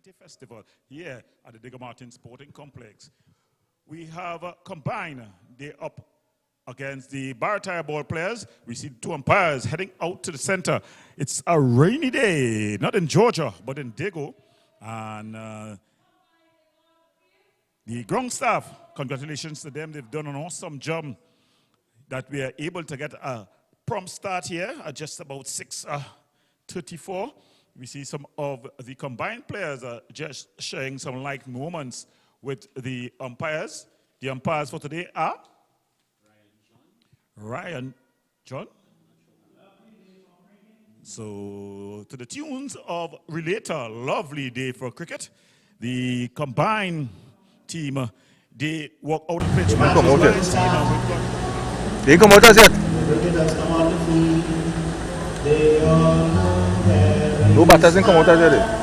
T20 Festival here at the Digger Martin Sporting Complex. We have combined the up against the BARATARIA ball players. We see two umpires heading out to the center. It's a rainy day, not in Georgia, but in Dago. And the ground staff, congratulations to them. They've done an awesome job that we are able to get a prompt start here at just about 6:34. We see some of the combined players just sharing some like moments with the umpires. The umpires for today are Ryan John. So to the tunes of Relator, lovely day for cricket. The combined team, they walk out the pitch. They come out as yet. No batters didn't come out as yet.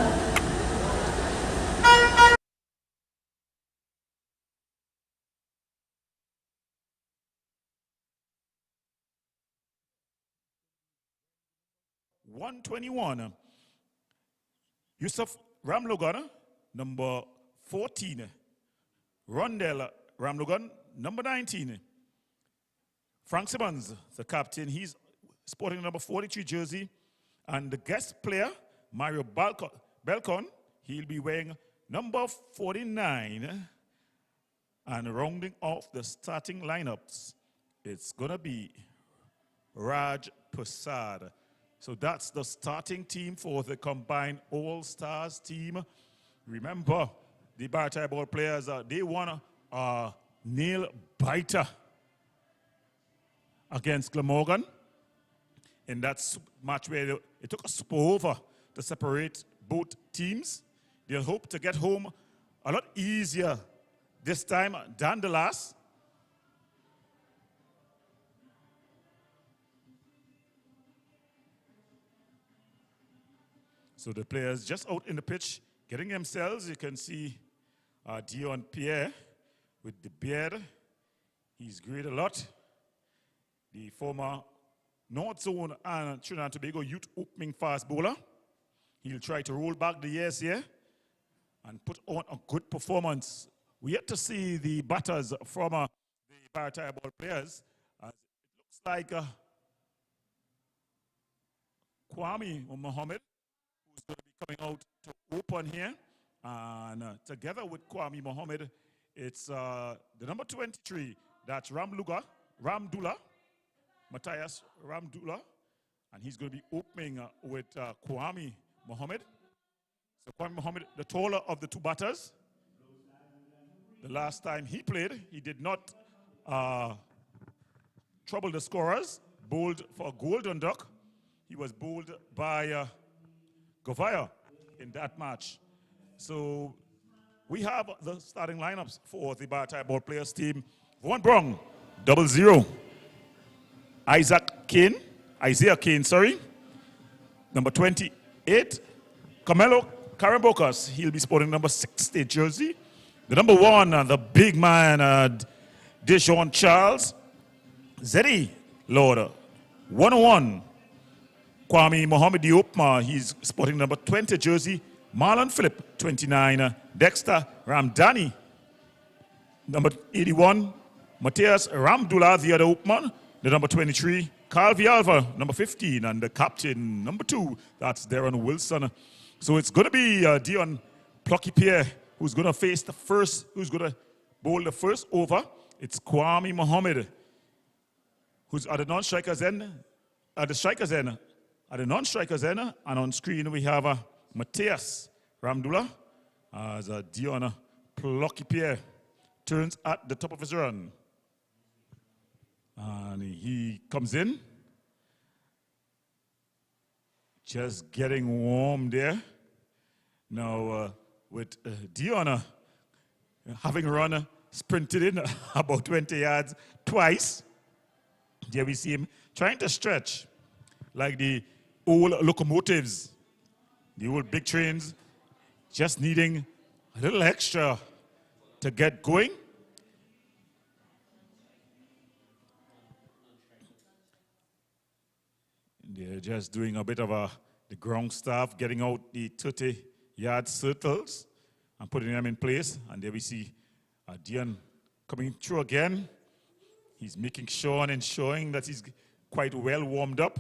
(121). Yusuf Ramlogan, number 14. Rondell Ramlogan, number 19. Frank Simmons, the captain, he's sporting number 43 jersey. And the guest player, Mario Belcon, he'll be wearing number 49. And rounding off the starting lineups, it's going to be Raj Prasad. So that's the starting team for the combined All-Stars team. Remember, the BARATARIA ball players, they won a nail-biter against Glamorgan in that match where it took a over to separate both teams. They'll hope to get home a lot easier this time than the last. So the players just out in the pitch, getting themselves. You can see Dion Pierre with the beard. He's great a lot. The former Northzone and Trinidad and Tobago youth opening fast bowler. He'll try to roll back the years here and put on a good performance. We yet to see the batters from the BARATARIA ball players. It looks like Kwame Mohammed, who's going to be coming out to open here. And together with Kwame Mohammed, it's the number 23, that's Ramdullah, Matthias Ramdullah, and he's going to be opening with Kwame Mohammed. So Kwame Mohammed, the taller of the two batters. The last time he played, he did not trouble the scorers, bowled for a golden duck. He was bowled by Govaya in that match. So we have the starting lineups for the BARATARIA ball players team. Vaughan Brown, 00. Isaiah Kane, number 28. Carmelo Karambocas, he'll be sporting number 60 jersey. The number 1, the big man, Deshaun Charles. Zeddy Lord, 101. Kwame Mohammed Diopma, he's sporting number 20 jersey. Marlon Phillip, 29. Dexter Ramdani, number 81. Matthias Ramdullah, the other Oopman, the number 23. Carl Vialva, number 15. And the captain, number 2, that's Darren Wilson. So it's going to be Dion Plucky Pierre who's going to face the first, who's going to bowl the first over. It's Kwame Mohammed, who's at the non-strikers end, at the strikers end. At the non-strikers end, and on screen we have Matthias Ramdullah as Dion Plucky Pierre turns at the top of his run. And he comes in, just getting warm there. Now with Dion having run, sprinted in about 20 yards twice. There we see him trying to stretch like the old locomotives, the old big trains, just needing a little extra to get going. They're just doing a bit of the ground staff, getting out the 30 yard circles and putting them in place. And there we see Dion coming through again. He's making sure and ensuring that he's quite well warmed up.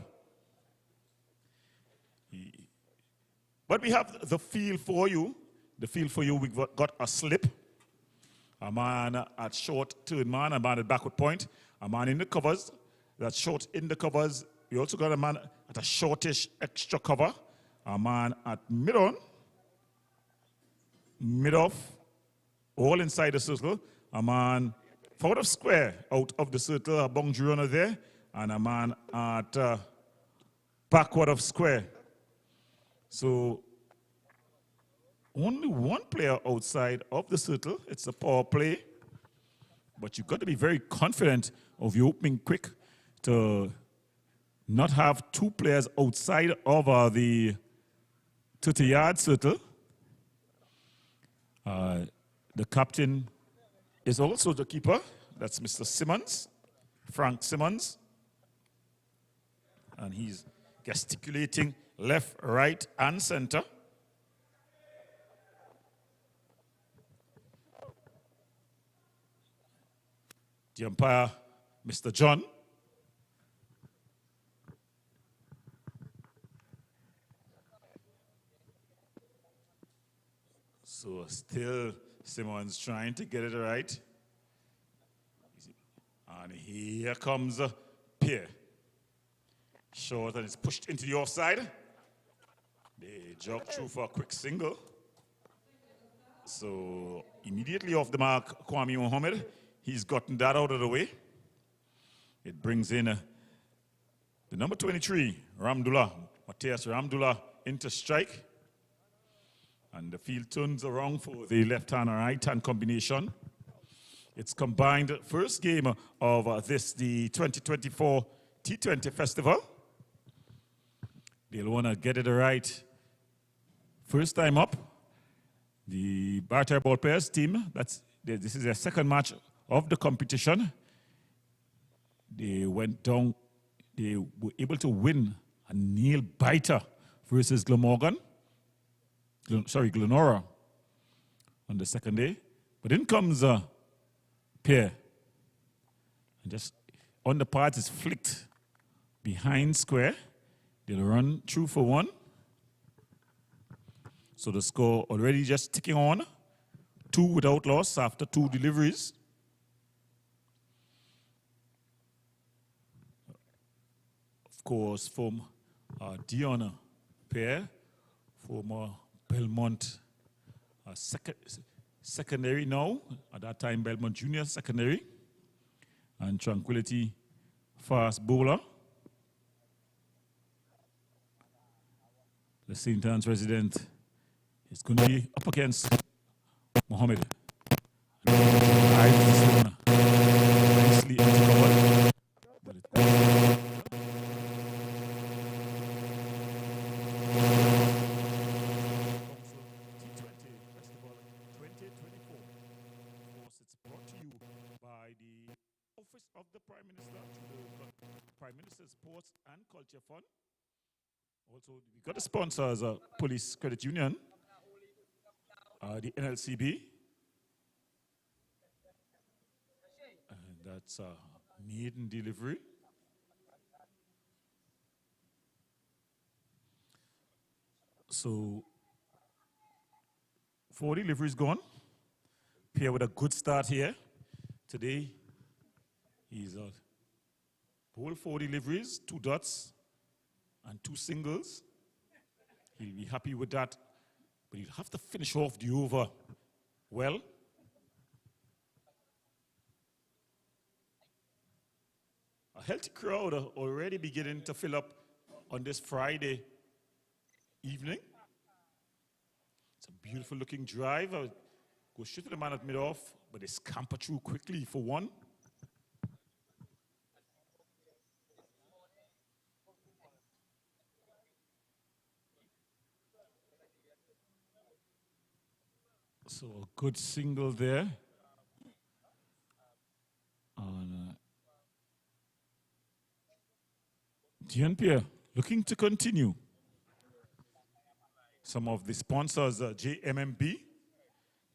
But we have the feel for you. The feel for you, we've got a slip. A man at short turn man, a man at backward point, a man in the covers. That's short in the covers. We also got a man at a shortish extra cover. A man at mid-on, mid-off, all inside the circle. A man forward of square, out of the circle, a boundary runner there. And a man at backward of square. So only one player outside of the circle. It's a power play. But you've got to be very confident of your opening quick to not have two players outside of the 30-yard circle. The captain is also the keeper. That's Mr. Simmons, Frank Simmons. And he's gesticulating left, right, and center. The umpire, Mr. John. So still Simmons trying to get it right. And here comes Pierre. Short, and it's pushed into the offside. They jog through for a quick single. So immediately off the mark, Kwame Mohammed. He's gotten that out of the way. It brings in the number 23, Ramdullah, Matthias Ramdullah, into strike. And the field turns around for the left-hand and right-hand combination. It's combined first game of the 2024 T20 Festival. They'll want to get it right first time up. The BARATARIA ball players team, this is their second match of the competition. They went down, they were able to win a nail-biter versus Glenora on the second day. But in comes Pierre. And just on the pads is flicked behind square. They'll run through for one. So the score already just ticking on. 2 without loss after 2 deliveries. Of course, from Dion Pierre, former Belmont secondary now, at that time Belmont Junior secondary, and Tranquility fast bowler. The St. Anne's resident is going to be up against Mohammed. Nicely into cover. Of the Prime Minister to the Prime Minister's Sports and Culture Fund. Also, we got the sponsors, Police Credit Union, the NLCB, and that's maiden delivery. So, 4 deliveries gone. Pierre with a good start here today. He's whole 4 deliveries, 2 dots, and 2 singles. He'll be happy with that, but he'll have to finish off the over well. A healthy crowd are already beginning to fill up on this Friday evening. It's a beautiful looking drive. Go straight to the man at mid-off, but they scamper through quickly for one. So a good single there. And Dion Pierre looking to continue. some of the sponsors, JMMB,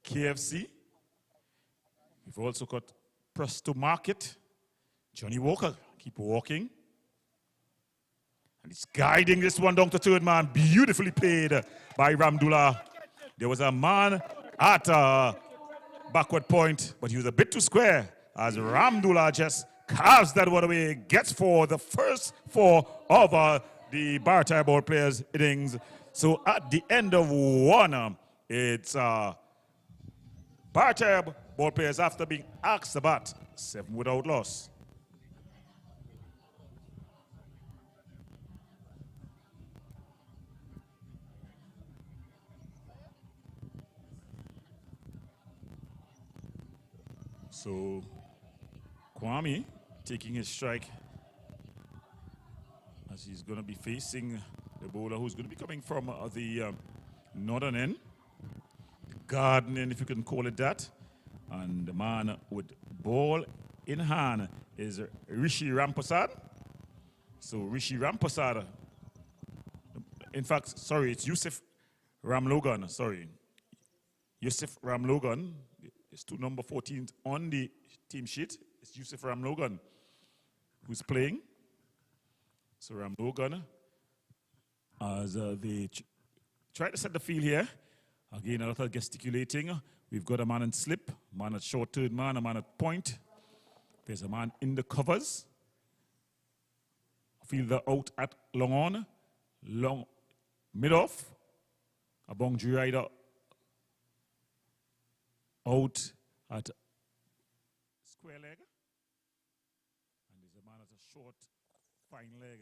KFC. We've also got Presto Market, Johnny Walker, keep walking. And he's guiding this one down to third man, beautifully played by Ramdullah. There was a man at backward point, but he was a bit too square as Ramdullah just carves that one away, gets for the first four of the BARATARIA ball players' innings. So at the end of one, it's BARATARIA ball players after being axed about 7 without loss. So Kwame taking his strike as he's going to be facing the bowler who's going to be coming from the northern end, the garden end, if you can call it that. And the man with ball in hand is Rishi Rampasad. So Rishi Rampasad, in fact, sorry, it's Yusuf Ramlogan, sorry. Yusuf Ramlogan, it's two number 14s on the team sheet. It's Yusuf Ramlogan who's playing. So Ramlogan, as they try to set the field here. Again, a lot of gesticulating. We've got a man in slip, a man at short third man, a man at point. There's a man in the covers. Fielder out at long on, long mid off. A boundary rider out at square leg. And there's a man at a short, fine leg.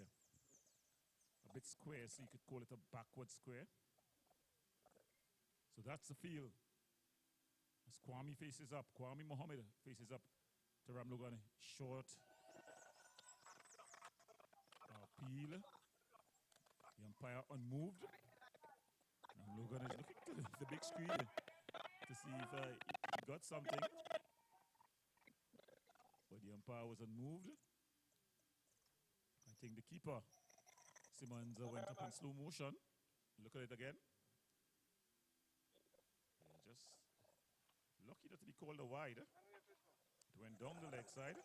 A bit square, so you could call it a backward square. So that's the field. As Kwame faces up, Kwame Mohammed faces up to Ramlogan. Short. Appeal. The umpire unmoved. Ramlogan is looking to the big screen to see if he got something. But the umpire was unmoved. I think the keeper, Simmons, went up in slow motion. Look at it again. Just lucky not to be called a wide. It went down the leg side.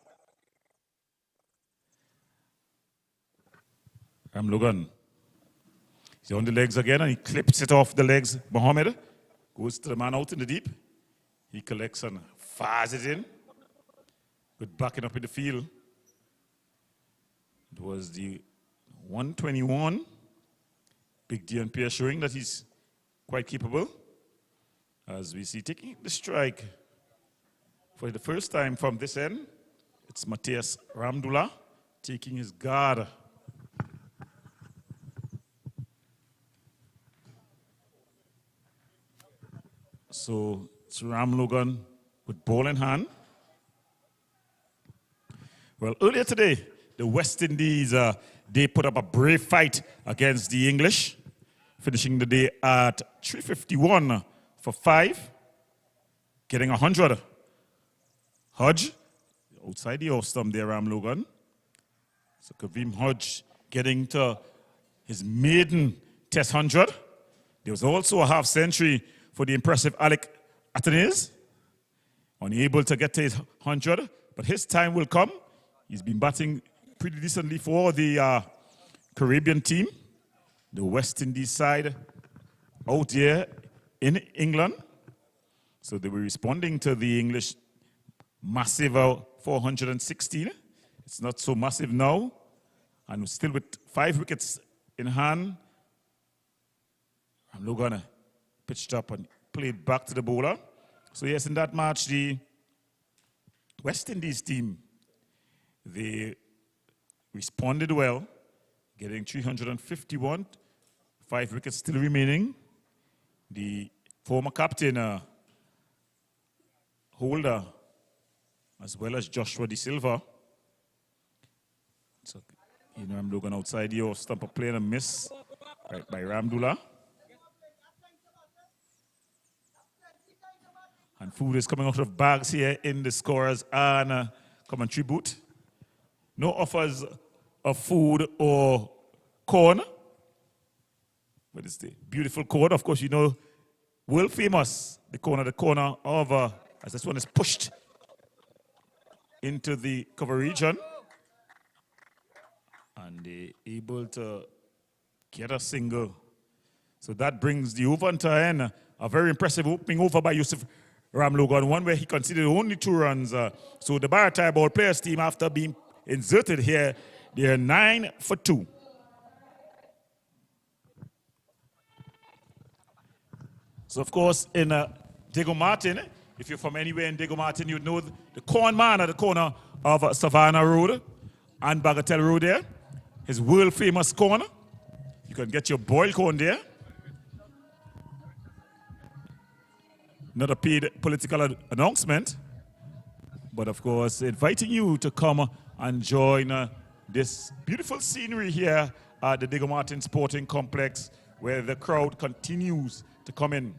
Ramlogan. He's on the legs again and he clips it off the legs. Mohammed goes to the man out in the deep. He collects and fires it in. Good backing up in the field. It was the 121. Big DNP showing that he's quite capable. As we see, taking the strike for the first time from this end, it's Matthias Ramdullah taking his guard. So it's Ramlogan with ball in hand. Well, earlier today, the West Indies, they put up a brave fight against the English, finishing the day at 351 for 5, getting 100. Hodge, outside the off stump there, Ramlogan. So Kavim Hodge getting to his maiden Test 100. There was also a half century for the impressive Alec Athanaze. Unable to get to his 100, but his time will come. He's been batting pretty decently for the Caribbean team. The West Indies side out there in England. So they were responding to the English massive 416. It's not so massive now. And still with 5 wickets in hand. Ramlogan pitched up and played back to the bowler. So yes, in that match, the West Indies team, they responded well, getting 351, 5 wickets still remaining. The former captain, Holder, as well as Joshua De Silva. So, Ramlogan outside here, stump of play and a miss right by Ramdullah. And food is coming out of bags here in the scorers and commentary booth. No offers of food or corn. But it's the beautiful corner. Of course, you know, world famous, the corner of, as this one is pushed into the cover region. And they're able to get a single. So that brings the over to an end. A very impressive opening over by Yusuf Ramlogan, one where he conceded only 2 runs. So the Barataria ball players team, after being inserted here, they're 9 for 2. So, of course, in Diego Martin, if you're from anywhere in Diego Martin, you'd know the corn man at the corner of Savannah Road and Bagatelle Road there. His world-famous corner. You can get your boiled corn there. Not a paid political announcement, but of course, inviting you to come and join this beautiful scenery here at the Diego Martin Sporting Complex, where the crowd continues to come in.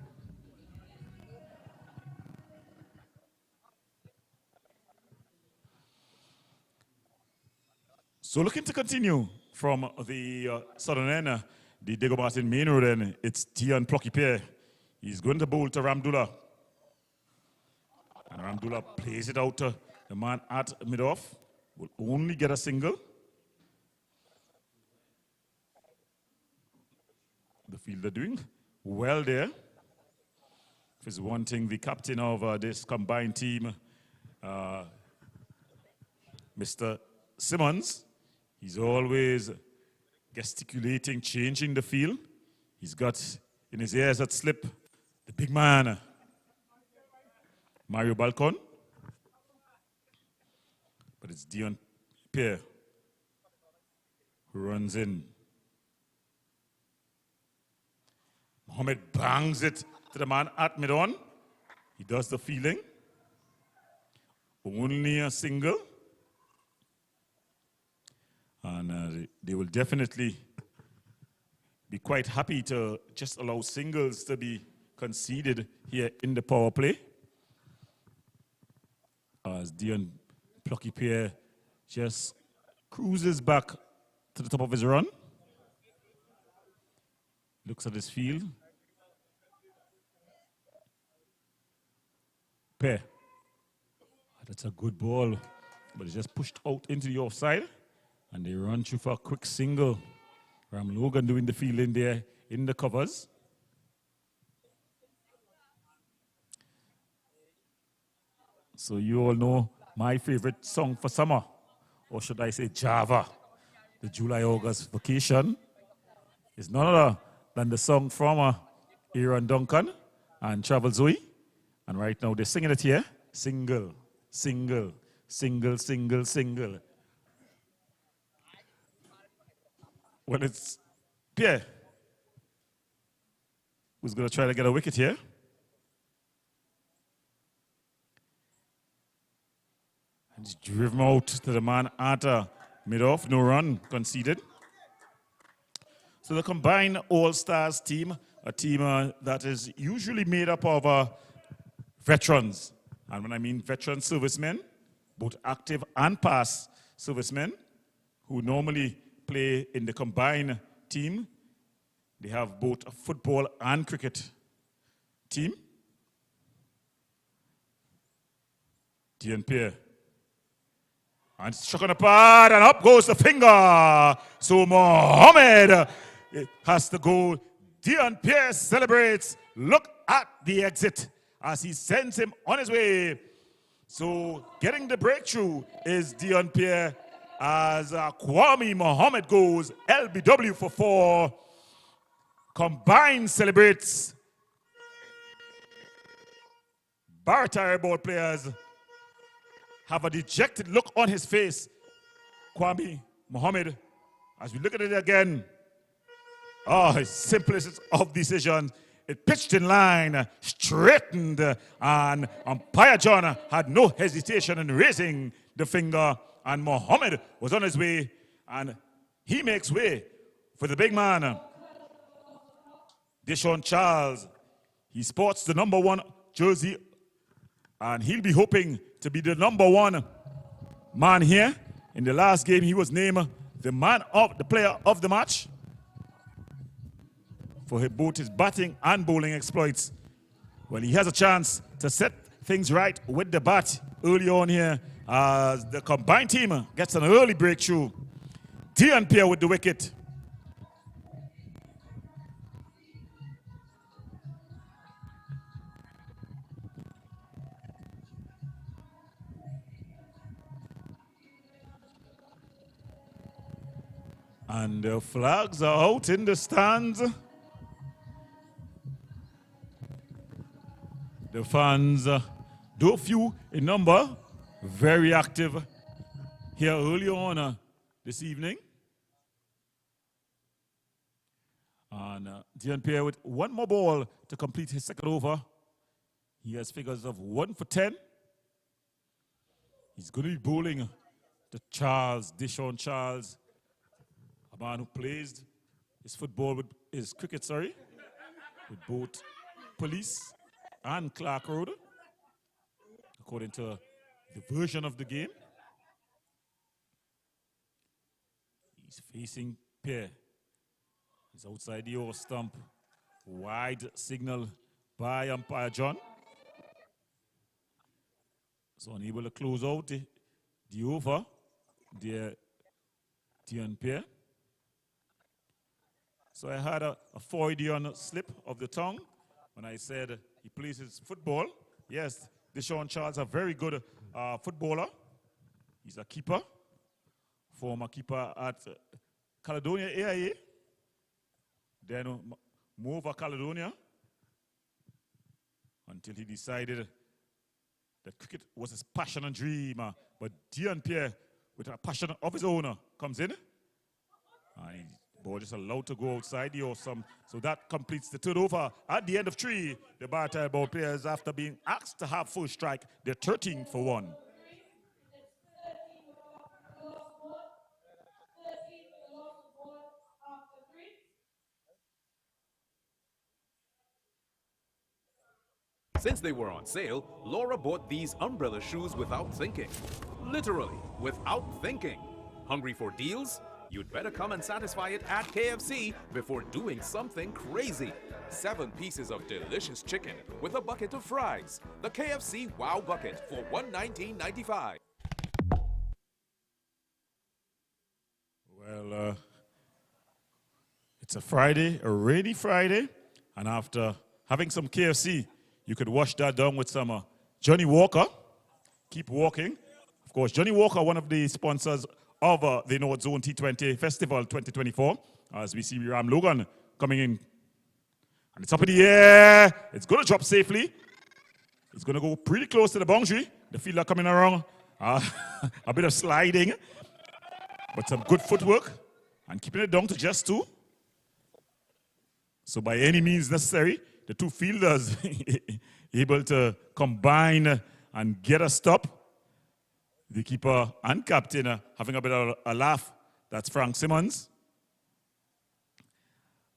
So looking to continue from the southern end, the Diego Martin main road end, it's Dion Plucky Pair. He's going to bowl to Ramdullah. And Ramdullah plays it out to the man at mid-off. Will only get a single. The fielder doing well there. If it's one thing, the captain of this combined team, Mr. Simmons, he's always gesticulating, changing the field. He's got in his ears that slip the big man, Mario Balcon. But it's Dion Pierre who runs in. Mohammed bangs it to the man at mid-on. He does the fielding. Only a single. And they will definitely be quite happy to just allow singles to be conceded here in the power play. As Dion Plucky Pierre just cruises back to the top of his run. Looks at his field. Pierre. That's a good ball, but it's just pushed out into the offside. And they run through for a quick single. Ram Logan doing the fielding there in the covers. So you all know my favorite song for summer, or should I say Java, the July-August vacation, is none other than the song from Aaron Duncan and Travel Zoe. And right now they're singing it here. Single, single, single, single, single. Well, it's Pierre who's going to try to get a wicket here. And he's driven out to the man at mid-off. No run conceded. So the combined All-Stars team, a team that is usually made up of veterans. And when I mean veteran servicemen, both active and past servicemen, who normally play in the combined team. They have both a football and cricket team. Dion Pierre. And struck on the pad, and up goes the finger. So Mohammed has to go. Dion Pierre celebrates. Look at the exit as he sends him on his way. So getting the breakthrough is Dion Pierre, as Kwame Mohammed goes LBW for 4. Combined celebrates. Barataria ball players have a dejected look on his face. Kwame Mohammed, as we look at it again, simplest of decisions. It pitched in line, straightened, and umpire John had no hesitation in raising the finger. And Mohammed was on his way, and he makes way for the big man, Deshaun Charles. He sports the number 1 jersey, and he'll be hoping to be the number 1 man here. In the last game, he was named the player of the match. for both his batting and bowling exploits. Well, he has a chance to set things right with the bat early on here as the combined team gets an early breakthrough. Pierre with the wicket. And the flags are out in the stands. The fans, though few in number, very active here early on this evening. And Pierre with one more ball to complete his second over. He has figures of 1 for 10. He's going to be bowling to Deshaun Charles, a man who plays his cricket, with both Police and Clark Road, according to the version of the game. He's facing Pierre. He's outside the over stump. Wide signal by umpire John. So unable to close out the over. There, Pierre. So I had a Freudian slip of the tongue when I said he plays his football. Yes, Deshaun Charles, a very good footballer. He's a keeper, former keeper at Caledonia AIA. Then moved to Caledonia until he decided that cricket was his passion and dream. But Pierre, with a passion of his own, comes in. And the ball just allowed to go outside the awesome. So that completes the third over. At the end of 3, the BARATARIA ball players, after being asked to have full strike, they're 13 for 1. Since they were on sale, Laura bought these umbrella shoes without thinking. Literally, without thinking. Hungry for deals? You'd better come and satisfy it at KFC before doing something crazy. 7 pieces of delicious chicken with a bucket of fries. The KFC Wow Bucket for $119.95. Well, it's a Friday, a rainy Friday, and after having some KFC, you could wash that down with some Johnny Walker. Keep walking. Of course, Johnny Walker, one of the sponsors of the Northzone T20 Festival 2024. As we see Ram Logan coming in. And it's up in the air. It's going to drop safely. It's going to go pretty close to the boundary. The fielder coming around. A bit of sliding. But some good footwork. And keeping it down to just 2. So by any means necessary, the 2 fielders able to combine and get a stop. The keeper and captain having a bit of a laugh. That's Frank Simmons.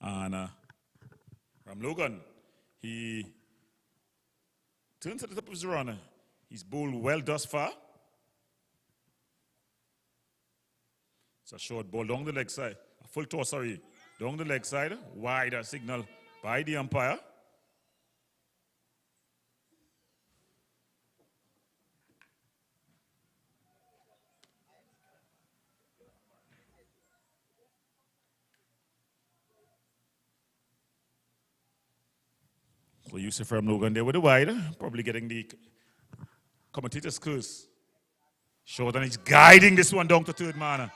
And Ram Logan, he turns to the top of his run. He's bowled well thus far. It's a short ball down the leg side. A full toss, down the leg side. Wider signal by the umpire. So Yusuf from Logan there with the wide, probably getting the commentator's curse. Short, and he's guiding this one down to third man.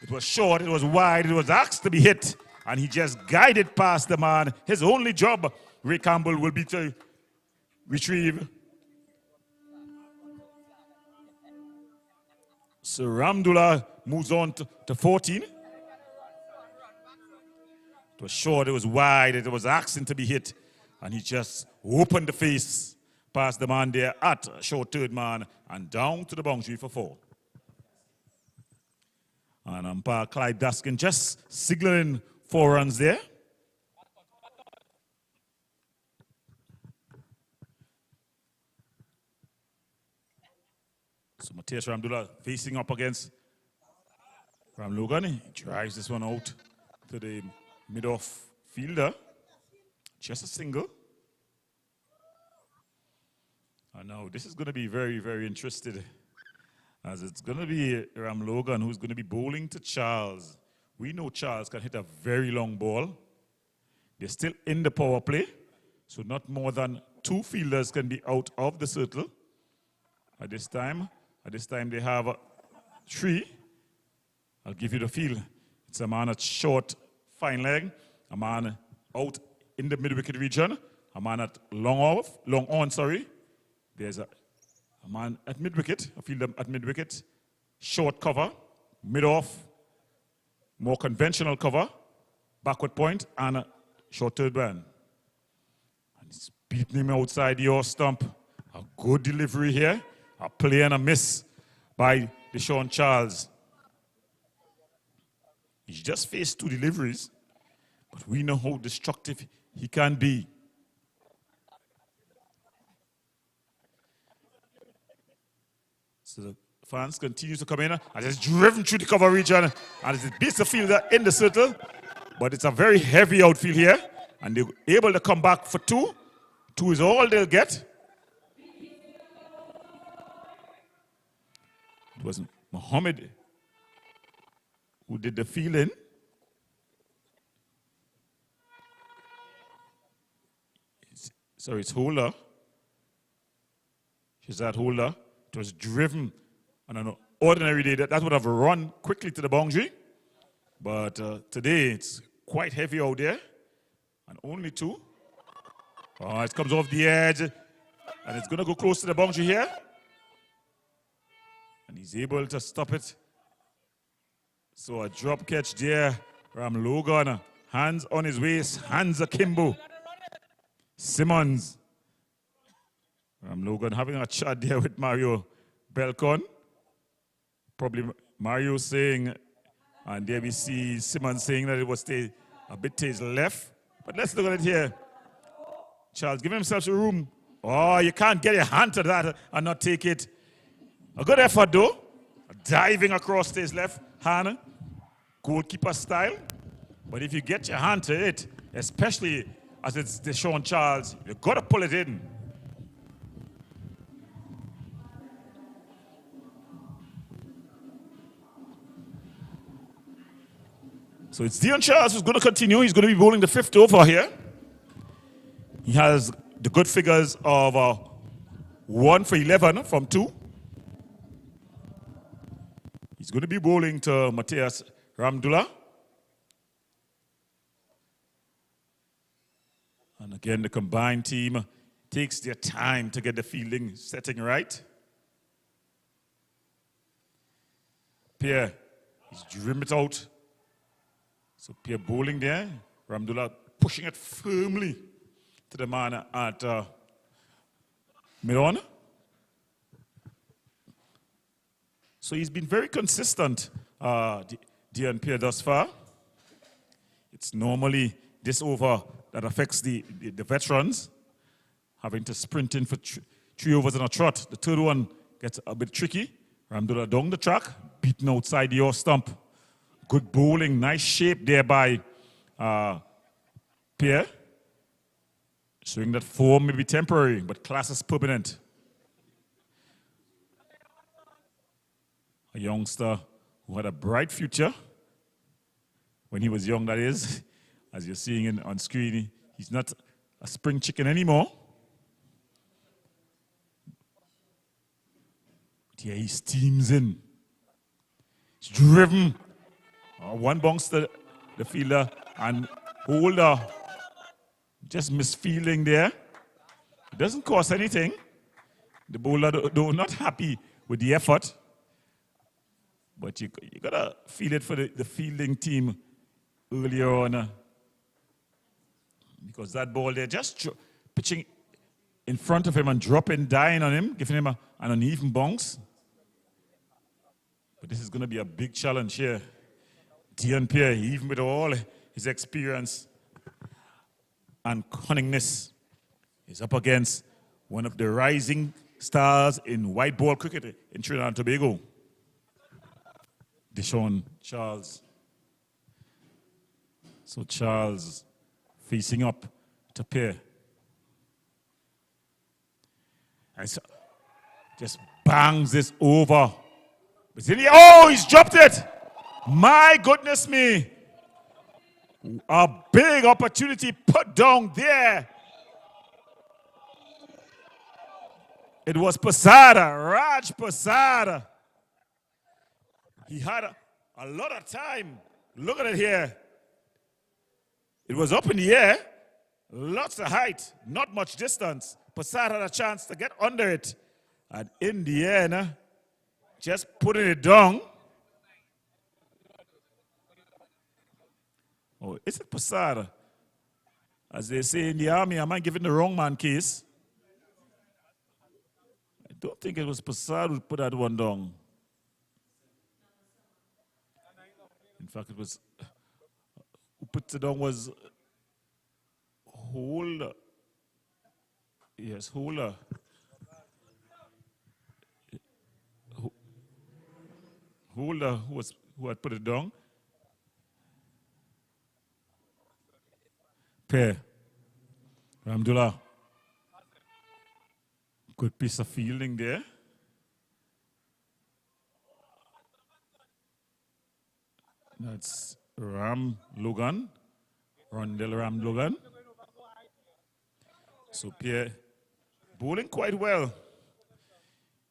It was short, it was wide, it was asked to be hit, and he just guided past the man. His only job, Ray Campbell, will be to retrieve. So Ramdullah moves on to 14. It was short, it was wide, it was asking to be hit. And he just opened the face past the man there at short third man and down to the boundary for 4. And umpire Clyde Daskin just signaling 4 runs there. So Matthias Ramdullah facing up against Ram Logan. He drives this one out to the mid-off fielder. Just a single. And now this is going to be very, very interesting, as it's going to be Ram Logan who's going to be bowling to Charles. We know Charles can hit a very long ball. They're still in the power play, so not more than 2 fielders can be out of the circle at this time. At this time they have 3. I'll give you the feel. It's a man at short, fine leg, a man out in the mid-wicket region, a man at long on, sorry. There's a man at mid-wicket, a fielder at mid-wicket, short cover, mid-off, more conventional cover, backward point, and a short third man. And he's beating him outside your stump. A good delivery here, a play and a miss by Deshaun Charles. He's just faced 2 deliveries, but we know how destructive he can be. So the fans continue to come in, and it's driven through the cover region, and it beats the fielder in the circle, but it's a very heavy outfield here, and they're able to come back for 2. 2 is all they'll get. It was Mohammed who did the fielding. It's Holder. Shazad Holder. It was driven on an ordinary day. That would have run quickly to the boundary. But today it's quite heavy out there. And only 2. Oh, it comes off the edge. And it's going to go close to the boundary here. And he's able to stop it. So a drop catch there. Ram Logan, hands on his waist, hands akimbo. Simmons. Ram Logan having a chat there with Mario Belcon. Probably Mario saying, and there we see Simmons saying that it was a bit to his left. But let's look at it here. Charles giving himself some room. Oh, you can't get your hand to that and not take it. A good effort though. Diving across to his left hand. Goalkeeper style. But if you get your hand to it, especially as it's Deshaun Charles, you've got to pull it in. So it's Deshaun Charles who's going to continue. He's going to be bowling the 5th over here. He has the good figures of 1 for 11 from 2. He's going to be bowling to Matthias Ramdula. And again, the combined team takes their time to get the fielding setting right. Pierre, he's driven it out. So Pierre bowling there. Ramdula pushing it firmly to the man at mid-on. So he's been very consistent, Dion Pierre, thus far. It's normally this over that affects the veterans, having to sprint in for 3 overs and a trot. The third one gets a bit tricky. Ramdula down the track, beaten outside your stump. Good bowling, nice shape there by Pierre. Showing that form may be temporary, but class is permanent. A youngster who had a bright future when he was young, that is. As you're seeing on screen, he's not a spring chicken anymore. But yeah, he steams in. He's driven. One bounce to the fielder and Holder just misfielding there. It doesn't cost anything. The bowler though not happy with the effort. But you got to feel it for the fielding team earlier on. Because that ball there, just pitching in front of him and dropping, dying on him, giving him an uneven bounce. But this is going to be a big challenge here. Dion Pierre, even with all his experience and cunningness, is up against one of the rising stars in white ball cricket in Trinidad and Tobago, Deshaun Charles. So Charles facing up to pair. And so just bangs this over. Oh, he's dropped it. My goodness me. A big opportunity put down there. It was Posada, Raj Posada. He had a lot of time. Look at it here. It was up in the air. Lots of height, not much distance. Posada had a chance to get under it. And in the end, just putting it down. Oh, is it Posada? As they say in the army, am I giving the wrong man case? I don't think it was Posada who put that one down. In fact, it was, who put it down was Holder. Yes, Holder. Holder who had put it down. Pair. Ramdullah. Good piece of fielding there. That's Ram Logan. Rondell Ram Logan. So Pierre bowling quite well.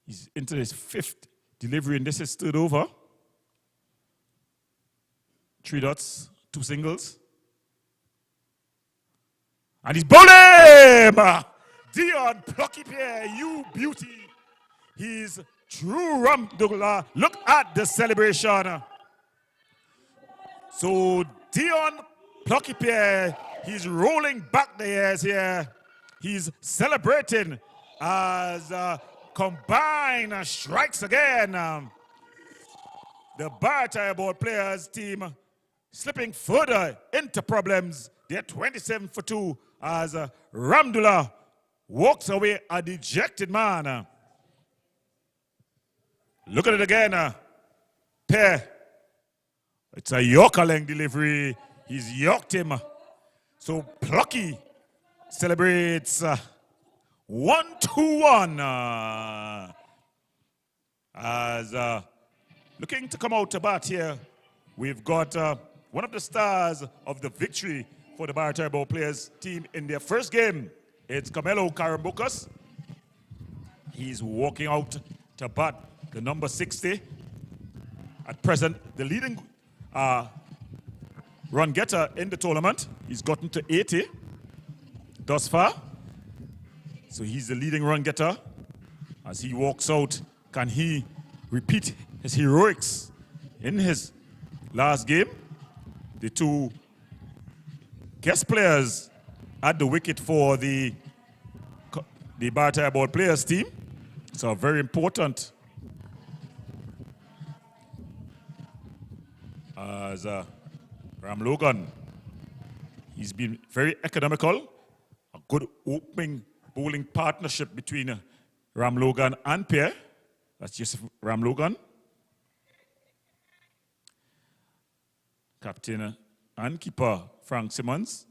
He's into his 5th delivery, and this is third over. 3 dots, 2 singles. And he's bowling! Dion Plucky Pierre, you beauty. He's true Ramdullah. Look at the celebration. So Dion Plucky Pierre, he's rolling back the years here. He's celebrating as combine strikes again. The BARATARIA ball players team slipping further into problems. They're 27 for 2 as Ramdullah walks away a dejected man. Look at it again. Pair. It's a Yorker length delivery. He's yorked him. So Plucky celebrates 1-2-1. As looking to come out to bat here, we've got one of the stars of the victory for the BARATARIA ball players team in their first game. It's Camelo Carambucas. He's walking out to bat, the number 60. At present, the leading run getter in the tournament. He's gotten to 80 thus far. So he's the leading run getter. As he walks out, can he repeat his heroics in his last game? The 2 guest players at the wicket for the BARATARIA ball players team. So very important. As Ram Logan, he's been very economical. A good opening bowling partnership between Ram Logan and Pierre. That's just Ram Logan. Captain and keeper Frank Simmons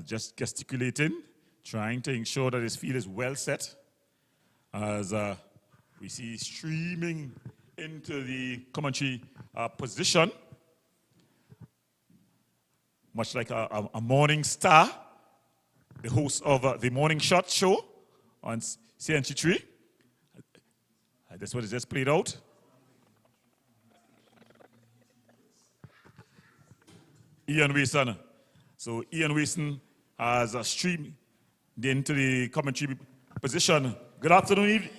just gesticulating, trying to ensure that his field is well set. As we see streaming into the commentary position, much like a morning star, the host of the Morning Shot show on CNC3. That's what it just played out. Ian Wilson. So Ian Wilson has streamed into the commentary position. Good afternoon,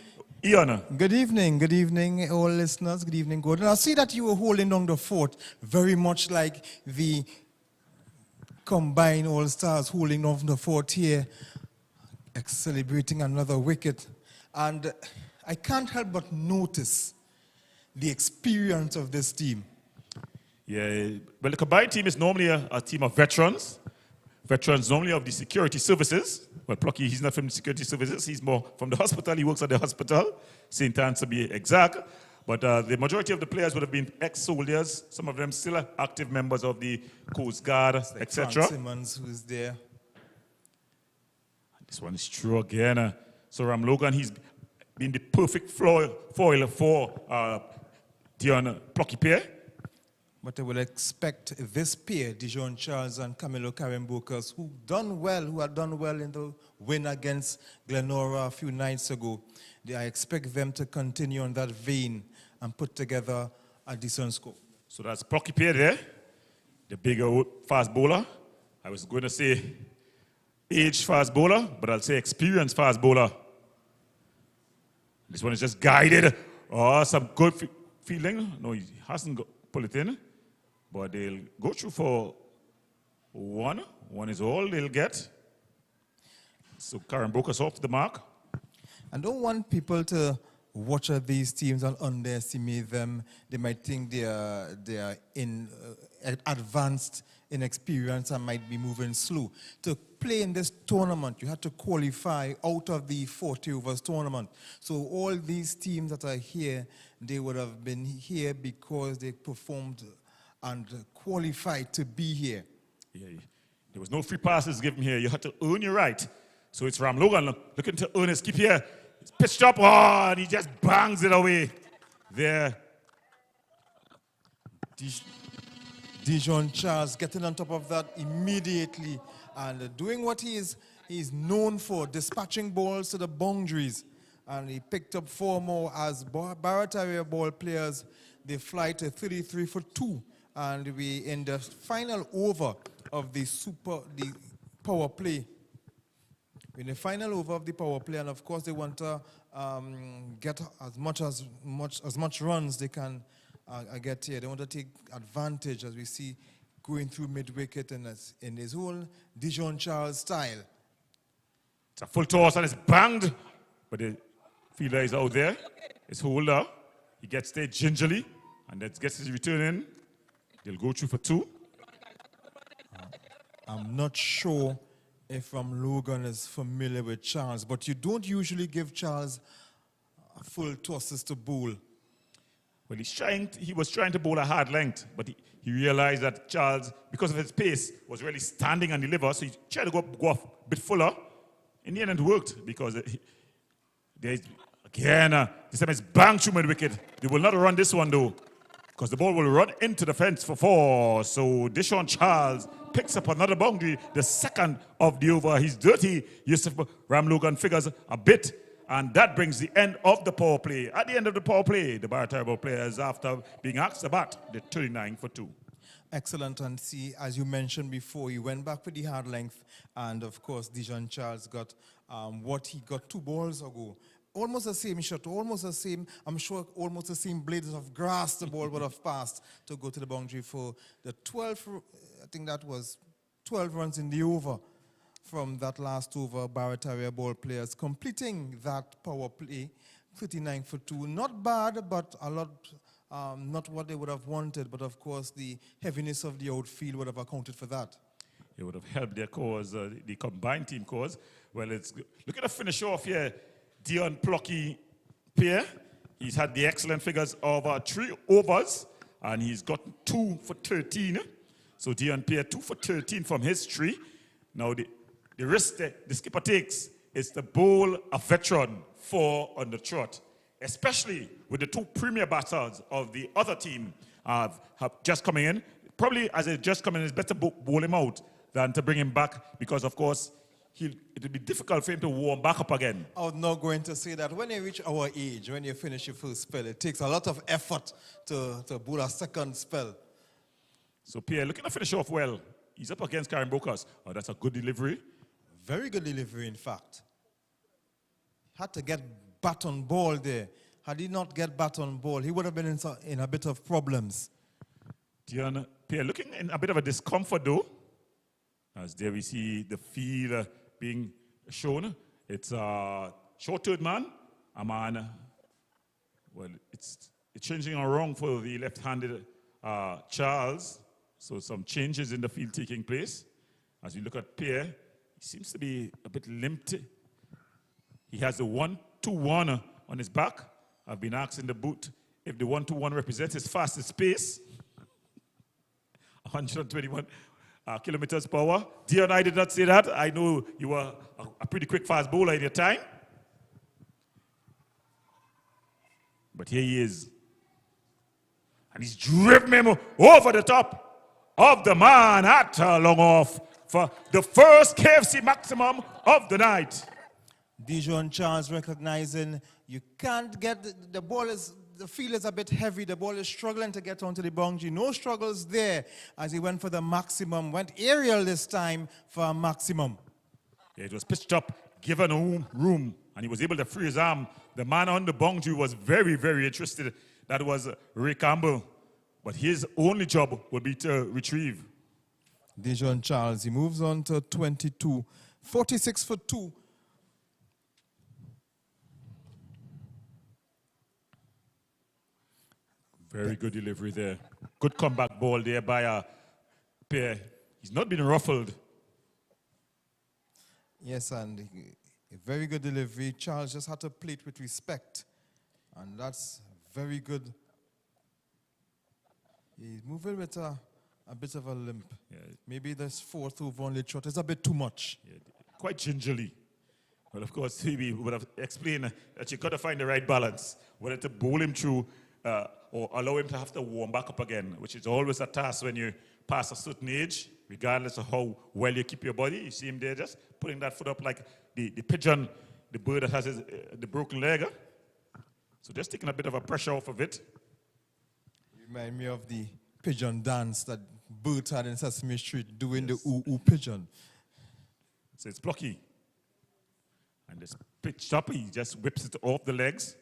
Ian. Good evening, all listeners. Good evening, Gordon. I see that you were holding down the fort, very much like the combined all-stars holding on the fort here, celebrating another wicket. And I can't help but notice the experience of this team. Yeah, well, the combined team is normally a team of veterans. Veterans normally of the security services. Well, Plucky, he's not from the security services. He's more from the hospital. He works at the hospital, St. Anne's to be exact. But the majority of the players would have been ex-soldiers. Some of them still are active members of the Coast Guard, like etc. Frank Simmons, who's there. This one is true again. So Ram Logan, he's been the perfect foil for Dion Plucky pair. But I would expect this pair, Dijon Charles and Camilo Karimbokas, who had done well in the win against Glenora a few nights ago. I expect them to continue on that vein and put together a decent score. So that's Plucky pair there, the bigger fast bowler. I was going to say age fast bowler, but I'll say experienced fast bowler. This one is just guided. Oh, some good fielding. No, he hasn't pulled it in. But they'll go through for one. One is all they'll get. So Karimbokas off the mark. I don't want people to watch at these teams and underestimate them. They might think they are advanced in experience and might be moving slow. To play in this tournament, you had to qualify out of the 40 overs tournament. So all these teams that are here, they would have been here because they performed and qualified to be here. Yeah, there was no free passes given here. You had to earn your right. So it's Ram Logan looking to earn his keep here. It's pitched up, and he just bangs it away there. Dijon Charles getting on top of that immediately and doing what he's known for, dispatching balls to the boundaries. And he picked up 4 more as Barataria ball players. They fly to 33 for 2. And we in the final over of the power play. In the final over of the power play, and of course they want to get as much runs they can get here. They want to take advantage, as we see going through mid-wicket in his whole Dijon Charles style. It's a full toss and it's banged, but the fielder is out there. It's holder. He gets there gingerly and that gets his return in. They'll go through for 2. I'm not sure if Logan is familiar with Charles, but you don't usually give Charles full tosses to bowl. Well, he was trying to bowl a hard length, but he realized that Charles, because of his pace, was really standing on the liver, so he tried to go off a bit fuller. In the end, it worked because there's, again, this time it's bang through mid-wicket. They will not run this one, though, because the ball will run into the fence for 4. So Dijon Charles picks up another boundary, the second of the over. He's dirty. Yusuf Ram Logan figures a bit, and that brings the end of the power play. At the end of the power play, the Barataria players, after being asked to bat, they're 39 for 2. Excellent, and see, as you mentioned before, he went back with the hard length, and of course, Dijon Charles got what he got 2 balls ago. Almost the same shot, almost the same, I'm sure almost the same blades of grass the ball would have passed to go to the boundary for the 12, I think that was 12 runs in the over from that last over. Barataria ball players completing that power play, 39 for 2. Not bad, but a lot, not what they would have wanted, but of course the heaviness of the outfield would have accounted for that. It would have helped their cause, the combined team cause. Well, look at the finish off here. Dion Plucky pair. He's had the excellent figures of 3 overs, and he's got 2 for 13. So Dion pair 2 for 13 from his 3. Now the risk that the skipper takes is to bowl a veteran 4 on the trot, especially with the 2 premier batters of the other team have just coming in. Probably as they just come in, it's better bowl him out than to bring him back because, of course, it will be difficult for him to warm back up again. I was not going to say that when you reach our age, when you finish your first spell, it takes a lot of effort to bowl a second spell. So Pierre, looking to finish off well. He's up against Karimbokas. Oh, that's a good delivery. Very good delivery, in fact. Had to get bat on ball there. Had he not get bat on ball, he would have been in a bit of problems. Dion, Pierre, looking in a bit of a discomfort, though. As there we see the field being shown. It's a short-third man. A man, well, it's changing around for the left-handed Charles. So some changes in the field taking place. As we look at Pierre, he seems to be a bit limped. He has the 1-2-1 on his back. I've been asked in the booth if the 1-2-1 represents his fastest pace. 121 kilometers per hour. Dion, I did not say that. I know you were a pretty quick fast bowler in your time. But here he is. And he's driven him over the top of the man at long off for the first KFC maximum of the night. Dijon Charles recognizing you can't get the ball is the field is a bit heavy. The ball is struggling to get onto the boundary. No struggles there as he went for the maximum. Went aerial this time for a maximum. Yeah, it was pitched up, given room, and he was able to free his arm. The man on the boundary was very, very interested. That was Ray Campbell. But his only job would be to retrieve. Dijon Charles, he moves on to 22. 46 for 2. Very good delivery there. Good comeback ball there by a pair. He's not been ruffled. Yes, and a very good delivery. Charles just had to play it with respect. And that's very good. He's moving with a bit of a limp. Yeah. Maybe this fourth over only shot is a bit too much. Yeah, quite gingerly. Well, of course, we would have explained that you got to find the right balance, whether to bowl him through or allow him to have to warm back up again, which is always a task when you pass a certain age, regardless of how well you keep your body. You see him there just putting that foot up like the pigeon, the bird that has the broken leg. So just taking a bit of a pressure off of it. You remind me of the pigeon dance that birds had in Sesame Street doing the ooh pigeon. So it's blocky. And this pitched up, he just whips it off the legs.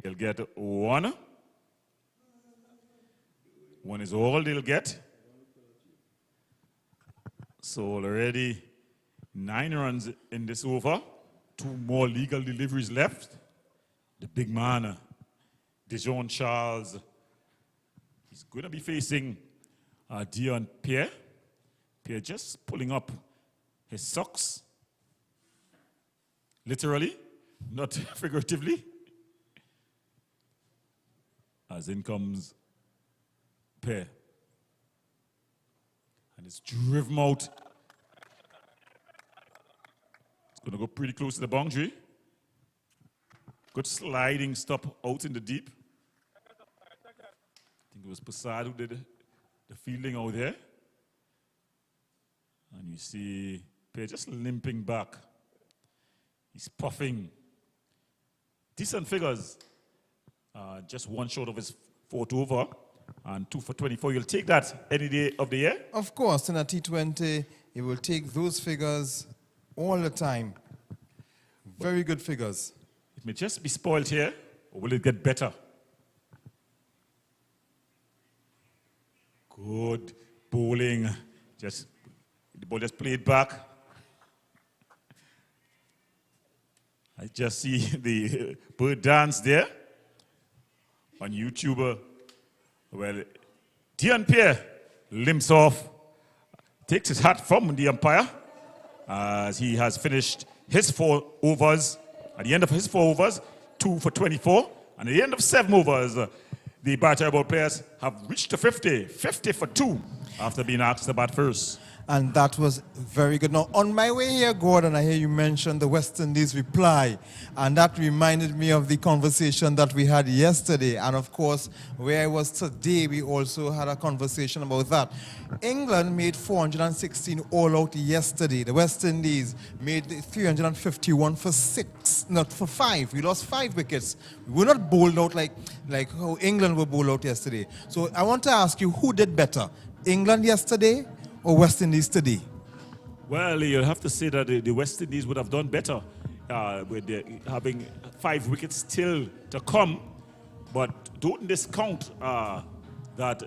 They'll get one. One is all they'll get. So already 9 runs in this over. 2 more legal deliveries left. The big man, Dijon Charles, he's going to be facing Dion Pierre. Pierre just pulling up his socks. Literally, not figuratively. As in comes Pierre. And it's driven out. It's going to go pretty close to the boundary. Good sliding stop out in the deep. I think it was Passad who did the fielding out there. And you see Pierre just limping back. He's puffing. Decent figures. Just 1 short of his 4th over and 2 for 24. You'll take that any day of the year? Of course, in a T20, he will take those figures all the time. Very good figures. It may just be spoiled here, or will it get better? Good bowling. The ball just played back. I just see the bird dance there on YouTube. Well, Dion Pierre limps off, takes his hat from the umpire as he has finished his 4 overs. At the end of his 4 overs, 2 for 24. And at the end of 7 overs, the BARATARIA ball players have reached the 50. 50 for 2 after being asked to bat first. And that was very good. Now, on my way here, Gordon, I hear you mention the West Indies reply. And that reminded me of the conversation that we had yesterday. And, of course, where I was today, we also had a conversation about that. England made 416 all out yesterday. The West Indies made 351 for 6, not for 5. We lost 5 wickets. We were not bowled out like how England were bowled out yesterday. So I want to ask you, who did better? England yesterday or West Indies today? Well, you'll have to say that the West Indies would have done better with having 5 wickets still to come. But don't discount that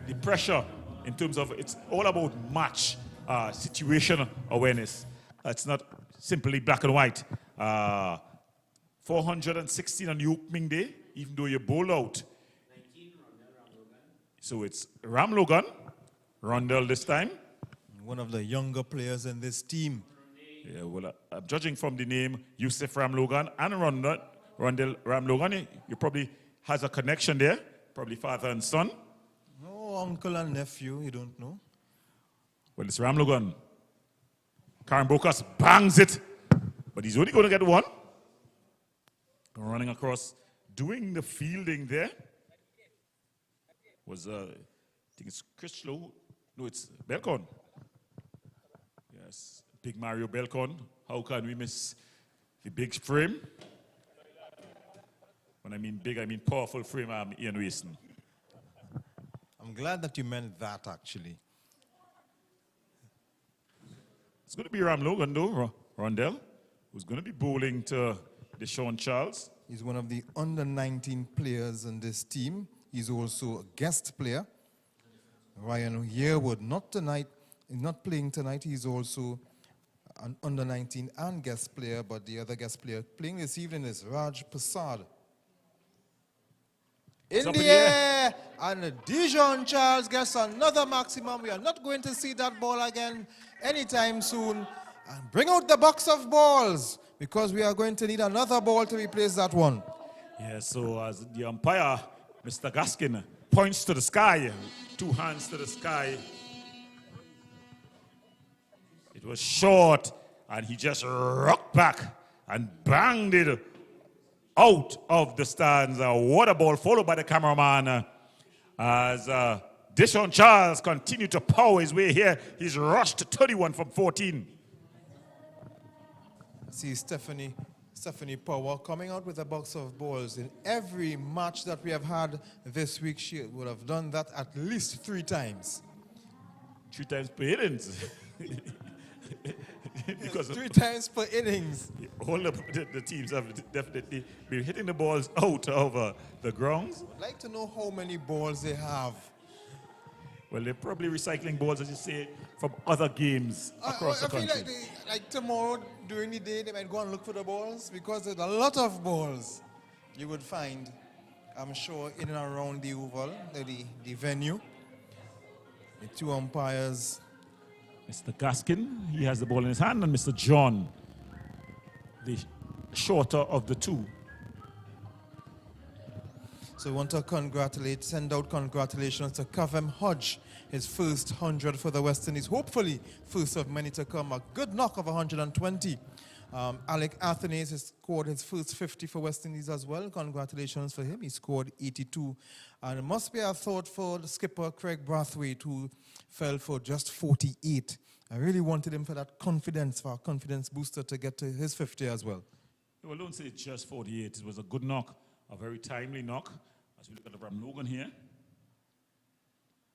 the pressure in terms of it's all about match situation awareness. It's not simply black and white. 416 on the opening day, even though you bowl out. So it's Ram Logan, Rondell this time. One of the younger players in this team. Yeah, well, I'm judging from the name Yusuf Ram Logan and Rondell Ram Logan. You probably has a connection there, probably father and son. No, uncle and nephew, you don't know. Well, it's Ram Logan. Karen Bokas bangs it, but he's only going to get one. Running across, doing the fielding there was, I think it's Critchlow. No, it's Belcon. Yes, big Mario Belcon. How can we miss the big frame? When I mean big, I mean powerful frame. I'm Ian Wason. I'm glad that you meant that, actually. It's going to be Ram Logan, though, Rondell, who's going to be bowling to Deshaun Charles. He's one of the under-19 players in this team. He's also a guest player. Ryan Yearwood, not playing tonight. He's also an under-19 and guest player, but the other guest player playing this evening is Raj Prasad. In the air, and Dijon Charles gets another maximum. We are not going to see that ball again anytime soon. And bring out the box of balls, because we are going to need another ball to replace that one. Yeah, so as the umpire, Mr. Gaskin, points to the sky, 2 hands to the sky. It was short, and he just rocked back and banged it out of the stands. A water ball followed by the cameraman as Deshaun Charles continued to power his way here. He's rushed to 31 from 14. See Stephanie Power coming out with a box of balls. In every match that we have had this week, she would have done that at least 3 times. 3 times per innings. Because 3 times per innings. All the teams have definitely been hitting the balls out of the grounds. I'd like to know how many balls they have. Well, they're probably recycling balls, as you say, from other games across the country. I feel like tomorrow during the day they might go and look for the balls, because there's a lot of balls you would find, I'm sure, in and around the oval, the venue. The 2 umpires. Mr. Gaskin, he has the ball in his hand, and Mr. John, the shorter of the 2. So we want to send out congratulations to Kavem Hodge, his first 100 for the West Indies. Hopefully, first of many to come. A good knock of 120. Alec Athenaeus has scored his first 50 for West Indies as well. Congratulations for him. He scored 82. And it must be a thought for the skipper, Craig Brathwaite, who fell for just 48. I really wanted him for that confidence, for a confidence booster to get to his 50 as well. Well, don't say it's just 48. It was a good knock, a very timely knock. As we look at the Ram Logan here.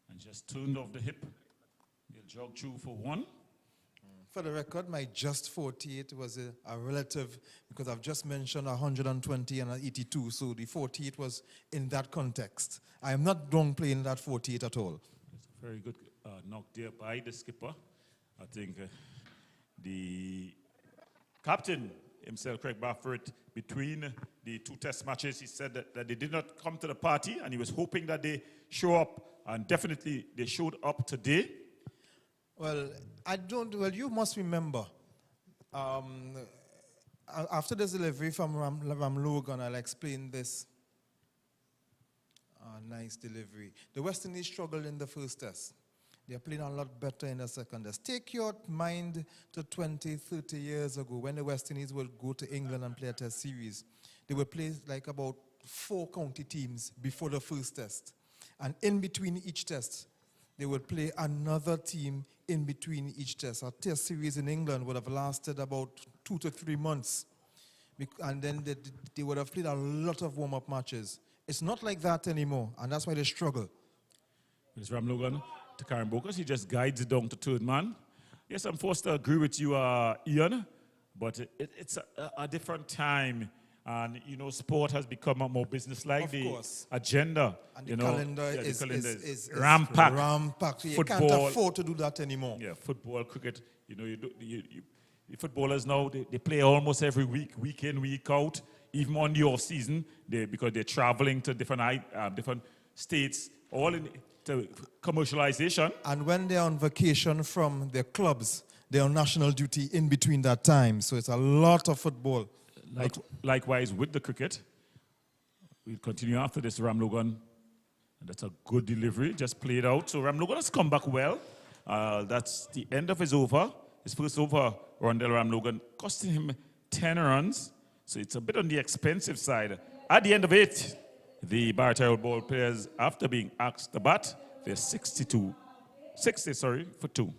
And just turned off the hip. He'll jog through for 1. For the record, my just 48 was a relative, because I've just mentioned 120 and 82, so the 48 was in that context. I am not downplaying that 48 at all. It's a very good knock there by the skipper. I think the captain himself, Craig Brathwaite, between the 2 test matches, he said that they did not come to the party, and he was hoping that they show up, and definitely they showed up today. Well, you must remember, after this delivery from Ram Logan, I'll explain this. Nice delivery. The West Indies struggled in the first test. They are playing a lot better in the second test. Take your mind to 20, 30 years ago, when the West Indies would go to England and play a test series. They would play like about 4 county teams before the first test. And in between each test, they would play another team in between each test. A test series in England would have lasted about 2 to 3 months. And then they would have played a lot of warm-up matches. It's not like that anymore, and that's why they struggle. It's Ram Logan to Karen Bokas. He just guides it down to 3rd man. Yes, I'm forced to agree with you, Ian, but it's a different time. And, you know, sport has become a more business-like. The agenda, and the calendar is ram-packed. Ram-packed. You can't afford to do that anymore. Yeah, football, cricket, you know, the footballers now, they play almost every week in, week out, even on the off-season, because they're traveling to different states, all into commercialization. And when they're on vacation from their clubs, they're on national duty in between that time. So it's a lot of football. Likewise with the cricket. We'll continue after this, Ram Logan. And that's a good delivery, just played out. So Ram Logan has come back well. That's the end of his over. His first over, Rondell Ramlogan, costing him 10 runs. So it's a bit on the expensive side. At the end of it, the Barataria ball players, after being asked to bat, they're 60 for 2.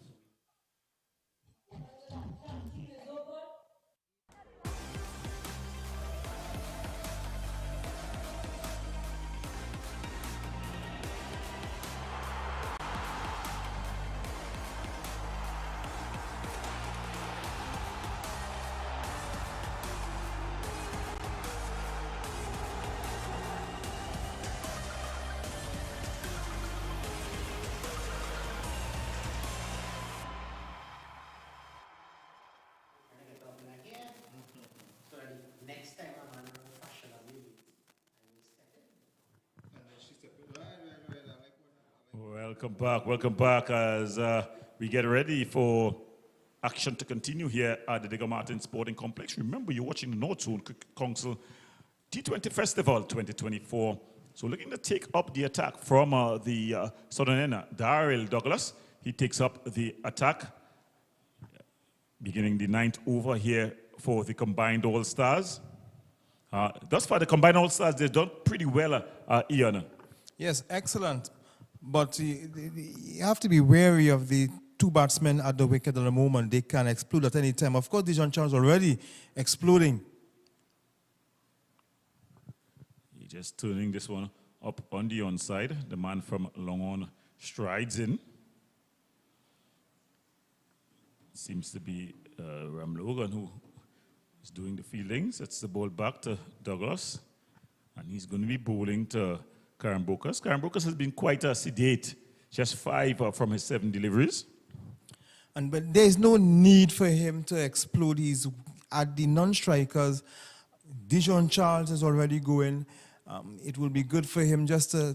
Next time I'm on fashion of music. Welcome back as we get ready for action to continue here at the Digger Martin Sporting Complex. Remember, you're watching the Northzone Council T20 Festival 2024. So looking to take up the attack from the southern end, Daryl Douglas. He takes up the attack, beginning the 9th over here for the combined All-Stars. Thus far, the combined All-Stars, they've done pretty well, Ian. Yes, excellent. But you have to be wary of the two batsmen at the wicket at the moment. They can explode at any time. Of course, Dijon Charles already exploding. He's just turning this one up on the onside. The man from long on strides in. Seems to be Ram Logan who is doing the fielding. Sets the ball back to Douglas. And he's going to be bowling to Karen Bokas. Karen Bokas has been quite sedate. Just 5 from his 7 deliveries. But there's no need for him to explode. He's at the non-strikers. Dijon Charles is already going. It will be good for him just to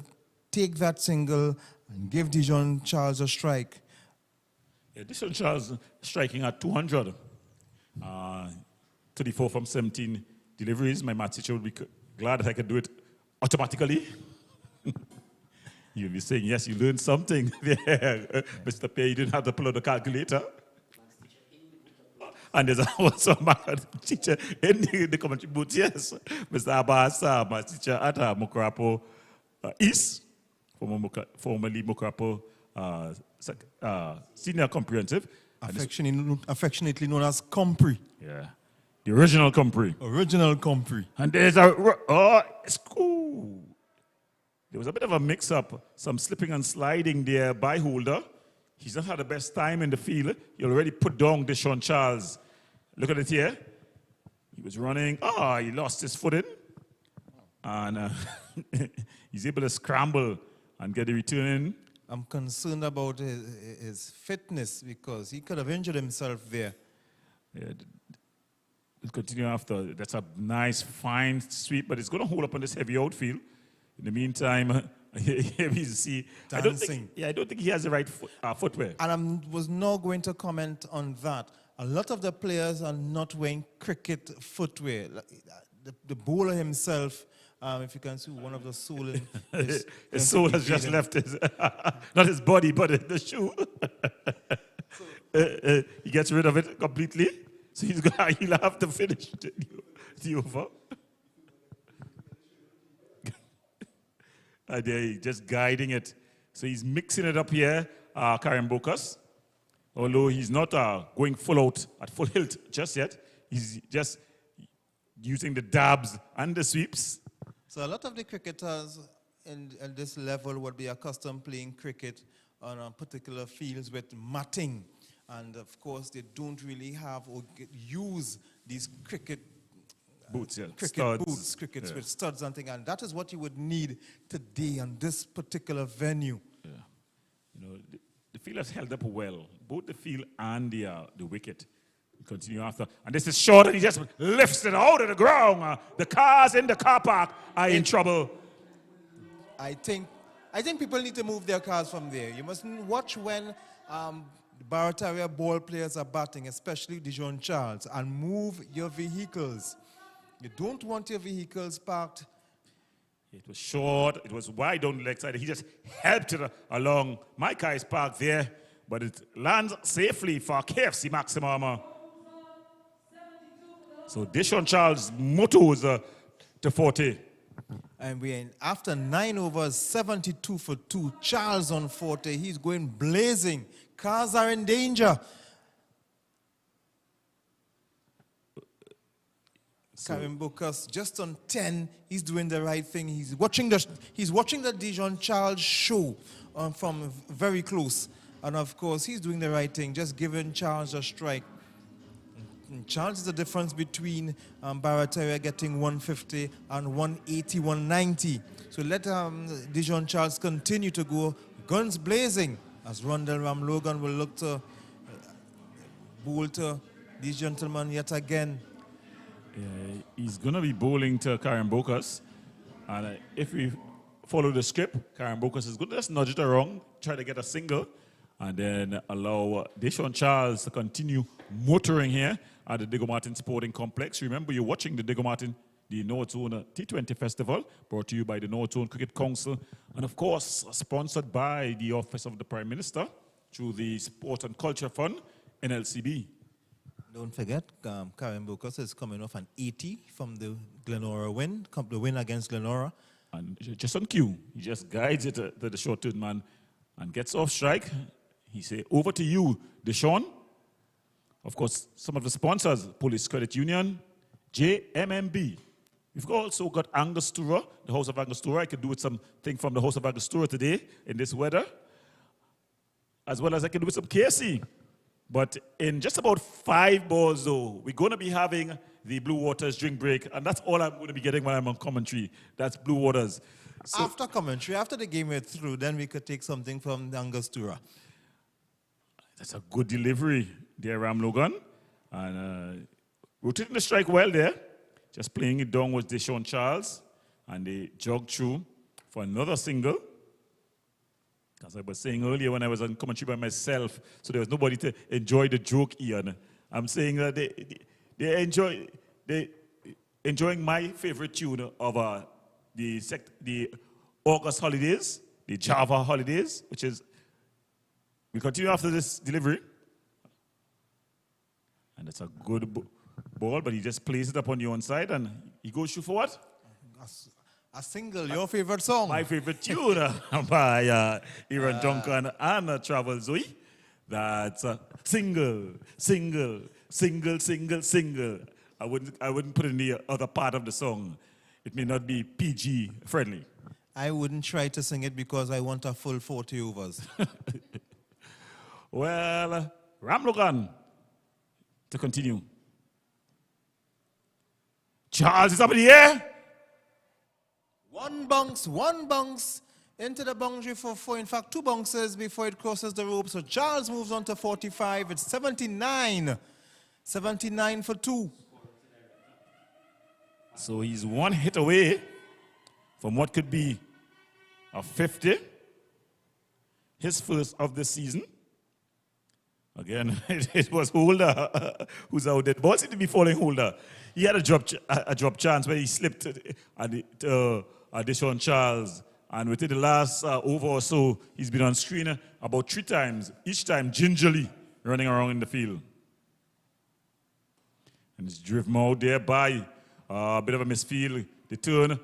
take that single and give Dijon Charles a strike. Yeah, Dijon Charles striking at 200. 34 from 17 deliveries. My math teacher would be glad that I could do it automatically. You'll be saying, yes, you learned something there. Mr. Pay, you didn't have to pull out the calculator. And there's also a math teacher in the commentary booth, yes. Mr. Abbas, my teacher at Mokrapo East, formerly Mokrapo Senior Comprehensive. Affectionately known as Compre. Yeah, the original Compre. Original Compre. And there's it's cool. There was a bit of a mix-up, some slipping and sliding there by Holder. He's not had the best time in the field. He already put down Dijon Charles. Look at it here. He was running. He lost his footing. And he's able to scramble and get the return in. I'm concerned about his fitness because he could have injured himself there. Yeah, we'll continue after. That's a nice, fine sweep, but it's going to hold up on this heavy outfield. In the meantime, you see, I don't think he has the right footwear. And I was not going to comment on that. A lot of the players are not wearing cricket footwear. The bowler himself, if you can see one of the sole. His sole has just left his, not his body, but the shoe. He gets rid of it completely. So he'll have to finish the over. There, just guiding it. So he's mixing it up here, Karen Bokas. Although he's not going full out at full hilt just yet. He's just using the dabs and the sweeps. So a lot of the cricketers at this level would be accustomed playing cricket on particular fields with matting. And of course, they don't really have or use these cricket boots, yeah. Cricket studs. Boots, crickets with studs and things. And that is what you would need today on this particular venue. Yeah. You know, the field has held up well, both the field and the wicket. We continue after. And this is short, and he just lifts it out of the ground. The cars in the car park are in trouble. I think people need to move their cars from there. You must watch when the Barataria ball players are batting, especially Dijon Charles, and move your vehicles. You don't want your vehicles parked. It was short. It was wide on the leg side. He just helped it along. My car is parked there, but it lands safely for KFC Maximum. So Deshaun Charles motos to 40. And we're in, after 9 overs, 72 for 2. Charles on 40. He's going blazing. Cars are in danger. Karen Booker's just on 10. He's doing the right thing. He's watching the Deshaun Charles show from very close. And of course, he's doing the right thing, just giving Charles a strike. And Charles is the difference between Barataria getting 150 and 180, 190. So let Deshaun Charles continue to go guns blazing as Rondell Ramlogan will look to bowl to these gentlemen yet again. Yeah, he's going to be bowling to Karen Bokas. And if we follow the script, Karen Bokas is going to just nudge it around, try to get a single, and then allow Deshaun Charles to continue motoring here at the Diego Martin Sporting Complex. Remember, you're watching the Diego Martin, the Northzone T20 Festival, brought to you by the Northzone Cricket Council, and of course, sponsored by the Office of the Prime Minister through the Sport and Culture Fund, NLCB. Don't forget, Karen Bokas is coming off an 80 from the Glenora win, the win against Glenora. And just on cue, he just guides it to the short-turn man and gets off strike. He say, over to you, Deshaun. Of course, some of the sponsors, Police Credit Union, JMMB. We've also got Angostura, the House of Angostura. I could do with something from the House of Angostura today in this weather, as well as I can do with some KC. But in just about 5 balls, though, we're going to be having the Blue Waters drink break, and that's all I'm going to be getting when I'm on commentary. That's Blue Waters. So after commentary, after the game is through, then we could take something from the Angostura. That's a good delivery there, Ram Logan. And rotating the strike well there. Just playing it down with Deshaun Charles. And they jogged through for another single. As I was saying earlier when I was on commentary by myself, so there was nobody to enjoy the joke, Ian. I'm saying that they enjoying my favorite tune of the August holidays, the Java holidays, which is, we continue after this delivery. And it's a good ball, but he just plays it up on the onside and he goes through for what? A single, your favorite song. My favorite tune by Aaron Duncan and Travel Zoe. That's single, single, single, single, single. I wouldn't put in the other part of the song. It may not be PG friendly. I wouldn't try to sing it because I want a full 40 overs. Well, Ram Logan to continue. Charles is up in the air. One bounce into the boundary for 4. In fact, 2 bounces before it crosses the rope. So Charles moves on to 45. It's 79. 79 for 2. So he's 1 hit away from what could be a 50. His first of the season. Again, it was Holder who's out there. The ball seemed to be falling Holder. He had a drop chance where he slipped at Deshaun Charles. And within the last over or so, he's been on screen about 3 times, each time gingerly running around in the field. And it's driven out there by a bit of a misfield. They turn,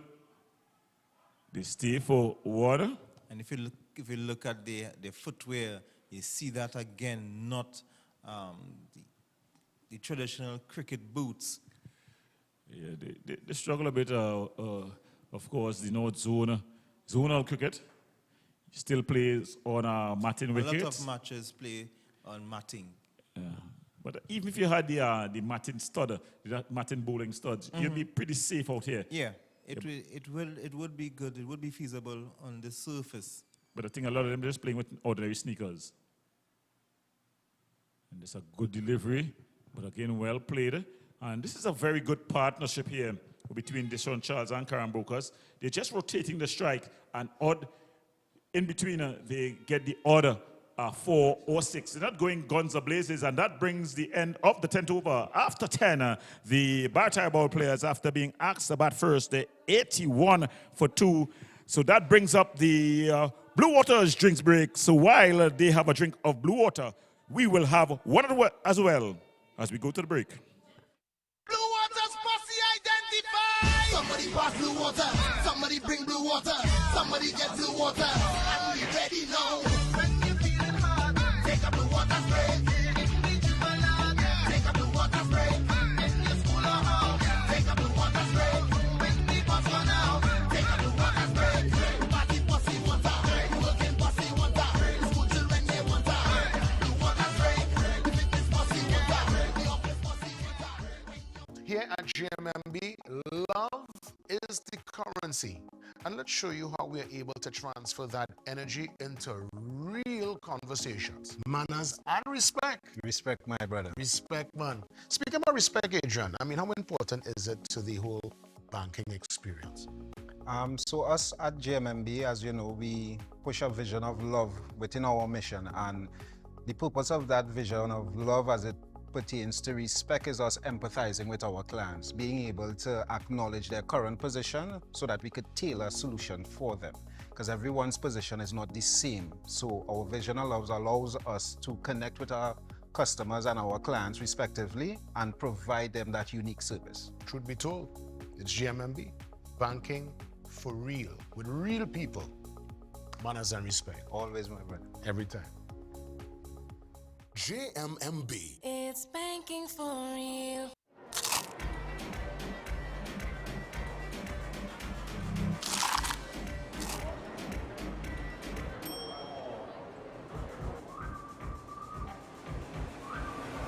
they stay for water. And if you look at the footwear, you see that again, not the traditional cricket boots. Yeah, they struggle a bit, of course, the zonal cricket still plays on a matting wicket. A lot of matches play on matting. Yeah. But even if you had the matting stud, the matting bowling studs, you'd be pretty safe out here. Yeah, it would be good. It would be feasible on the surface. But I think a lot of them are just playing with ordinary sneakers. And it's a good delivery, but again, well played. And this is a very good partnership here between Deshaun Charles and Karen Bokas. They're just rotating the strike, and in between, they get the order 4 or 6. They're not going guns a-blazes, and that brings the end of the 10th over. After 10, the Barataria ball players, after being asked to bat first, they're 81 for 2. So that brings up the Blue Water's drinks break. So while they have a drink of blue water, we will have one as well as we go to the break. Blue water's posse identified. Somebody pass blue water. Somebody bring blue water. Somebody get blue water. And we ready now. When you feeling hard, take a blue water spray. Take a blue water spray. In your school or home, take a blue water spray. When the bus run out, take a blue water spray. Party posse water. Working posse water. School children they water. Blue water spray. The fitness posse water. The office posse water. Here at GMMB, love is the currency. And let's show you how we are able to transfer that energy into real conversations. Manners and respect. Respect, my brother. Respect, man. Speaking about respect, Adrian, I mean, how important is it to the whole banking experience? So us at GMMB, as you know, we push a vision of love within our mission. And the purpose of that vision of love as it pertains to respect is us empathizing with our clients, being able to acknowledge their current position so that we could tailor a solution for them. Because everyone's position is not the same. So our vision of love allows us to connect with our customers and our clients respectively and provide them that unique service. Truth be told, it's GMMB. Banking for real, with real people. Manners and respect. Always, my brother. Every time. JMMB. It's banking for real.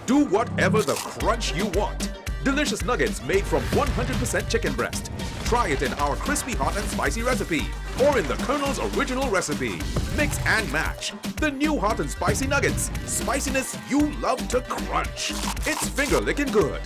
Do whatever the crunch you want. Delicious nuggets made from 100% chicken breast. Try it in our crispy hot and spicy recipe or in the Colonel's original recipe. Mix and match. The new hot and spicy nuggets. Spiciness you love to crunch. It's finger licking good.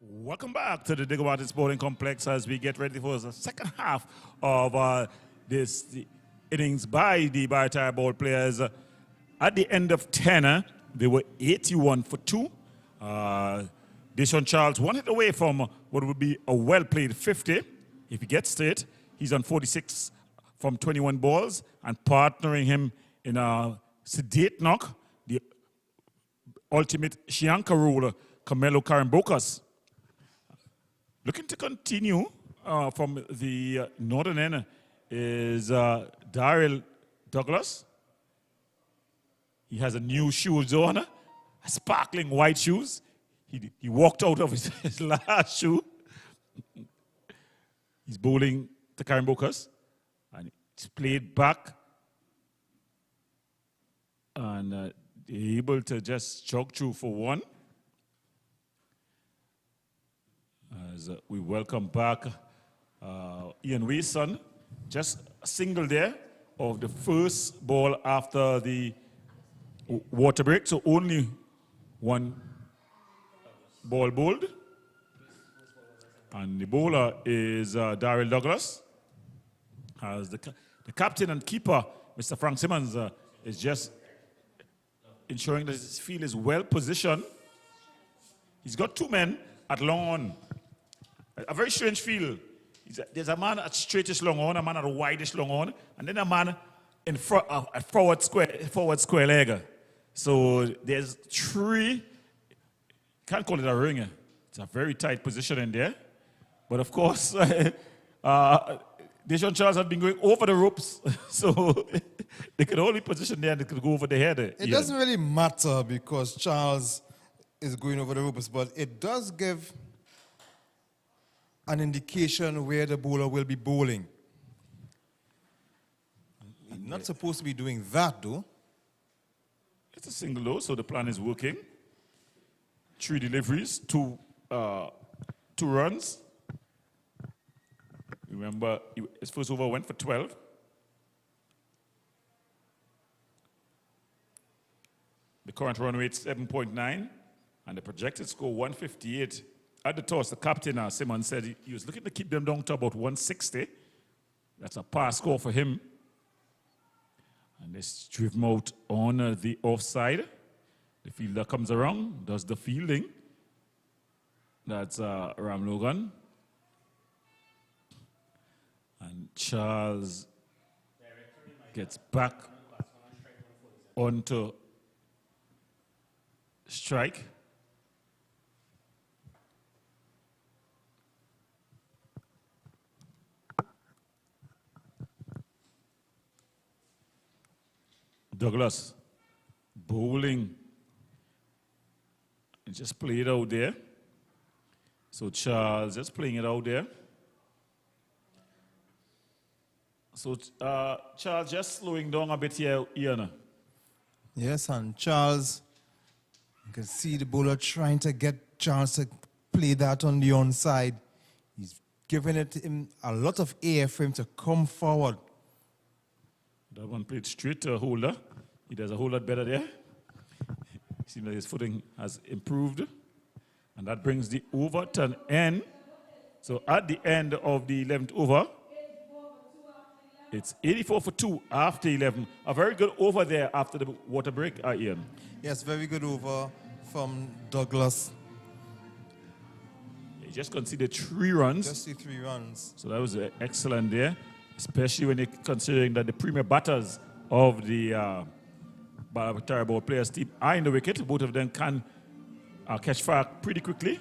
Welcome back to the Digawati Sporting Complex as we get ready for the second half of this innings by the BARATARIA ball players. At the end of 10, they were 81 for 2. Deshaun Charles one hit away from what would be a well-played 50. If he gets to it, he's on 46 from 21 balls, and partnering him in a sedate knock, the ultimate Shianka ruler, Camelo Karambokas. Looking to continue from the northern end is Daryl Douglas. He has a new shoes on, sparkling white shoes. He walked out of his last shoe. He's bowling to Karambokas, and it's played back. And they're able to just jog through for one. As we welcome back Ian Way's son. Just a single there of the first ball after the water break. So only one ball bowled. And the bowler is Daryl Douglas. As the captain and keeper, Mr. Frank Simmons, is just ensuring that his field is well positioned. He's got two men at long on. A very strange field. There's a man at straightest long on, a man at a widest long on, and then a man in front at forward square leg. So there's three. Can't call it a ringer. It's a very tight position in there. But of course, Deshaun Charles had been going over the ropes, so they could only position there and they could go over the head. It doesn't really matter because Charles is going over the ropes, but it does give an indication where the bowler will be bowling. He's not supposed to be doing that, though. It's a single though, so the plan is working. 3 deliveries, 2 runs. Remember, his first over went for 12. The current run rate 7.9, and the projected score 158. At the toss, the captain, Simmons, said he was looking to keep them down to about 160. That's a pass score for him. And this driven out on the offside. The fielder comes around, does the fielding. That's Ram Logan. And Charles gets back onto strike. Douglas bowling. And just play it out there. So Charles just playing it out there. So Charles just slowing down a bit here, Ian. Yes, and Charles, you can see the bowler trying to get Charles to play that on the onside. He's giving him a lot of air for him to come forward. That one played straight to a holder. He does a whole lot better there. Seems like his footing has improved. And that brings the over to an end. So at the end of the 11th over, it's 84 for 2 after 11. A very good over there after the water break, Ian. Yes, very good over from Douglas. He just conceded 3 runs. Just the 3 runs. So that was excellent there, especially when you're considering that the premier batters of the BARATARIA ball players team are in the wicket. Both of them can catch fire pretty quickly.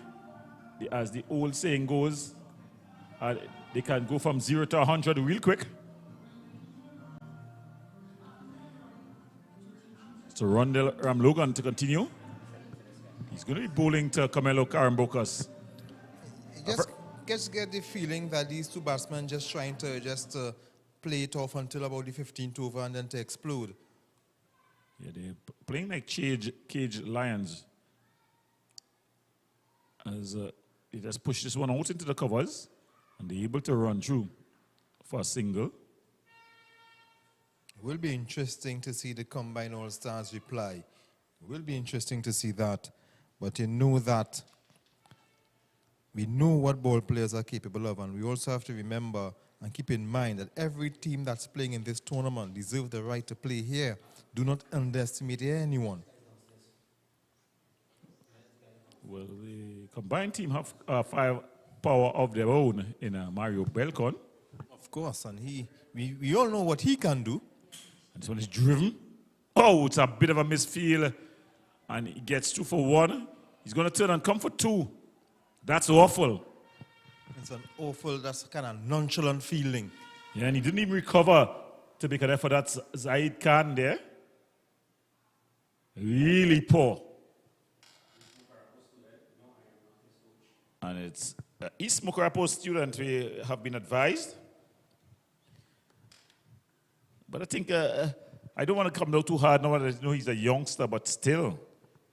As the old saying goes, they can go from 0 to 100 real quick. So Rondell Ramlogan to continue. He's going to be bowling to Camelo Carambocas. Just get the feeling that these 2 batsmen just trying to play it off until about the 15th over and then to explode. Yeah, they're playing like cage lions. As they just push this one out into the covers and they're able to run through for a single. It will be interesting to see the Combine All-Stars reply. It will be interesting to see that. But you know that we know what ball players are capable of, and we also have to remember and keep in mind that every team that's playing in this tournament deserves the right to play here. Do not underestimate anyone. Well, the combined team have 5 power of their own in Mario Belcon. Of course, and we all know what he can do. And this one is driven. Oh, it's a bit of a misfield. And he gets 2 for 1. He's going to turn and come for 2. That's awful. It's an awful, that's kind of nonchalant feeling. Yeah, and he didn't even recover to make an effort. That's Zaid Khan there. Really poor. And it's East Mokarapo student we have been advised. But I think I don't want to come down too hard now that I know he's a youngster, but still,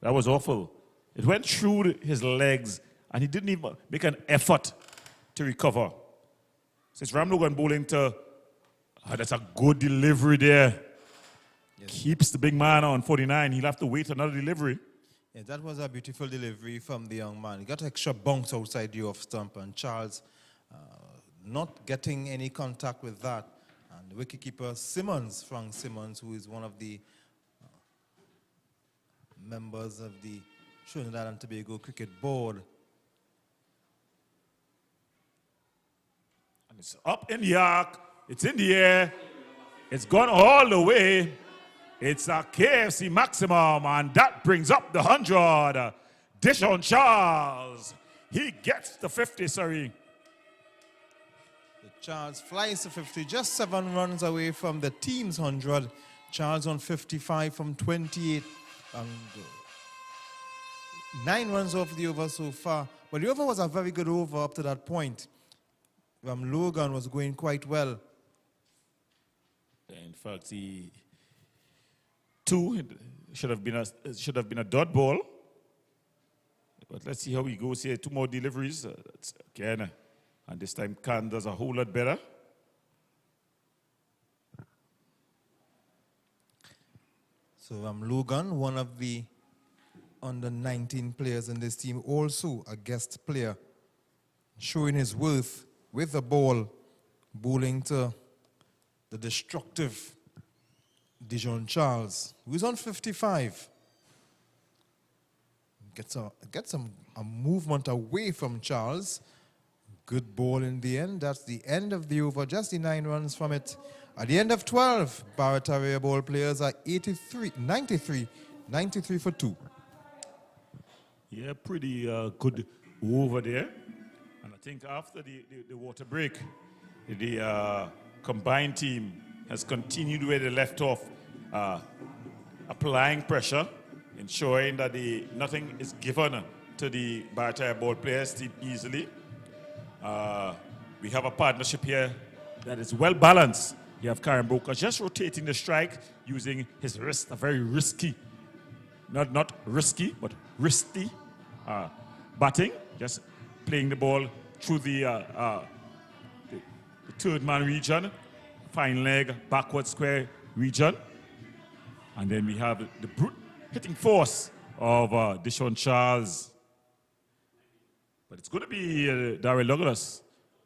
that was awful. It went through his legs, and he didn't even make an effort to recover. Since Ram Logan bowling to, that's a good delivery there. Yes. Keeps the big man on 49. He'll have to wait another delivery. Yeah, that was a beautiful delivery from the young man. He got extra bounce outside the off stump, and Charles not getting any contact with that. And the wicketkeeper Simmons, Frank Simmons, who is one of the members of the Trinidad and Tobago Cricket Board, It's up in the arc. It's in the air. It's gone all the way. It's a KFC maximum, and that brings up the 100. Dishon Charles. He gets the 50, sorry. Charles flies to 50, just 7 runs away from the team's 100. Charles on 55 from 28. And 9 runs off the over so far. But the over was a very good over up to that point. Logan was going quite well. In fact, two should have been a dot ball. But let's see how he goes here. 2 more deliveries. Again, and this time Khan does a whole lot better. So Logan, one of the under 19 players in this team, also a guest player, showing his worth with the ball, bowling to the destructive Dishon Charles, who's on 55. Gets a movement away from Charles. Good ball in the end. That's the end of the over, just the 9 runs from it. At the end of 12, BARATARIA ball players are 93 for 2. Yeah, pretty good over there. And I think after the water break, the combined team has continued where they left off, applying pressure, ensuring that nothing is given to the BARATARIA ball players easily. We have a partnership here that is well balanced. You have Karen Broker just rotating the strike using his wrist, a very risky, not risky, but wristy batting, just playing the ball through the third man region, fine leg, backward square region. And then we have the brute hitting force of Dishon Charles. But it's going to be Darryl Douglas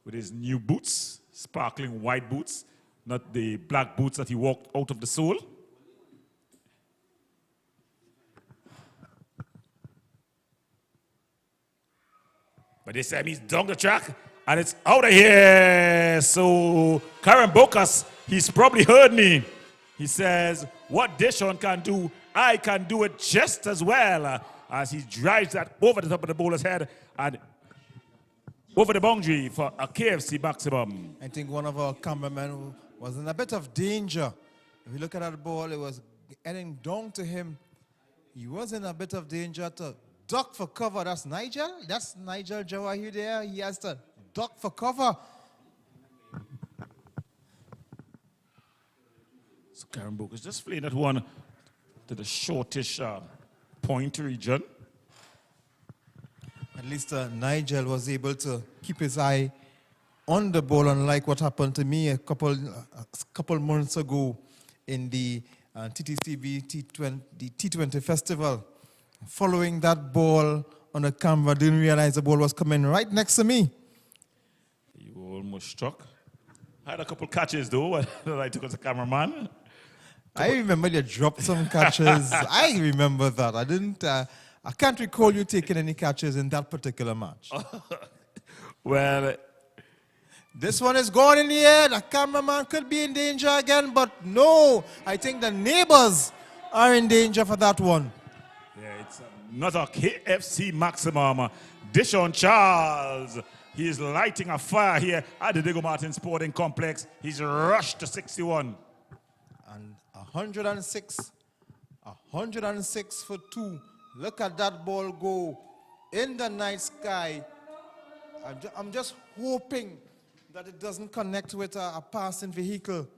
with his new boots, sparkling white boots, not the black boots that he walked out of the soul. But this time he's down the track and it's out of here. So Karen Bokas, he's probably heard me. He says, what Dishon can do, I can do it just as well, as he drives that over the top of the bowler's head and over the boundary for a KFC maximum. I think one of our cameramen was in a bit of danger. If you look at that ball, it was heading down to him. He was in a bit of danger to duck for cover. That's Nigel. That's Nigel Jawahir there. He has to duck for cover. So Karen Book is just playing that one to the shortish point region. At least Nigel was able to keep his eye on the ball, unlike what happened to me a couple months ago in the TTCB T20 Festival. Following that ball on the camera, didn't realize the ball was coming right next to me. You were almost struck. I had a couple catches though that I took as a cameraman. I remember you dropped some catches. I remember that. I can't recall you taking any catches in that particular match. Well, this one is going in the air. The cameraman could be in danger again, but no. I think the neighbors are in danger for that one. Yeah, it's another KFC maximum. Dishon Charles. He is lighting a fire here at the Diego Martin Sporting Complex. He's rushed to 61. And 106 for 2. Look at that ball go in the night sky. I'm just hoping that it doesn't connect with a passing vehicle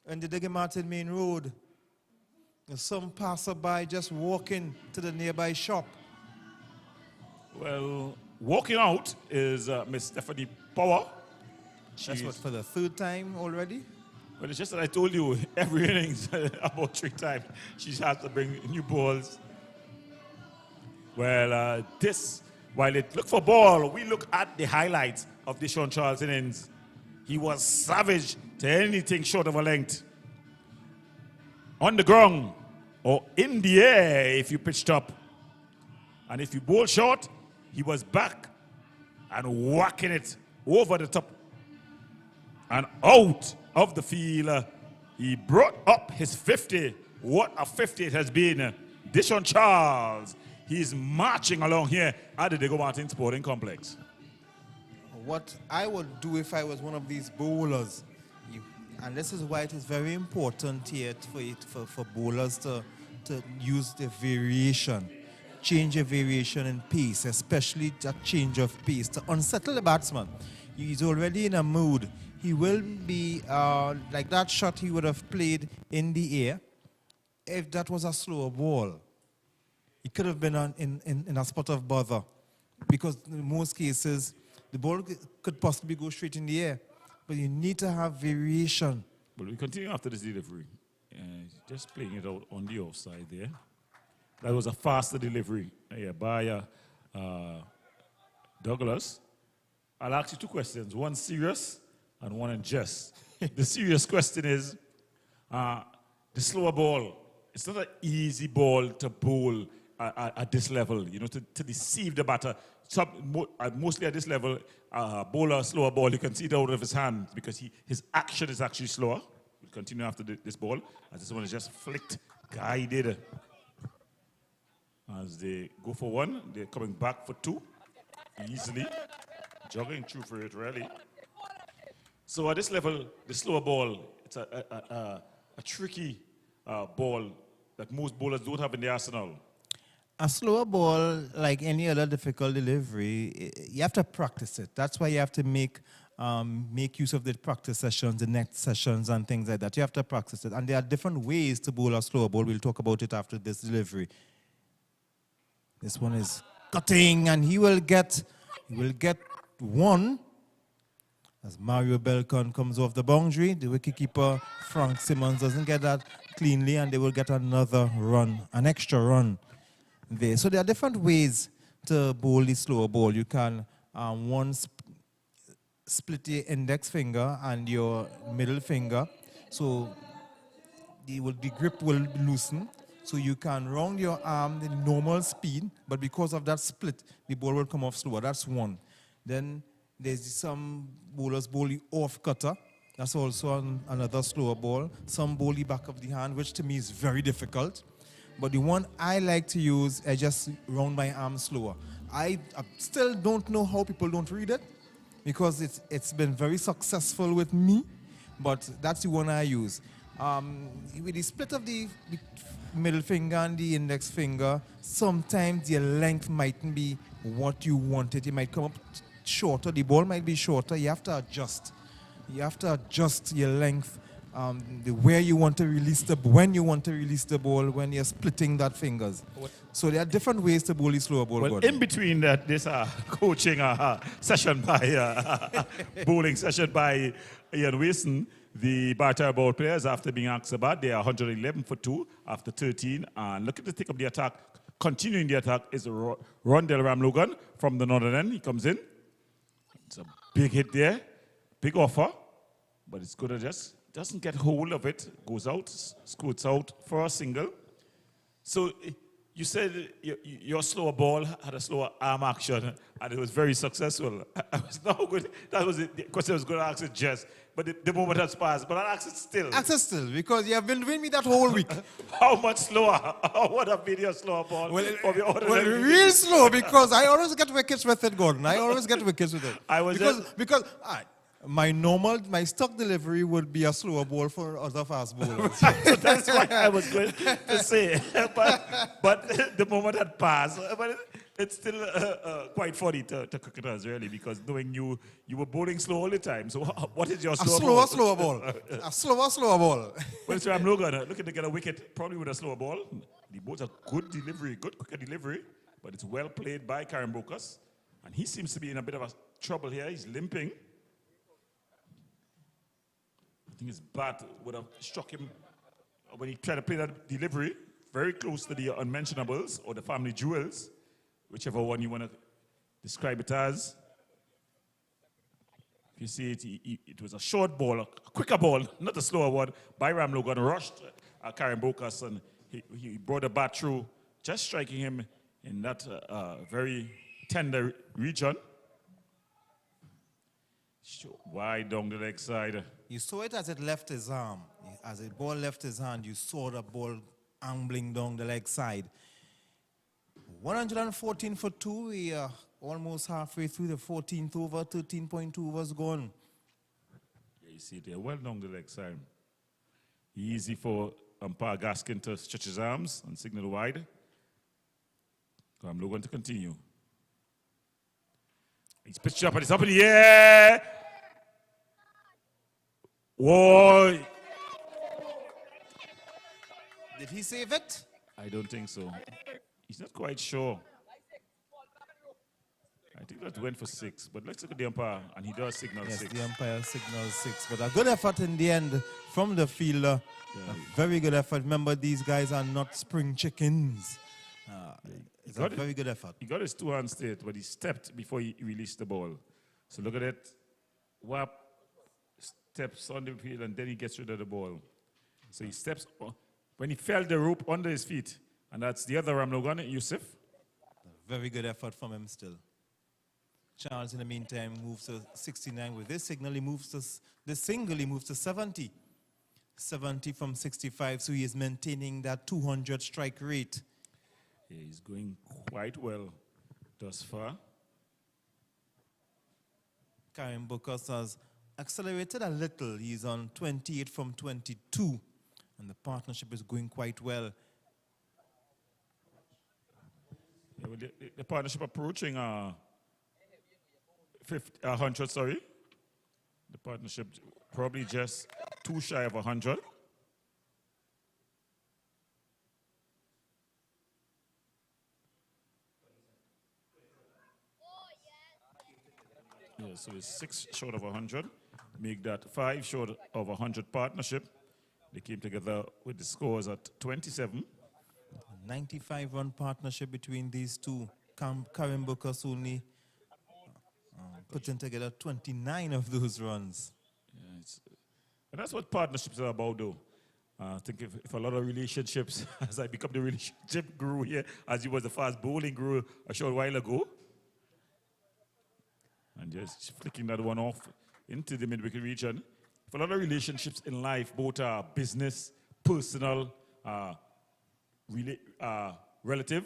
in the Diego Martin Main Road. There's some passerby just walking to the nearby shop. Well, walking out is Miss Stephanie Power. That's what, for the 3rd time already? Well, it's just that I told you every innings about 3 times she has to bring new balls. Well, while it look for ball, we look at the highlights of Dishon Charles' innings. He was savage to anything short of a length. On the ground or in the air if you pitched up. And if you bowl short, he was back and whacking it over the top And out of the field, he brought up his 50. What a 50 it has been. Dishon Charles, he's marching along here at the Diego Martin Sporting Complex. What I would do if I was one of these bowlers, and this is why it is very important here for bowlers to use the variation, change the variation in pace, especially that change of pace to unsettle the batsman. He's already in a mood. He will be, like that shot he would have played in the air, if that was a slower ball. He could have been in a spot of bother, because in most cases, the ball could possibly go straight in the air. But you need to have variation. But we continue after this delivery. Just playing it out on the offside there. That was a faster delivery by Douglas. I'll ask you two questions. One serious and one in jest. The serious question is, the slower ball. It's not an easy ball to bowl at this level, you know, to deceive the batter. Mostly at this level, bowler, slower ball, you can see it out of his hands because his action is actually slower. We'll continue after this ball, as this one is just flicked, guided. As they go for one, they're coming back for two, easily. Jogging through for it, really. So at this level, the slower ball, it's a tricky ball that most bowlers don't have in the arsenal. A slower ball, like any other difficult delivery, you have to practice it. That's why you have to make use of the practice sessions, the next sessions, and things like that. You have to practice it. And there are different ways to bowl a slower ball. We'll talk about it after this delivery. This one is cutting, and he will get one. As Mario Belcon comes off the boundary, the wicketkeeper, Frank Simmons, doesn't get that cleanly, and they will get another run, an extra run there. So there are different ways to bowl the slower ball. You can split the index finger and your middle finger, so the grip will loosen. So you can round your arm in normal speed, but because of that split, the ball will come off slower. That's one. Then there's some bowlers bowl the off cutter. That's also another slower ball. Some bowl the back of the hand, which to me is very difficult. But the one I like to use, I just round my arm slower. I still don't know how people don't read it, because it's been very successful with me, but that's the one I use. With the split of the middle finger and the index finger, sometimes your length mightn't be what you want it. It might come up shorter. The ball might be shorter. You have to adjust. You have to adjust your length, where you want to release when you want to release the ball, when you're splitting that fingers. So there are different ways to bowl the slower ball. Well, in between that, this coaching session by bowling session by Ian Wilson, the BARATARIA ball players, after being asked about, they are 111 for 2 after 13. And looking to take up the attack, continuing the attack, is Rondell Ramlogan from the northern end. He comes in. It's a big hit there, big offer, but it's good to just doesn't get hold of it, goes out, scoots out for a single. So you said your slower ball had a slower arm action, and it was very successful. I was not good. That was the question I was going to ask it, Jess, but the moment has passed. But I'll ask it still. Ask it still, because you have been doing me that whole week. How much slower? What have been your slower ball? Well, real slow, because I always get wickets with it, Gordon. I always get wickets with it. Because my stock delivery would be a slower ball for other fast bowlers. So that's what I was going to say. But the moment had passed. But it's still quite funny to cricketers, really, because knowing you were bowling slow all the time. So what is your slower ball? Slower ball. A slower ball. Well, Sir, I'm looking to get a wicket, probably with a slower ball. The ball's a good delivery, good cricket delivery, but it's well played by Karen Brokers. And he seems to be in a bit of a trouble here. He's limping. I think his bat would have struck him when he tried to play that delivery, very close to the unmentionables or the family jewels, whichever one you want to describe it as. If you see it, it was a short ball, a quicker ball, not a slower one, by Ramlogan, rushed Karen Brokers, and he brought the bat through, just striking him in that very tender region. Wide down the leg side. You saw it as it left his arm. As the ball left his hand, you saw the ball ambling down the leg side. 114 for 2. We are almost halfway through the 14th over. 13.2 overs gone. Yeah, you see it there, well down the leg side. Easy for umpire Gaskin to stretch his arms and signal wide. So I'm going to continue. He's pitched up and it's up in the air. Whoa. Did he save it? I don't think so. He's not quite sure. I think that went for 6, but let's look at the umpire, and he does signal 6. Yes, the umpire signals 6, but a good effort in the end from the fielder. A very good effort. Remember, these guys are not spring chickens. It's a very good effort. He got his 2 hands straight, but he stepped before he released the ball. So look at it. Whap, steps on the field, and then he gets rid of the ball. So he steps, when he felt the rope under his feet, and that's the other Ramlogan, Yusuf. Very good effort from him still. Charles, in the meantime, moves to 69 with this signal. He moves to the single. He moves to 70. 70 from 65, so he is maintaining that 200 strike rate. Yeah, he's going quite well thus far. Karen Bookus has accelerated a little. He's on 28 from 22, and the partnership is going quite well. Yeah, well, the partnership approaching 100, sorry. The partnership probably just 2 shy of 100. Yeah, so it's 6 short of 100. Make that 5 short of 100 partnership. They came together with the scores at 27. 95-run partnership between these two. Karen Bookus only putting together 29 of those runs. Yeah, and that's what partnerships are about, though. I think if a lot of relationships, as I become the relationship guru here, as you was the fast bowling guru a short while ago, and just flicking that one off into the mid-wicket region. If a lot of relationships in life, both business, personal, relative,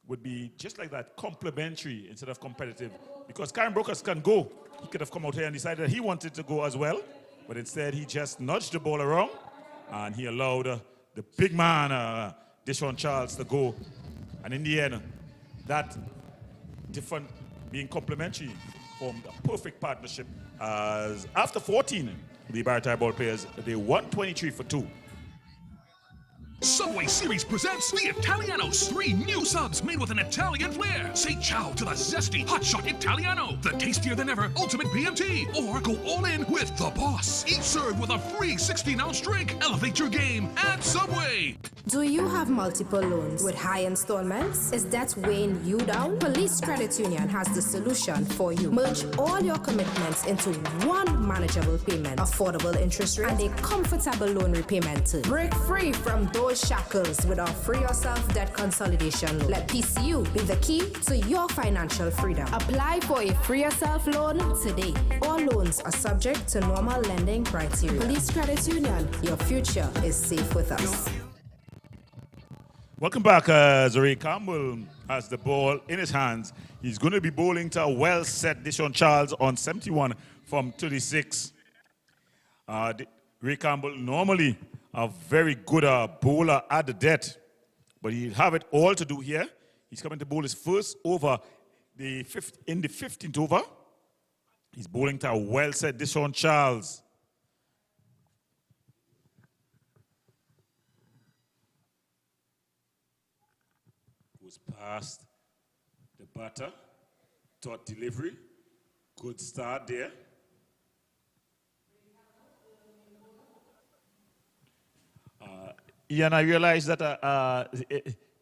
would be just like that, complementary instead of competitive. Because Karen Bookus can go. He could have come out here and decided that he wanted to go as well, but instead he just nudged the ball around and he allowed the big man, Deshaun Charles, to go. And in the end, that different being complementary formed a perfect partnership. As after 14, the BARATARIA ball players, they won 23 for 2. Subway Series presents the Italianos. 3 new subs made with an Italian flair. Say ciao to the zesty hotshot Italiano, the tastier than ever ultimate BMT, or go all in with the boss. Each served with a free 16-ounce drink. Elevate your game at Subway. Do you have multiple loans with high installments? Is that weighing you down? Police Credit Union has the solution for you. Merge all your commitments into one manageable payment, affordable interest rate, and a comfortable loan repayment too. Break free from those shackles with our Free Yourself Debt Consolidation Loan. Let PCU be the key to your financial freedom. Apply for a Free Yourself loan today. All loans are subject to normal lending criteria. Police Credit Union, your future is safe with us. Welcome back. Ray Campbell has the ball in his hands. He's going to be bowling to a well-set Deshaun Charles on 71 from 36. Ray Campbell normally a very good bowler at the death, but he'll have it all to do here. He's coming to bowl his first over in the 15th over. He's bowling to a well-set Deshaun Charles. Goes past the batter, thought delivery, good start there. Ian, I realize that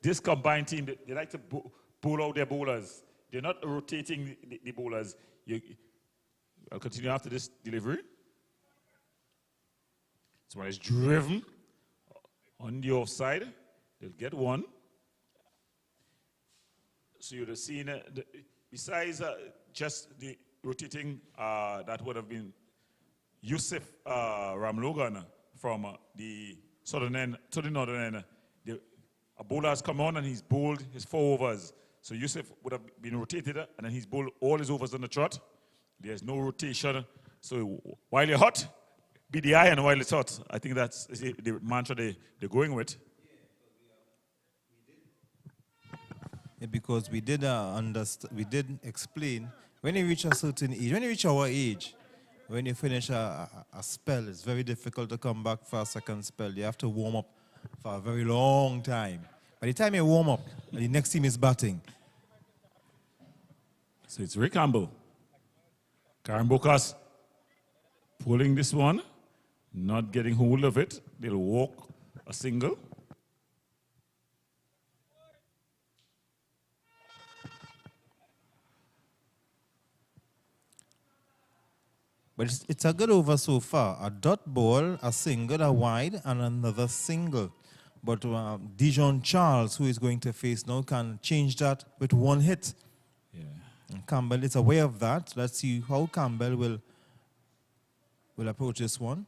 this combined team, they like to bowl out their bowlers. They're not rotating the bowlers. I'll continue after this delivery. This one is driven on the offside. They'll get one. So you'd have seen, besides just the rotating, that would have been Yusuf Ramlogan from the southern end to the northern end. A bowler has come on and he's bowled his 4 overs. So Yusuf would have been rotated and then he's bowled all his overs on the trot. There's no rotation. So while you're hot, be the iron while it's hot. I think that's the mantra they're going with. Yeah, because we did we did explain when you reach a certain age, when you reach our age, when you finish a spell, it's very difficult to come back for a second spell. You have to warm up for a very long time. By the time you warm up, the next team is batting. So it's Rick Campbell. Karen Bokas pulling this one, not getting hold of it. They'll walk a single. But it's a good over so far. A dot ball, a single, a wide, and another single. But Dijon Charles, who is going to face now, can change that with 1 hit. Yeah. And Campbell is aware of that. Let's see how Campbell will approach this one.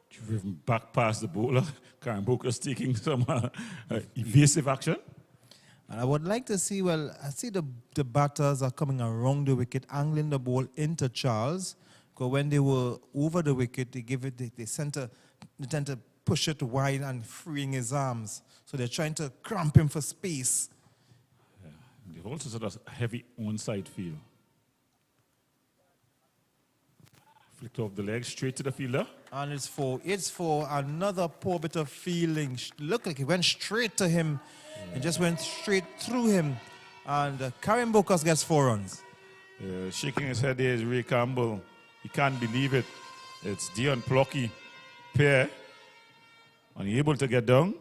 Driven back past the bowler. Karen Bokas taking some evasive action. And I would like to see, well, I see the batters are coming around the wicket, angling the ball into Charles. Because when they were over the wicket, they tend to push it wide and freeing his arms. So they're trying to cramp him for space. Yeah. They've also sort of heavy onside feel. Flicked off the leg straight to the fielder. And it's for another poor bit of feeling. Look like it went straight to him. Yeah. It just went straight through him. And Karen Bokas gets 4 runs. Shaking his head there is Ray Campbell. He can't believe it. It's Dion Plucky pair. Unable to get down.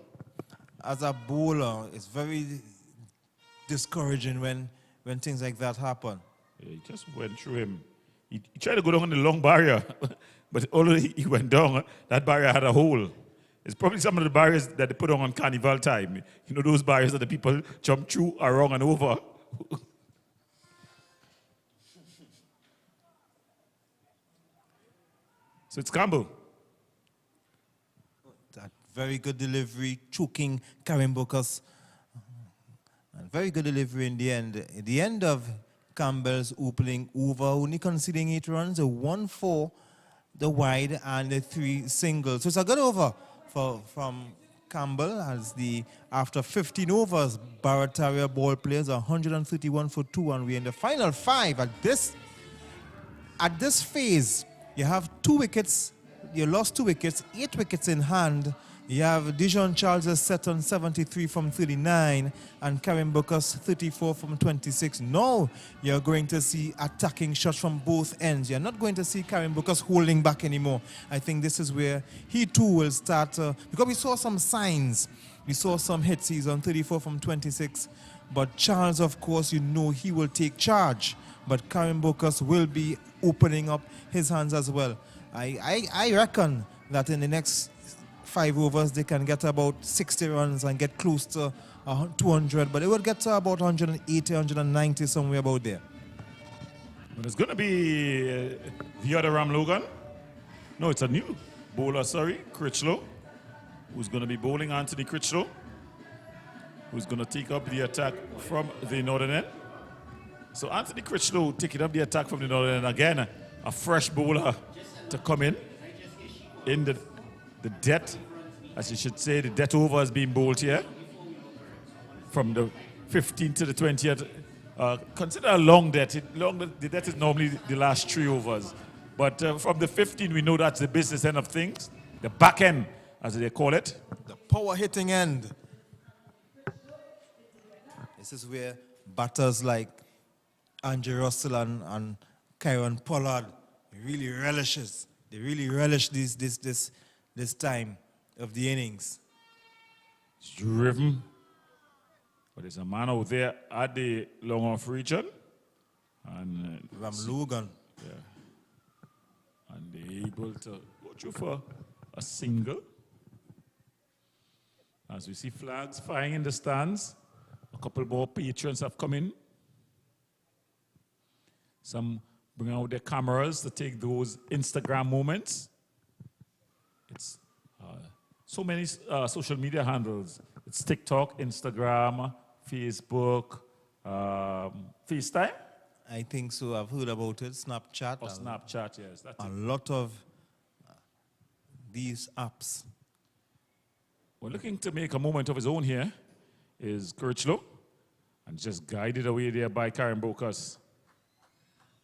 As a bowler, it's very discouraging when things like that happen. Yeah, he just went through him. He tried to go down on the long barrier, but although he went down, that barrier had a hole. It's probably some of the barriers that they put on carnival time. You know, those barriers that the people jump through around and over. So it's Campbell. That very good delivery, choking Karen Bokas. And very good delivery in the end. At the end of Campbell's opening over, only conceding 8 runs, a 1-4, the wide, and the 3 singles. So it's a good over from Campbell as after 15 overs, Barataria ball players 131 for 2, and we're in the final 5. At this phase, you have 2 wickets, you lost 2 wickets, 8 wickets in hand. You have Dijon Charles set on 73 from 39 and Karen Bokas 34 from 26. Now you're going to see attacking shots from both ends. You're not going to see Karen Bokas holding back anymore. I think this is where he too will start, because we saw some signs. We saw some hits. He's on 34 from 26. But Charles, of course, you know he will take charge. But Karen Bokas will be opening up his hands as well. I reckon that in the next 5 overs, they can get about 60 runs and get close to 200, but they will get to about 180, 190, somewhere about there. But it's going to be the other Ram Logan. No, it's a new bowler, Critchlow, who's going to be bowling Anthony Critchlow, who's going to take up the attack from the northern end. So Anthony Critchlow taking up the attack from the northern end. Again, a fresh bowler to come in the death, as you should say, the death over has been bowled here from the 15th to the 20th. Consider a long death. The death is normally the last 3 overs. But from the 15th, we know that's the business end of things, the back end, as they call it. The power hitting end. This is where batters like Andrew Russell and Kyron Pollard really relishes. They really relish this time of the innings. It's driven. But there's a man out there at the long off region. And Ram Logan. Yeah. And they're able to go through for a single. As we see flags flying in the stands, a couple more patrons have come in. Some bring out their cameras to take those Instagram moments. It's so many social media handles. It's TikTok, Instagram, Facebook, FaceTime. I think so. I've heard about it. Snapchat. Or Snapchat, yes. That's a lot of these apps. We're looking to make a moment of his own here is Kirchlow, and just guided away there by Karen Bokas.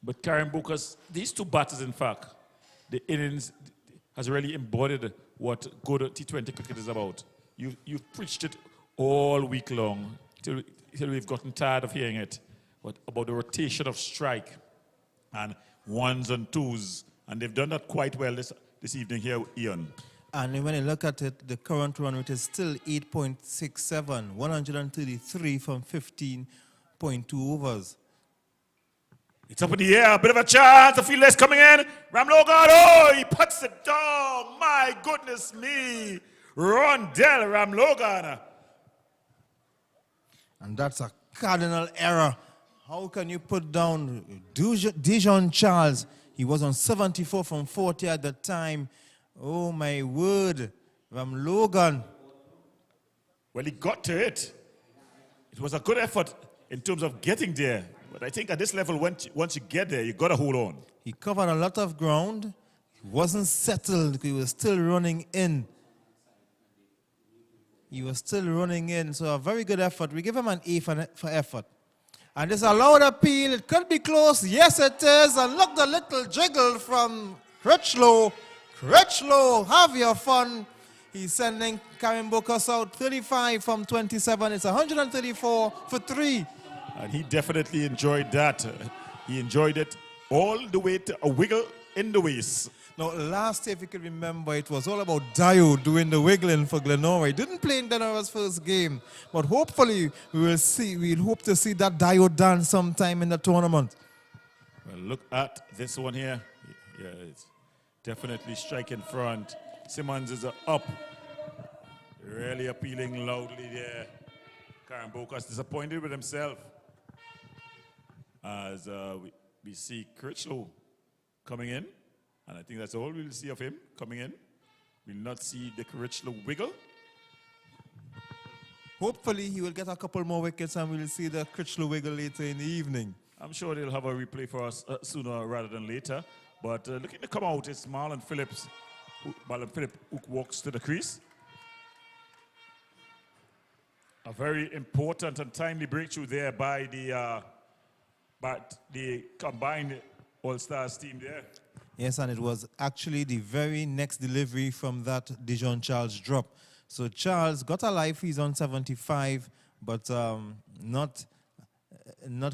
But Karen Bokas, these two batters, in fact, the innings has really embodied what good T20 cricket is about. You've preached it all week long till we've gotten tired of hearing it. But about the rotation of strike and ones and twos, and they've done that quite well this evening here, Ian. And when you look at it, the current run rate is still 8.67, 133 from 15.2 overs. It's up in the air, a bit of a chance, the fielder's coming in. Ram Logan, oh, he puts it down. My goodness me. Rondell Ram Logan. And that's a cardinal error. How can you put down Dijon Charles? He was on 74 from 40 at the time. Oh, my word. Ram Logan. Well, he got to it. It was a good effort in terms of getting there. But I think at this level, once you get there, you got to hold on. He covered a lot of ground. He wasn't settled. He was still running in. He was still running in. So a very good effort. We give him an A for effort. And this allowed appeal. It could be close. Yes, it is. And look, the little jiggle from Critchlow. Critchlow, have your fun. He's sending Karen Bokas out 35 from 27. It's 134 for 3. And he definitely enjoyed that. He enjoyed it all the way to a wiggle in the waist. Now, last year, if you can remember, it was all about Dio doing the wiggling for Glenora. He didn't play in Glenora's first game, but hopefully we'll hope to see that Dio dance sometime in the tournament. Well, look at this one here. Yeah, it's definitely strike in front. Simmons is up. Really appealing loudly there. Karen Bokas disappointed with himself. As we see Critchlow coming in. And I think that's all we'll see of him coming in. We'll not see the Critchlow wiggle. Hopefully he will get a couple more wickets and we'll see the Critchlow wiggle later in the evening. I'm sure they'll have a replay for us sooner rather than later. But looking to come out is Marlon Phillips. Marlon Phillips who walks to the crease. A very important and timely breakthrough there by the combined All-Stars team there. Yes, and it was actually the very next delivery from that Dijon Charles drop. So Charles got a life, he's on 75, but not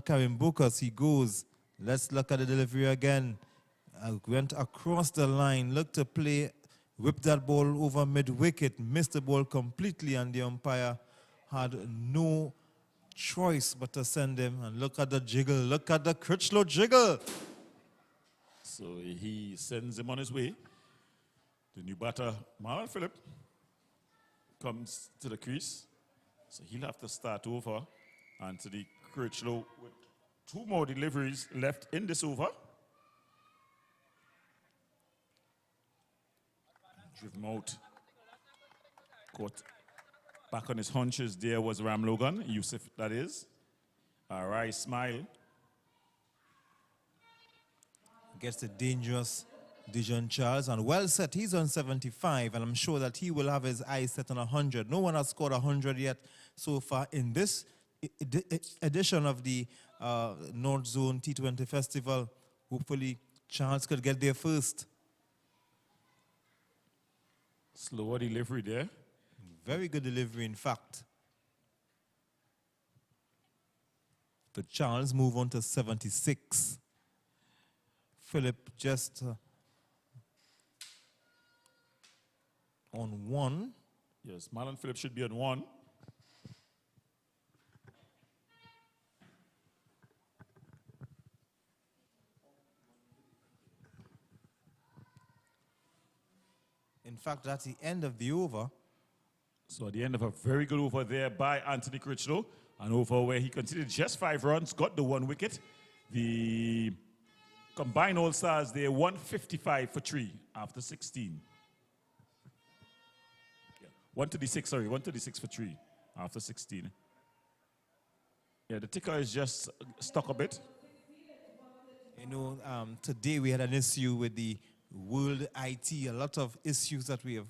Karen Bokas. He goes. Let's look at the delivery again. Went across the line, looked to play, whipped that ball over mid-wicket, missed the ball completely, and the umpire had no choice but to send him. And look at the jiggle, look at the Critchlow jiggle. So he sends him on his way. The new batter, Marlon Phillip, comes to the crease. So he'll have to start over. Anthony Critchlow with 2 more deliveries left in this over. Driven out. Caught back on his haunches there was Ram Logan, Yusuf that is. A wry smile. Gets the dangerous Dijon Charles, and well set. He's on 75, and I'm sure that he will have his eyes set on 100. No one has scored 100 yet so far in this edition of the Northzone T20 Festival. Hopefully, Charles could get there first. Slower delivery there. Very good delivery, in fact. But Charles move on to 76. Philip just on 1. Yes, Marlon Phillips should be on 1. In fact, that's the end of the over. So at the end of a very good over there by Anthony Critchlow, an over where he conceded just 5 runs, got the 1 wicket. The Combined All Stars, they're 155 for 3 after 16. Yeah. 136, sorry, 136 for 3 after 16. Yeah, the ticker is just stuck a bit. You know, today we had an issue with the World IT, a lot of issues that we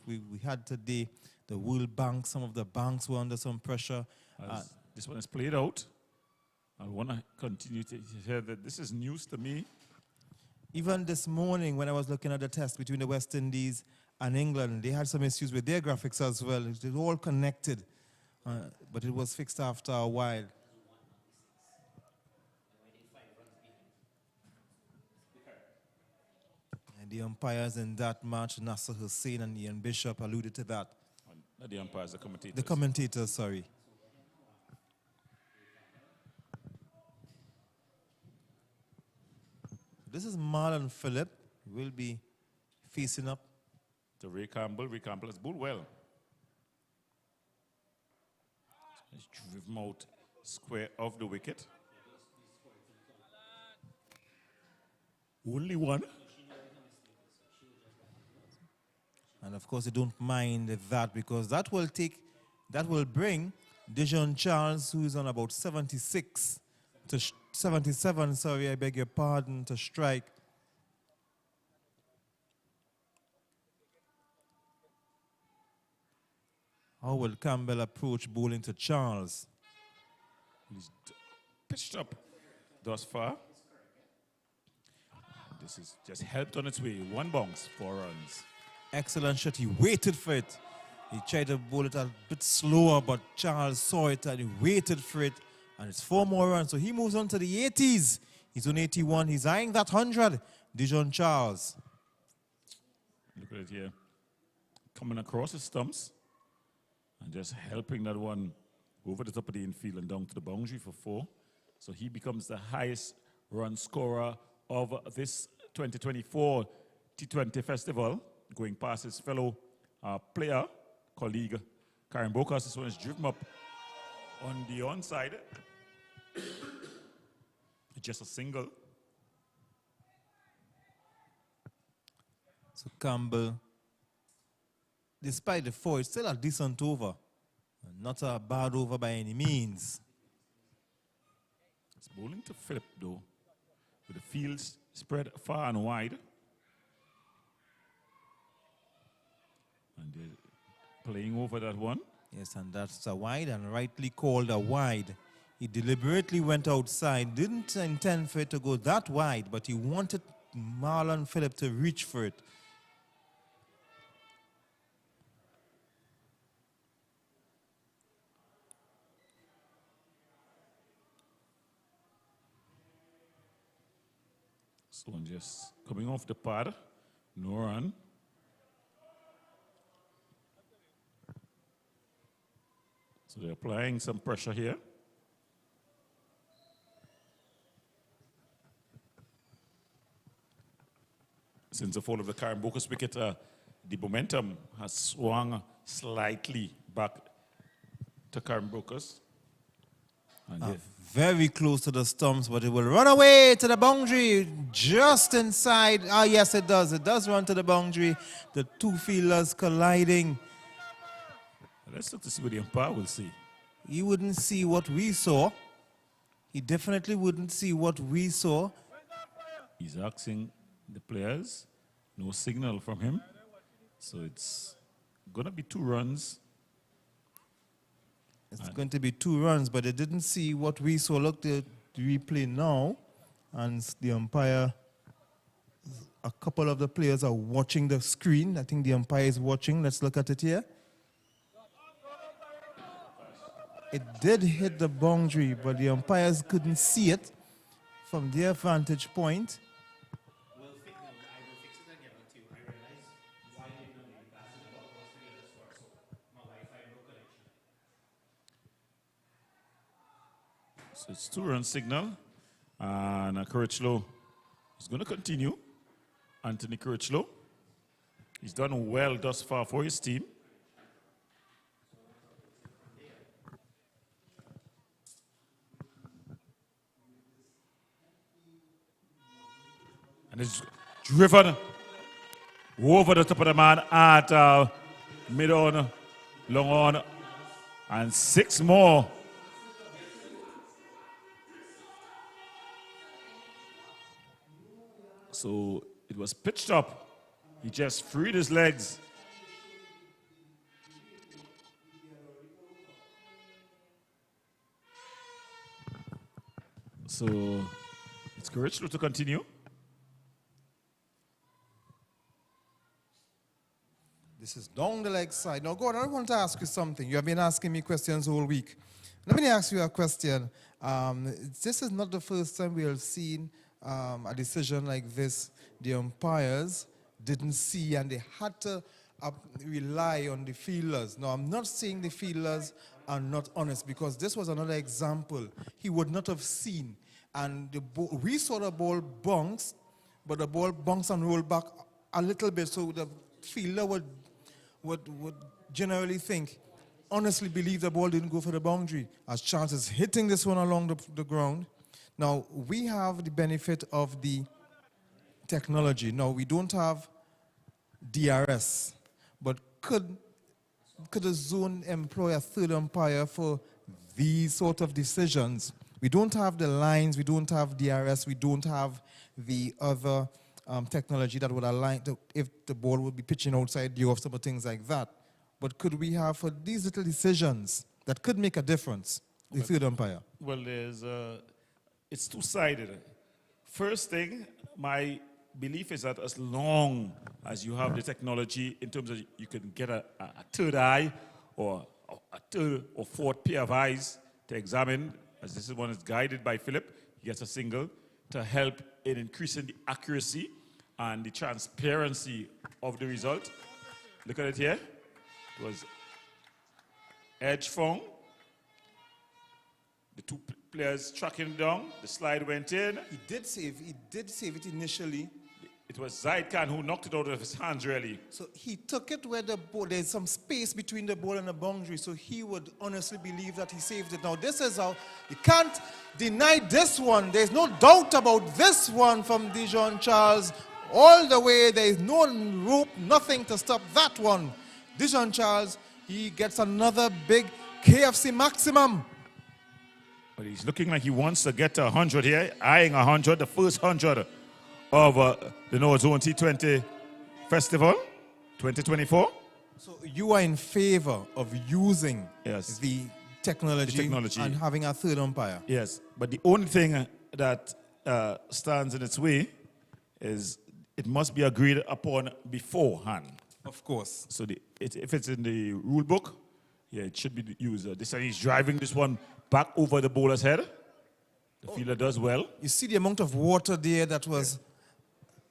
had today. The World Bank, some of the banks were under some pressure. As this one is played out, I want to continue to hear that this is news to me. Even this morning when I was looking at the test between the West Indies and England, they had some issues with their graphics as well. It was all connected, but it was fixed after a while. And the umpires in that match, Nasser Hussain and Ian Bishop, alluded to that. Not the umpires, the commentators. The commentators, sorry. This is Marlon Phillip. Will be facing up to Ray Campbell. Ray Campbell has bowled well. He's driven out square of the wicket. Only one. And of course, they don't mind that because that will bring Dijon Charles, who is on about 76 to 77, sorry, I beg your pardon, to strike. How will Campbell approach bowling to Charles? He's pitched up thus far. This is just helped on its way. 1 bounce, 4 runs. Excellent shot. He waited for it. He tried to bowl it a bit slower, but Charles saw it and he waited for it. And it's 4 more runs. So he moves on to the 80s. He's on 81. He's eyeing that 100. Dijon Charles. Look at it here. Coming across the stumps and just helping that one over the top of the infield and down to the boundary for 4. So he becomes the highest run scorer of this 2024 T20 festival, going past his fellow player, colleague, Karen Bokas. This one is driven up on the onside. Just a single. So Campbell, despite the 4, it's still a decent over. Not a bad over by any means. It's bowling to Phillip, though, with the fields spread far and wide. And they're playing over that one. Yes, and that's a wide, and rightly called a wide. He deliberately went outside, didn't intend for it to go that wide, but he wanted Marlon Phillip to reach for it. So one just coming off the pad, no run. So they're applying some pressure here. Since the fall of the Karen Bokas wicket, the momentum has swung slightly back to Karen Bokas. Very close to the stumps, but it will run away to the boundary just inside. Ah, yes, it does. It does run to the boundary. The 2 fielders colliding. Let's look to see what the umpire will see. He wouldn't see what we saw. He definitely wouldn't see what we saw. He's asking the players, no signal from him. So it's going to be 2 runs. It's going to be 2 runs, but they didn't see what we saw. Look, the replay now, and the umpire, a couple of the players are watching the screen. I think the umpire is watching. Let's look at it here. It did hit the boundary, but the umpires couldn't see it from their vantage point. So it's 2-run signal, and Kirchlow is going to continue. Anthony Kirchlow, he's done well thus far for his team. And it's driven over the top of the man at mid on, long on, and 6 more. So it was pitched up. He just freed his legs. So it's Corrichlo to continue. This is down the leg side. Now, Gordon, I want to ask you something. You have been asking me questions all week. Let me ask you a question. This is not the first time we have seen a decision like this. The umpires didn't see and they had to rely on the fielders. Now, I'm not saying the fielders are not honest because this was another example. He would not have seen. And we saw the ball bounce, but the ball bounced and rolled back a little bit, so the fielder would generally think, honestly believe the ball didn't go for the boundary, as chances hitting this one along the ground. Now, we have the benefit of the technology. Now, we don't have DRS, but could a zone employ a third umpire for these sort of decisions? We don't have the lines, we don't have DRS, we don't have the other technology that would align if the ball would be pitching outside the off, some things like that. But could we have for these little decisions that could make a difference, the third umpire? Well, it's two-sided. First thing, my belief is that as long as you have the technology in terms of you can get a third eye or a third or fourth pair of eyes to examine, as this one is guided by Philip, he gets a single to help in increasing the accuracy and the transparency of the result. Look at it here. It was edge found. The two players tracking down. The slide went in. He did save it initially. It was Zaid Khan who knocked it out of his hands, really. So he took it where the ball, there's some space between the ball and the boundary, so he would honestly believe that he saved it. Now, this is how, you can't deny this one. There's no doubt about this one from Dijon Charles. All the way, there is no rope, nothing to stop that one. Dijon Charles, he gets another big KFC maximum. But he's looking like he wants to get to 100 here, eyeing 100, the first 100 of the Northzone T20 Festival 2024. So you are in favor of using the technology and having a third umpire? Yes, but the only thing that stands in its way is it must be agreed upon beforehand. Of course. So if it's in the rule book, yeah, it should be used. This time he's driving this one back over the bowler's head. The fielder does well. You see the amount of water there that was... Yeah.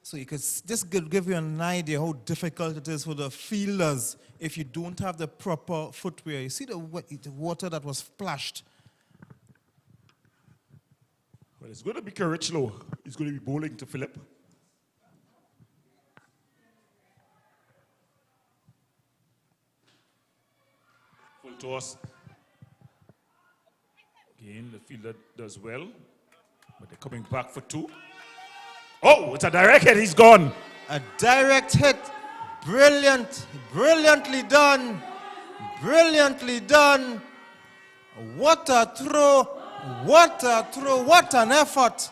So you could just give you an idea how difficult it is for the fielders if you don't have the proper footwear. You see the water that was splashed. Well, it's going to be Corrichlo. He's going to be bowling to Philip. Full toss. Again, the fielder does well, but they're coming back for 2. Oh, it's a direct hit. He's gone. A direct hit. Brilliant. Brilliantly done. Brilliantly done. What a throw. What a throw. What an effort.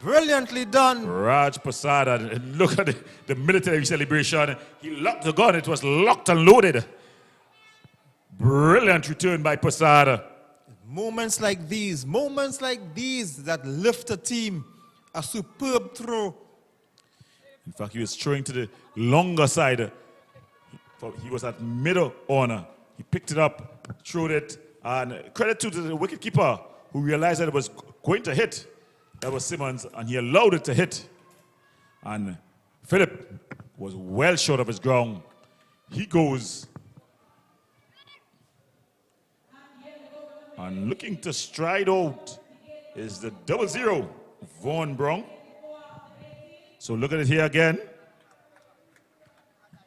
Brilliantly done. Raj Pasada. Look at the military celebration. He locked the gun. It was locked and loaded. Brilliant return by Pasada. Moments like these that lift a team. A superb throw. In fact, he was throwing to the longer side. He was at middle honor. He picked it up, threw it, and credit to the wicketkeeper who realized that it was going to hit. That was Simmons, and he allowed it to hit. And Philip was well short of his ground. He goes. And looking to stride out is the 0-0. Vaughan Brown. So look at it here again.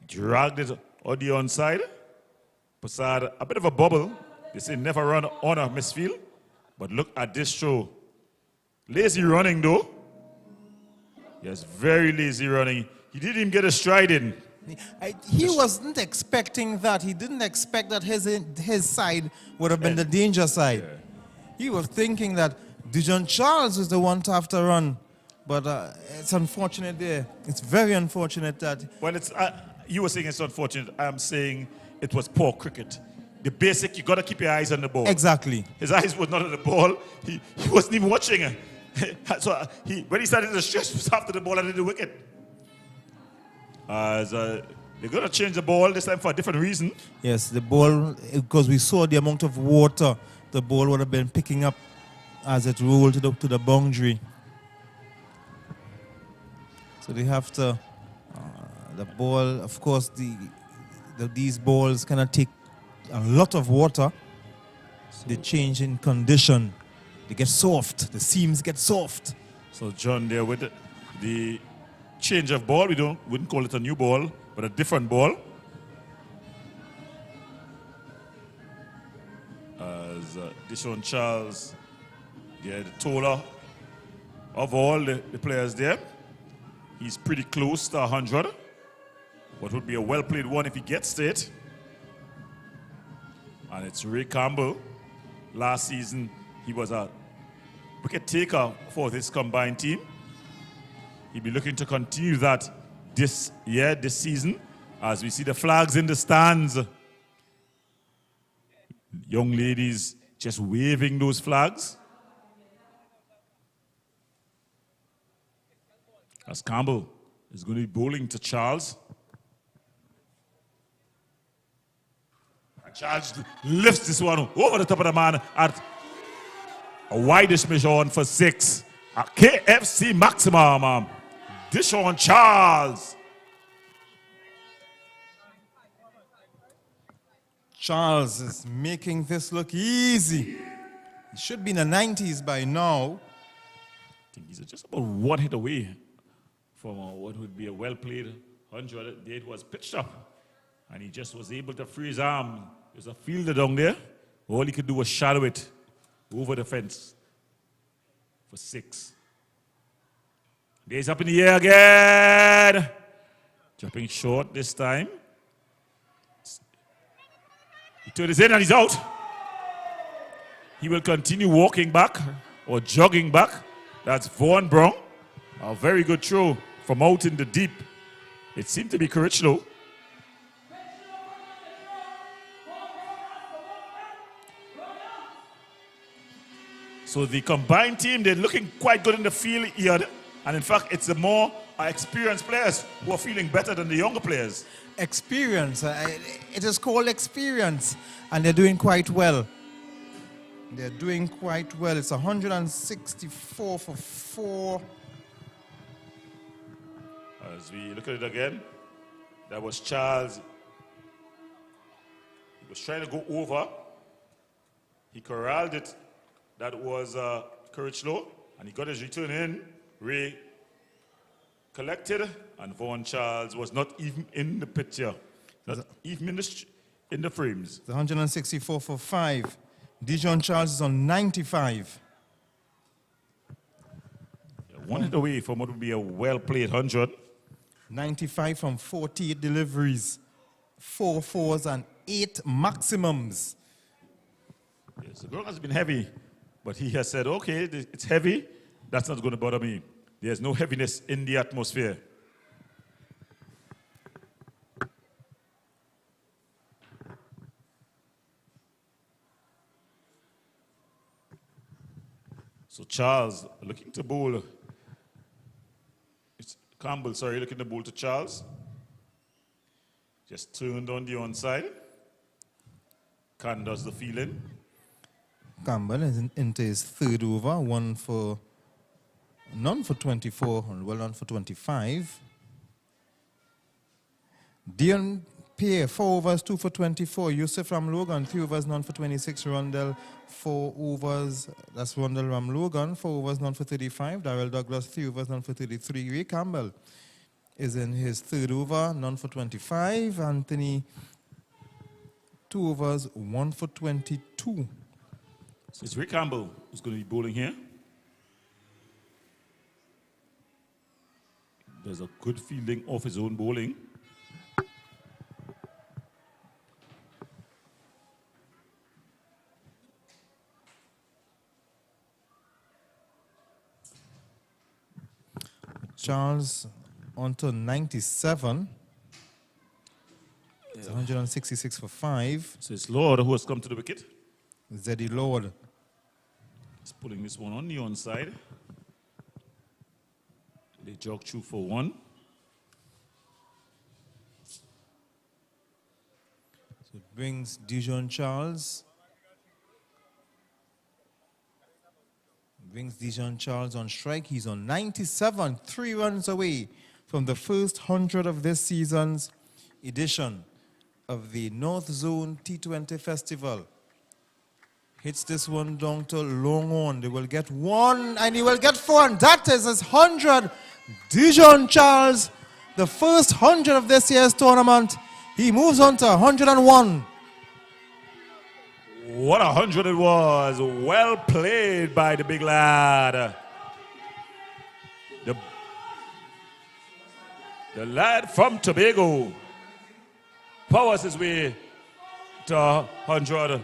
Dragged it on the onside. Passad, a bit of a bubble. They say never run on a misfield. But look at this throw. Lazy running though. Yes, very lazy running. He didn't even get a stride in. He wasn't expecting that. He didn't expect that his side would have been the danger side. Yeah. He was thinking that Dijon Charles was the one to have to run. But it's unfortunate there. It's very unfortunate that... Well, it's you were saying it's unfortunate. I'm saying it was poor cricket. The basic, you got to keep your eyes on the ball. Exactly. His eyes were not on the ball. He wasn't even watching. So when he started to stretch, he was after the ball and the wicket. They're going to change the ball this time for a different reason. Yes, the ball, because we saw the amount of water the ball would have been picking up as it rolled to the boundary. So they have to, the ball, of course, these balls cannot take a lot of water. So they change in condition. They get soft. The seams get soft. So John there with the change of ball. We wouldn't call it a new ball, but a different ball. As Dijon Charles, the taller of all the players there. He's pretty close to 100. What would be a well-played one if he gets to it. And it's Ray Campbell. Last season, he was a wicket taker for this combined team. He'll be looking to continue that this season, as we see the flags in the stands. Young ladies just waving those flags. As Campbell is going to be bowling to Charles. And Charles lifts this one over the top of the man at a wideish measure on for 6. A KFC maximum. Dijon Charles. Charles is making this look easy. He should be in the 90s by now. I think he's just about one hit away from what would be a well-played 100. It was pitched up, and he just was able to free his arm. There's a fielder down there. All he could do was shadow it over the fence for 6. Days up in the air again. Dropping short this time. He turned his head and he's out. He will continue walking back or jogging back. That's Vaughan Brown. A very good throw from out in the deep. It seemed to be Critchlow. So the combined team, they're looking quite good in the field here. And in fact, it's the more experienced players who are feeling better than the younger players. Experience. It is called experience. And they're doing quite well. They're doing quite well. It's 164 for 4. As we look at it again, that was Charles. He was trying to go over. He corralled it. That was Critchlow. And he got his return in. Ray collected. And Vaughan Charles was not even in the picture. Not even in the frames. It's 164 for 5. Dijon Charles is on 95. One hit away from what would be a well-played 100. 95 from 48 deliveries. 4 fours and 8 maximums. Yes, the ground has been heavy, but he has said, okay, it's heavy. That's not going to bother me. There's no heaviness in the atmosphere. So Charles looking to bowl. It's Campbell, sorry, looking to bowl to Charles. Just turned on the onside. Khan does the fielding. Campbell is into his 3rd over. None for 24, well, none for 25. Dion Pierre, 4 overs, 2 for 24. Yusuf Ramlogan, 3 overs, none for 26. Rondell, 4 overs. That's Rondell Ramlogan, 4 overs, none for 35. Darrell Douglas, 3 overs, none for 33. Ray Campbell is in his 3rd over, none for 25. Anthony, 2 overs, 1 for 22. So it's Ray Campbell who's going to be bowling here. There's a good fielding off his own bowling. Charles on to 97. It's 166 for 5. So it's Lord who has come to the wicket. Zeddy Lord. He's pulling this one on the onside. They jog through for 1. So it brings Dijon Charles. Brings Dijon Charles on strike. He's on 97, 3 runs away from the first 100 of this season's edition of the Northzone T20 Festival. Hits this one down to long on. They will get 1 and he will get 4, and that is his 100. Dijon Charles, the first 100 of this year's tournament. He moves on to 101. What 100 it was. Well played by the big lad. The lad from Tobago powers his way to 100.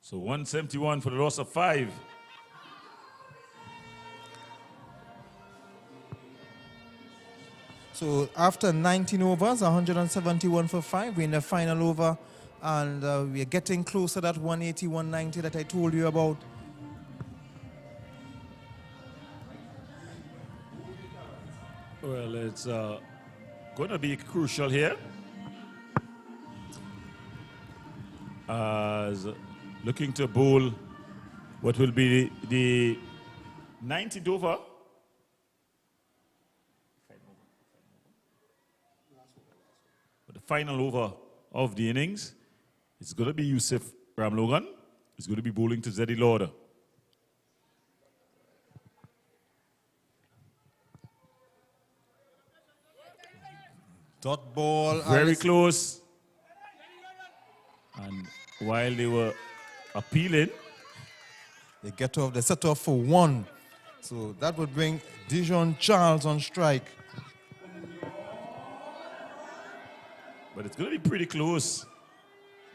So 171 for the loss of 5. So after 19 overs, 171 for 5, we're in the final over, and we're getting close to that 180, 190 that I told you about. Well, it's going to be crucial here. As looking to bowl what will be the 90th over. The final over of the innings. It's going to be Yusuf Ramlogan. He's going to be bowling to Zeddy Lord. Dot ball. Very close. And while they were appealing, they get off, they set off for 1. So that would bring Dijon Charles on strike. but it's going to be pretty close.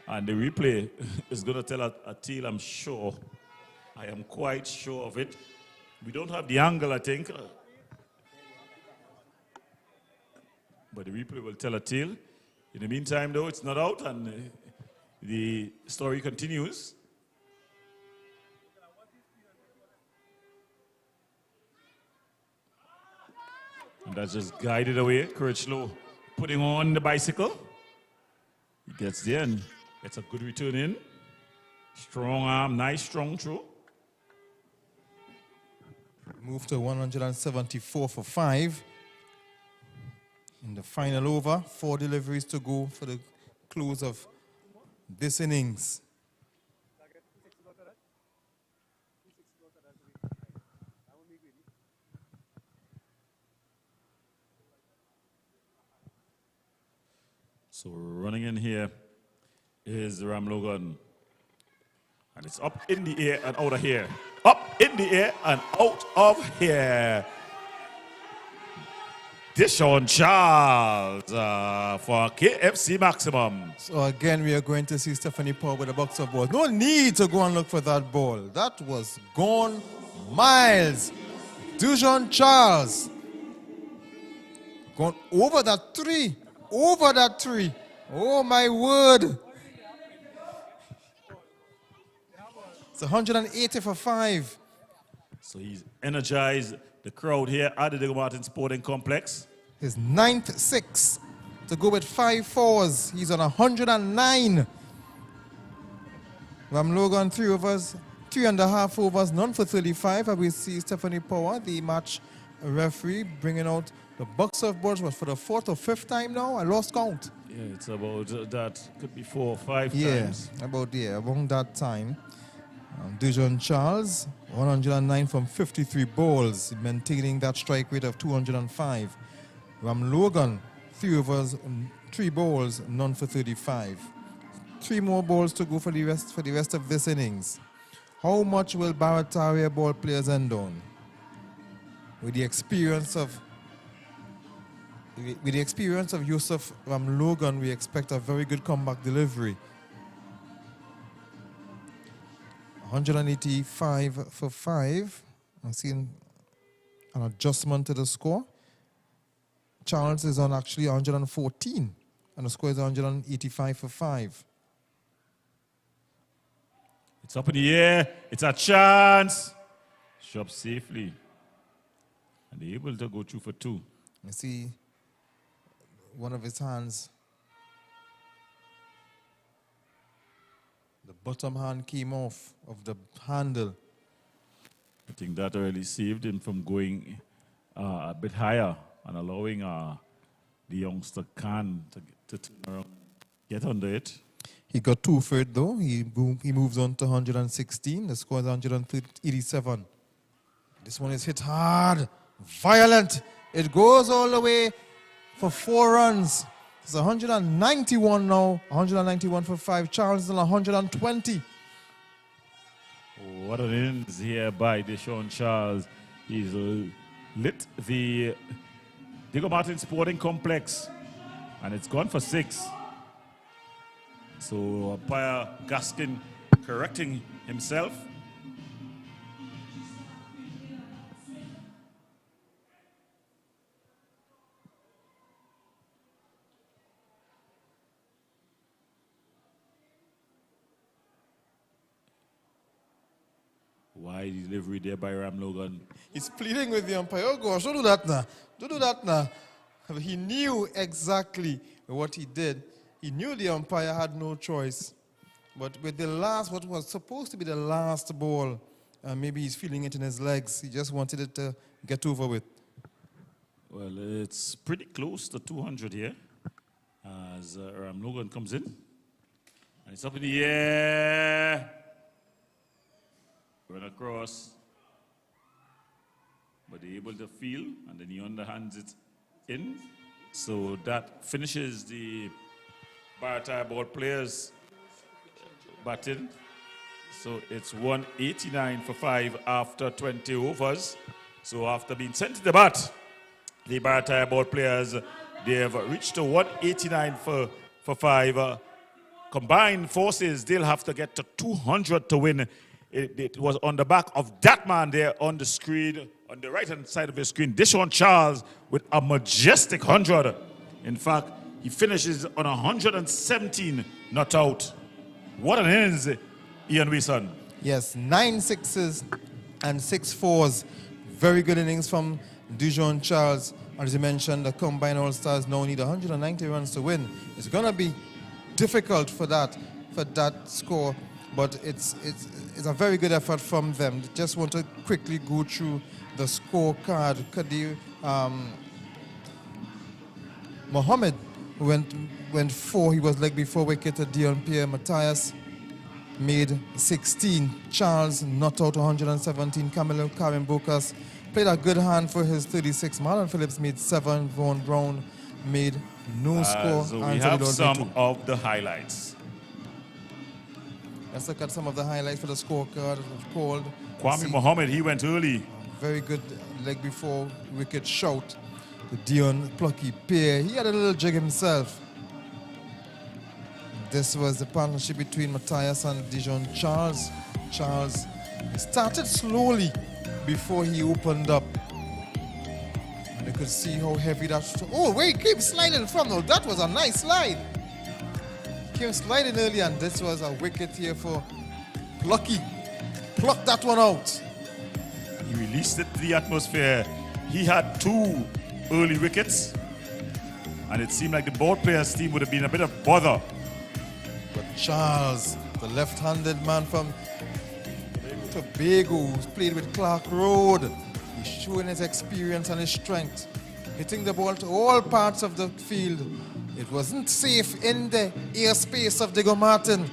And the replay is going to tell a tale, I'm sure. I am quite sure of it. We don't have the angle, I think. But the replay will tell a tale. In the meantime, though, it's not out, and the story continues. And that's just guided away. Courage Low putting on the bicycle. He gets there and gets a good return in. Strong arm, nice strong throw. Move to 174 for 5. In the final over, 4 deliveries to go for the close of this innings. So running in here is Ram Logan. And it's up in the air and out of here. Up in the air and out of here. Dijon Charles for KFC Maximum. So again, we are going to see Stephanie Power with a box of balls. No need to go and look for that ball. That was gone miles. Dijon Charles gone over that 3. Over that 3. Oh my word. It's 180 for 5. So he's energized the crowd here at the Diego Martin Sporting Complex. His 9th 6 to go with 5 4s. He's on 109. Ram Logan 3 overs, 3.5 overs, none for 35. And we see Stephanie Power, the match referee, bringing out the box of balls. Was for the 4th or 5th time now? I lost count. Yeah, it's about that. Could be 4 or 5 times. Around that time. Dijon Charles, 109 from 53 balls, maintaining that strike rate of 205. Ram Logan, 3 overs, 3 balls, none for 35. 3 more balls to go for the rest of this innings. How much will Barataria ball players end on? With the experience of Yusuf Logan, we expect a very good comeback delivery. 185 for 5. I'm seeing an adjustment to the score. Charles is on actually 114, and the score is 185 for 5. It's up in the air. It's a chance. Shop safely. And they're able to go through for 2. You see one of his hands. The bottom hand came off of the handle. I think that really saved him from going a bit higher and allowing the youngster Khan to turn around, get under it. He got 2 for it though. He moves on to 116. The score is 187. This one is hit hard, violent. It goes all the way for 4 runs. It's 191 now. 191 for 5. Charles is on 120. What an innings here by Deshaun Charles. He's lit the Diego Martin Sporting Complex, and it's gone for 6. So umpire Gaskin correcting himself. Wide delivery there by Ram Logan. He's pleading with the umpire. Oh gosh, don't do that now. Don't do that now. He knew exactly what he did. He knew the umpire had no choice. But with the last, what was supposed to be the last ball, maybe he's feeling it in his legs. He just wanted it to get over with. Well, it's pretty close to 200 here as Ram Logan comes in. And it's up in the air. Run across. But they're able to feel, and then he underhands it in. So that finishes the Barataria ball players batting. So it's 189 for 5 after 20 overs. So after being sent to the bat, the Barataria ball players, they have reached to 189 for 5. Combined forces, they'll have to get to 200 to win. It was on the back of that man there on the screen, on the right-hand side of the screen, Deshaun Charles with a majestic 100. In fact, he finishes on 117 not out. What an innings, Ian Wilson. Yes, 9 sixes and 6 fours. Very good innings from Deshaun Charles. As you mentioned, the combined All-Stars now need 190 runs to win. It's going to be difficult for that score, but it's a very good effort from them. Just want to quickly go through the scorecard. Kadir Mohammed went 4. He was leg before wicket. Dion Pierre Matthias made 16. Charles not out 117. Camilo Karen Bocas played a good hand for his 36. Marlon Phillips made 7. Vaughan Brown made no score. So we have some of the highlights. Let's look at some of the highlights for the scorecard. Called Kwame Mohammed, he went early. Very good leg before wicket shout. The Dion Plucky pair. He had a little jig himself. This was the partnership between Matthias and Dijon Charles. Charles started slowly before he opened up. And you could see how heavy that... Oh, wait, he came sliding from. Oh, that was a nice slide. Came sliding early, and this was a wicket here for Plucky. Plucked that one out. He released it to the atmosphere. He had 2 early wickets, and it seemed like the ball players team would have been a bit of bother. But Charles, the left-handed man from Tobago, who's played with Clark Road, he's showing his experience and his strength, hitting the ball to all parts of the field. It wasn't safe in the airspace of Diego Martin.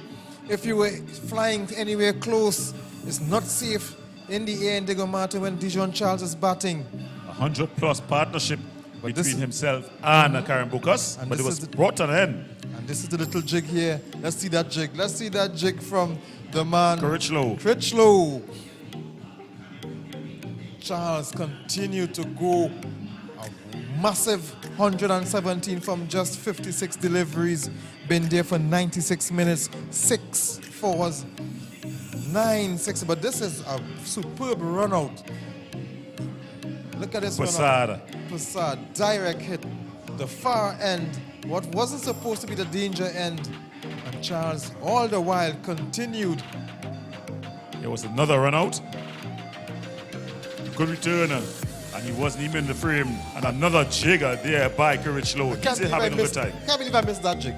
If you were flying anywhere close, it's not safe in the air in Diego Martin when Dijon Charles is batting. 100-plus partnership between himself and Karen Bookus, but it was brought to an end. And this is the little jig here. Let's see that jig. Let's see that jig from the man. Critchlow. Charles continued to go a massive 117 from just 56 deliveries. Been there for 96 minutes, 6 fours, 9 sixes. But this is a superb run out. Look at this run out. Passad, direct hit, the far end, what wasn't supposed to be the danger end. And Charles, all the while, continued. There was another run out. Good returner, and he wasn't even in the frame. And another jigger there by Critchlow. He's having a good time. Can't believe I missed that jig.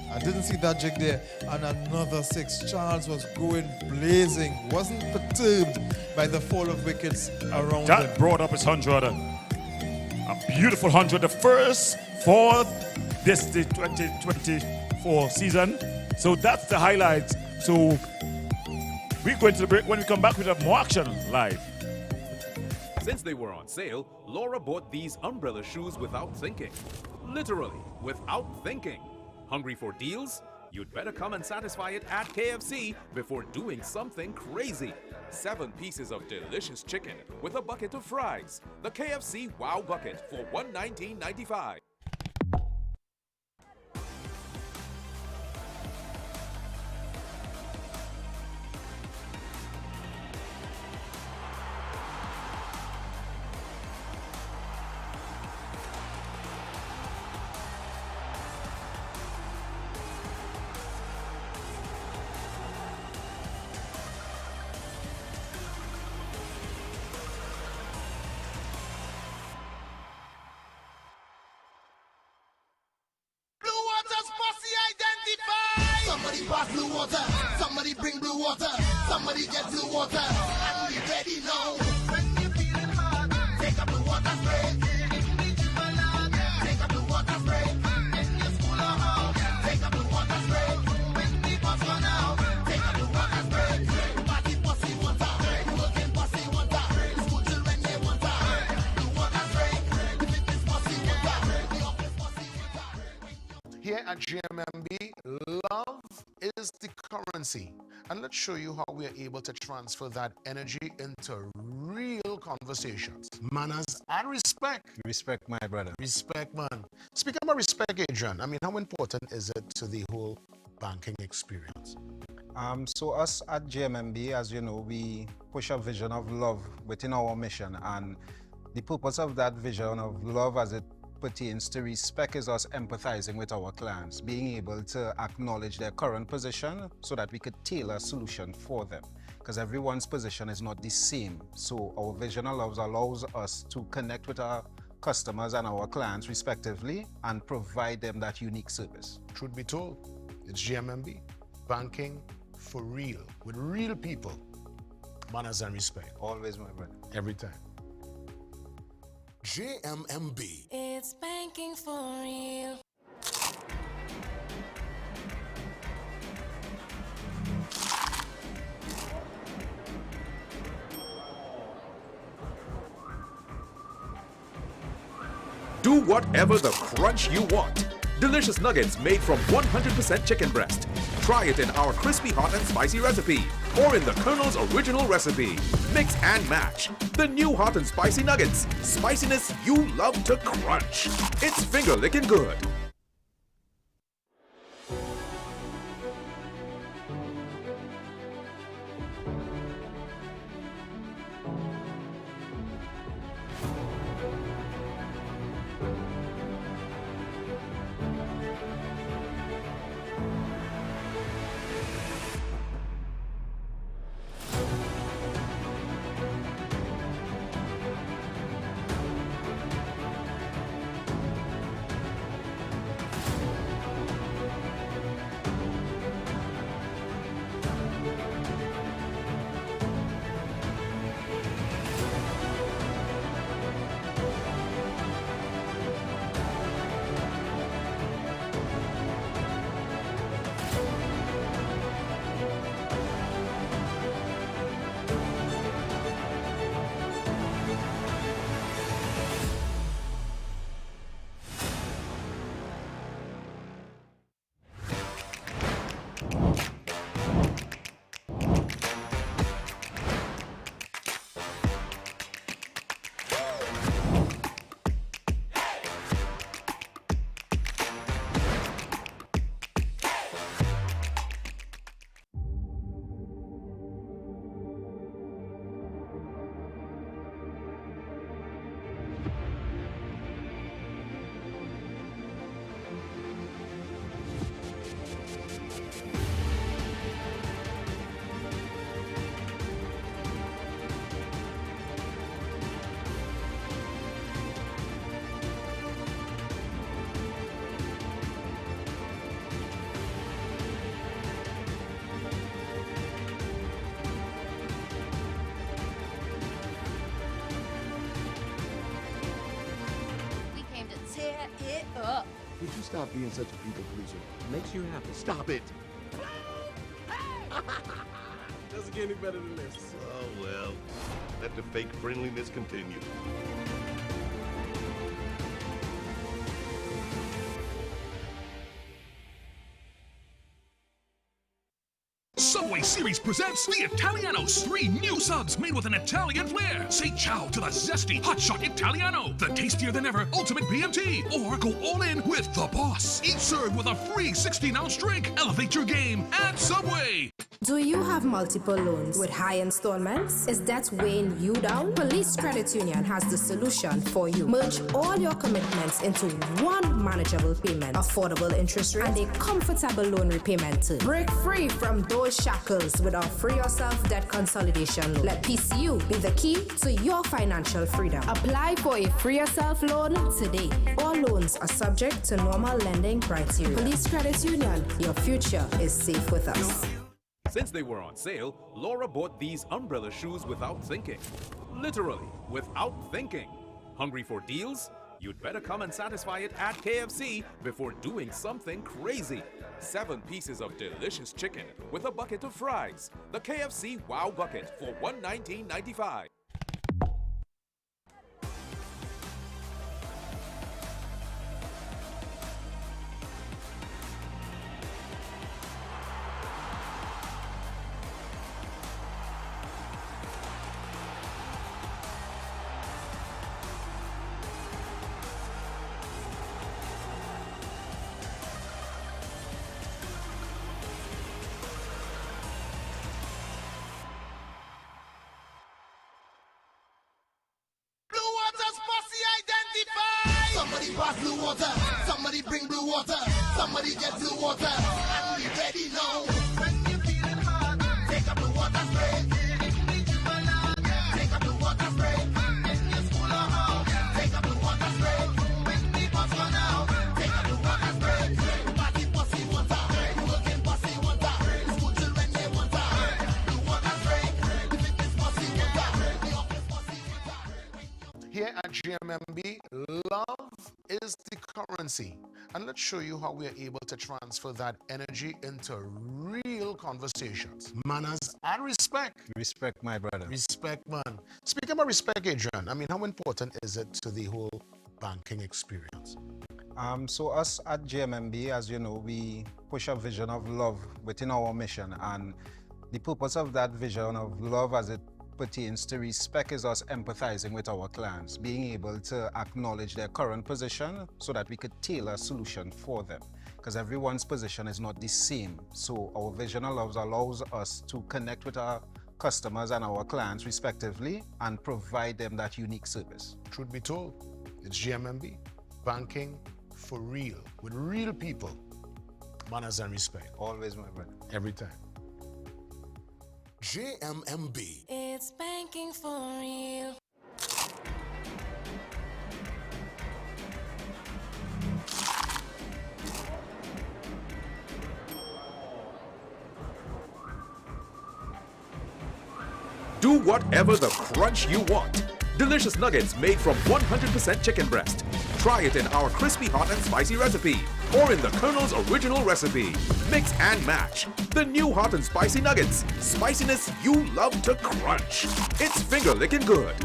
I didn't see that jig there. And another 6. Charles was going blazing. Wasn't perturbed by the fall of wickets around him. That brought up his 100. A beautiful 100. The first for this the 2024 season. So that's the highlights. So we're going to the break. When we come back, we'll have more action live. Since they were on sale, Laura bought these umbrella shoes without thinking. Literally, without thinking. Hungry for deals? You'd better come and satisfy it at KFC before doing something crazy. 7 pieces of delicious chicken with a bucket of fries. The KFC Wow Bucket for $119.95. Somebody pass blue water, somebody bring blue water, somebody get blue water, and we ready now. When you feeling hard, take up the water spray. Take up the water spray. In your school or home, take up the water spray. When the bus run out, take up the water spray. Party pussy water, working pussy water, school children they water. The water spray, the fitness pussy water, the office pussy water. Here at GMMB, love is the currency. And let's show you how we are able to transfer that energy into real conversations. Manners and respect. Respect, my brother. Respect, man. Speaking about respect, Adrian, I mean, how important is it to the whole banking experience? So us at GMMB, as you know, we push a vision of love within our mission. And the purpose of that vision of love as it pertains to respect is us empathizing with our clients, being able to acknowledge their current position so that we could tailor a solution for them. Because everyone's position is not the same. So our vision of love allows us to connect with our customers and our clients respectively and provide them that unique service. Truth be told, it's GMMB. Banking for real, with real people. Manners and respect. Always, my brother. Every time. JMMB. It's banking for real. Do whatever the crunch you want. Delicious nuggets made from 100% chicken breast. Try it in our crispy hot and spicy recipe or in the Colonel's original recipe. Mix and match. The new hot and spicy nuggets. Spiciness you love to crunch. It's finger licking good. Would you stop being such a people pleaser? It makes you happy. Stop it. Doesn't get any better than this. Oh, well. Let the fake friendliness continue. Subway Series presents the Italianos. 3 new subs made with an Italian flair. Say ciao to the zesty Hot Shot Italiano, the tastier than ever Ultimate BMT, or go all in with the Boss. Each served with a free 16-ounce drink. Elevate your game at Subway. Do you have multiple loans with high installments? Is that weighing you down? Police Credit Union has the solution for you. Merge all your commitments into one manageable payment, affordable interest rate, and a comfortable loan repayment term. Break free from those shackles with our Free Yourself Debt Consolidation Loan. Let PCU be the key to your financial freedom. Apply for a Free Yourself loan today. All loans are subject to normal lending criteria. Police Credit Union, your future is safe with us. Since they were on sale, Laura bought these umbrella shoes without thinking. Literally, without thinking. Hungry for deals? You'd better come and satisfy it at KFC before doing something crazy. 7 pieces of delicious chicken with a bucket of fries. The KFC Wow Bucket for $119.95. Somebody pass blue water, somebody bring blue water, somebody get blue water, and we ready now. When you feeling hard, take up the water spray. Take up the water spray. In your school or house, take up the water spray. When the bus run out, take up the water spray. Party pussy water, working pussy water, school children they water. The water spray, the fitness pussy water, the office pussy water. Here at GMMB, love is the currency. And let's show you how we are able to transfer that energy into real conversations. Manners and respect. Respect, my brother. Respect, man. Speaking about respect, Adrian, I mean, how important is it to the whole banking experience? So us at GMMB, as you know, we push a vision of love within our mission. And the purpose of that vision of love as it pertains to respect is us empathizing with our clients, being able to acknowledge their current position so that we could tailor a solution for them. Because everyone's position is not the same. So our vision of love allows us to connect with our customers and our clients respectively and provide them that unique service. Truth be told, it's GMMB. Banking for real, with real people. Manners and respect. Always, my brother. Every time. JMMB. It's banking for real. Do whatever the crunch you want. Delicious nuggets made from 100% chicken breast. Try it in our crispy hot and spicy recipe or in the Colonel's original recipe. Mix and match. The new hot and spicy nuggets. Spiciness you love to crunch. It's finger licking good.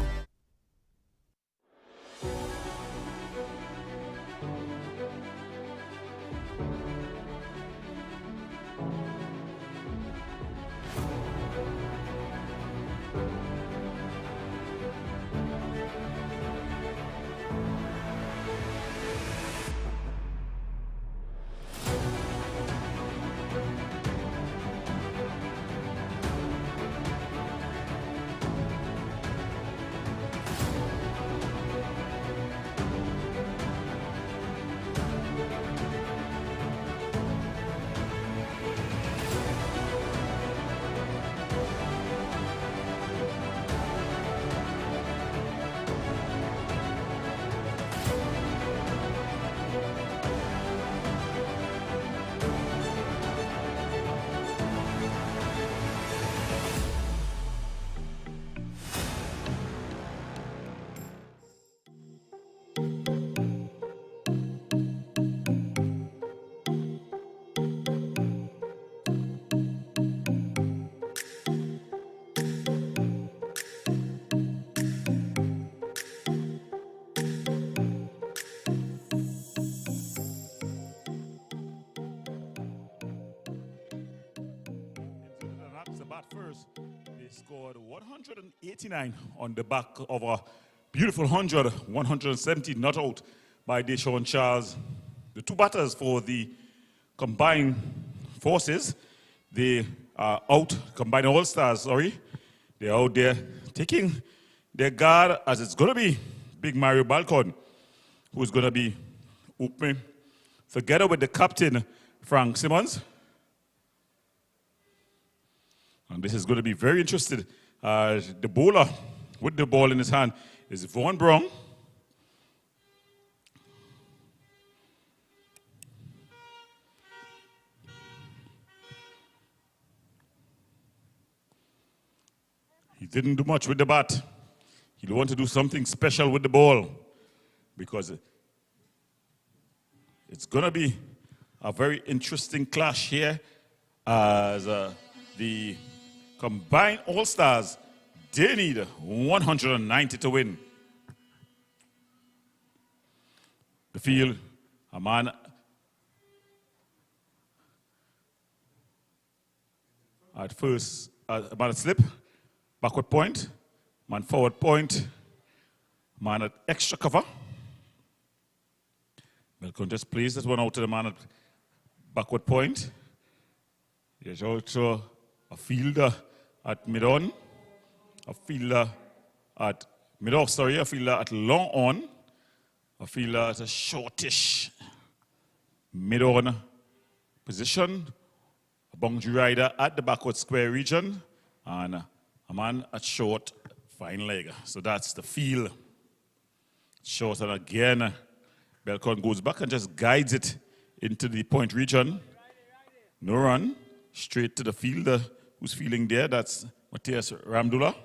bat first. They scored 189 on the back of a beautiful 170 not out by Deshaun Charles. The two batters for the combined forces, they are out, combined all-stars, sorry. They're out there taking their guard as it's going to be Big Mario Balcon, who's going to be opening together with the captain, Frank Simmons. And this is going to be very interesting. The bowler with the ball in his hand is Vaughn Brown. He didn't do much with the bat. He'll want to do something special with the ball because it's going to be a very interesting clash here as the combined all-stars, they need 190 to win. The field, a man at first, a man at slip, backward point, man forward point, man at extra cover. Melcon just plays that one out to the man at backward point. There's also a fielder at mid-on, a fielder at mid-off, sorry, a fielder at long-on, a fielder at a shortish mid-on position, a boundary rider at the backward square region, and a man at short fine leg. So that's the field. Short, and again, Belcon goes back and just guides it into the point region. No run, straight to the fielder who's fielding there. That's Matthias Ramdula.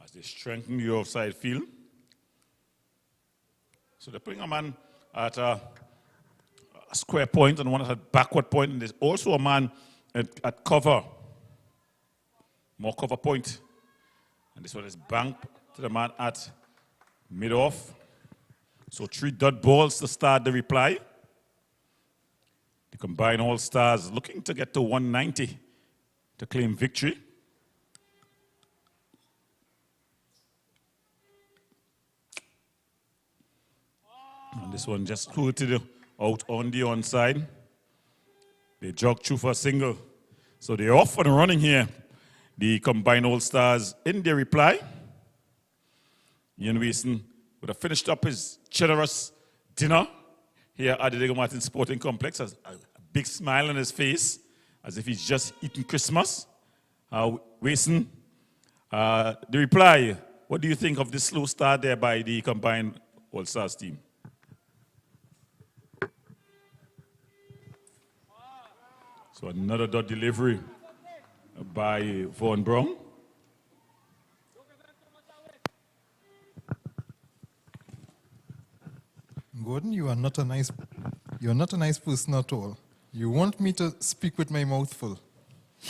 As they strengthen the offside field. So they're putting a man at a square point and one at a backward point, and there's also a man at cover, more cover point. And this one is banked to the man at mid-off. So 3 dot balls to start the reply. The combined all-stars looking to get to 190 to claim victory. And this one just scooted out on the onside. They jog through for a single. So they're off and running here. The combined all-stars in their reply. Ian Wilson would have finished up his generous dinner here at the Diego Martin Sporting Complex. A big smile on his face, as if he's just eaten Christmas. Wilson, the reply, what do you think of this slow start there by the combined all-stars team? So another dot delivery by Vaughn Brown. Gordon, you are not a nice person at all. You want me to speak with my mouth full. I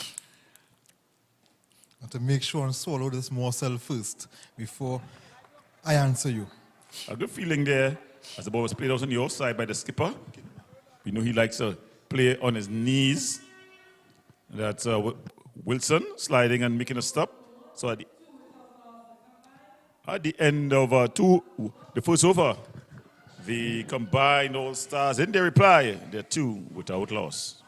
have to make sure and swallow this morsel first before I answer you. A good feeling there as the ball was played out on the outside by the skipper. We know he likes to play on his knees. That's Wilson sliding and making a stop. So at the end of the first over, the combined all-stars in their reply, they're 2 without loss.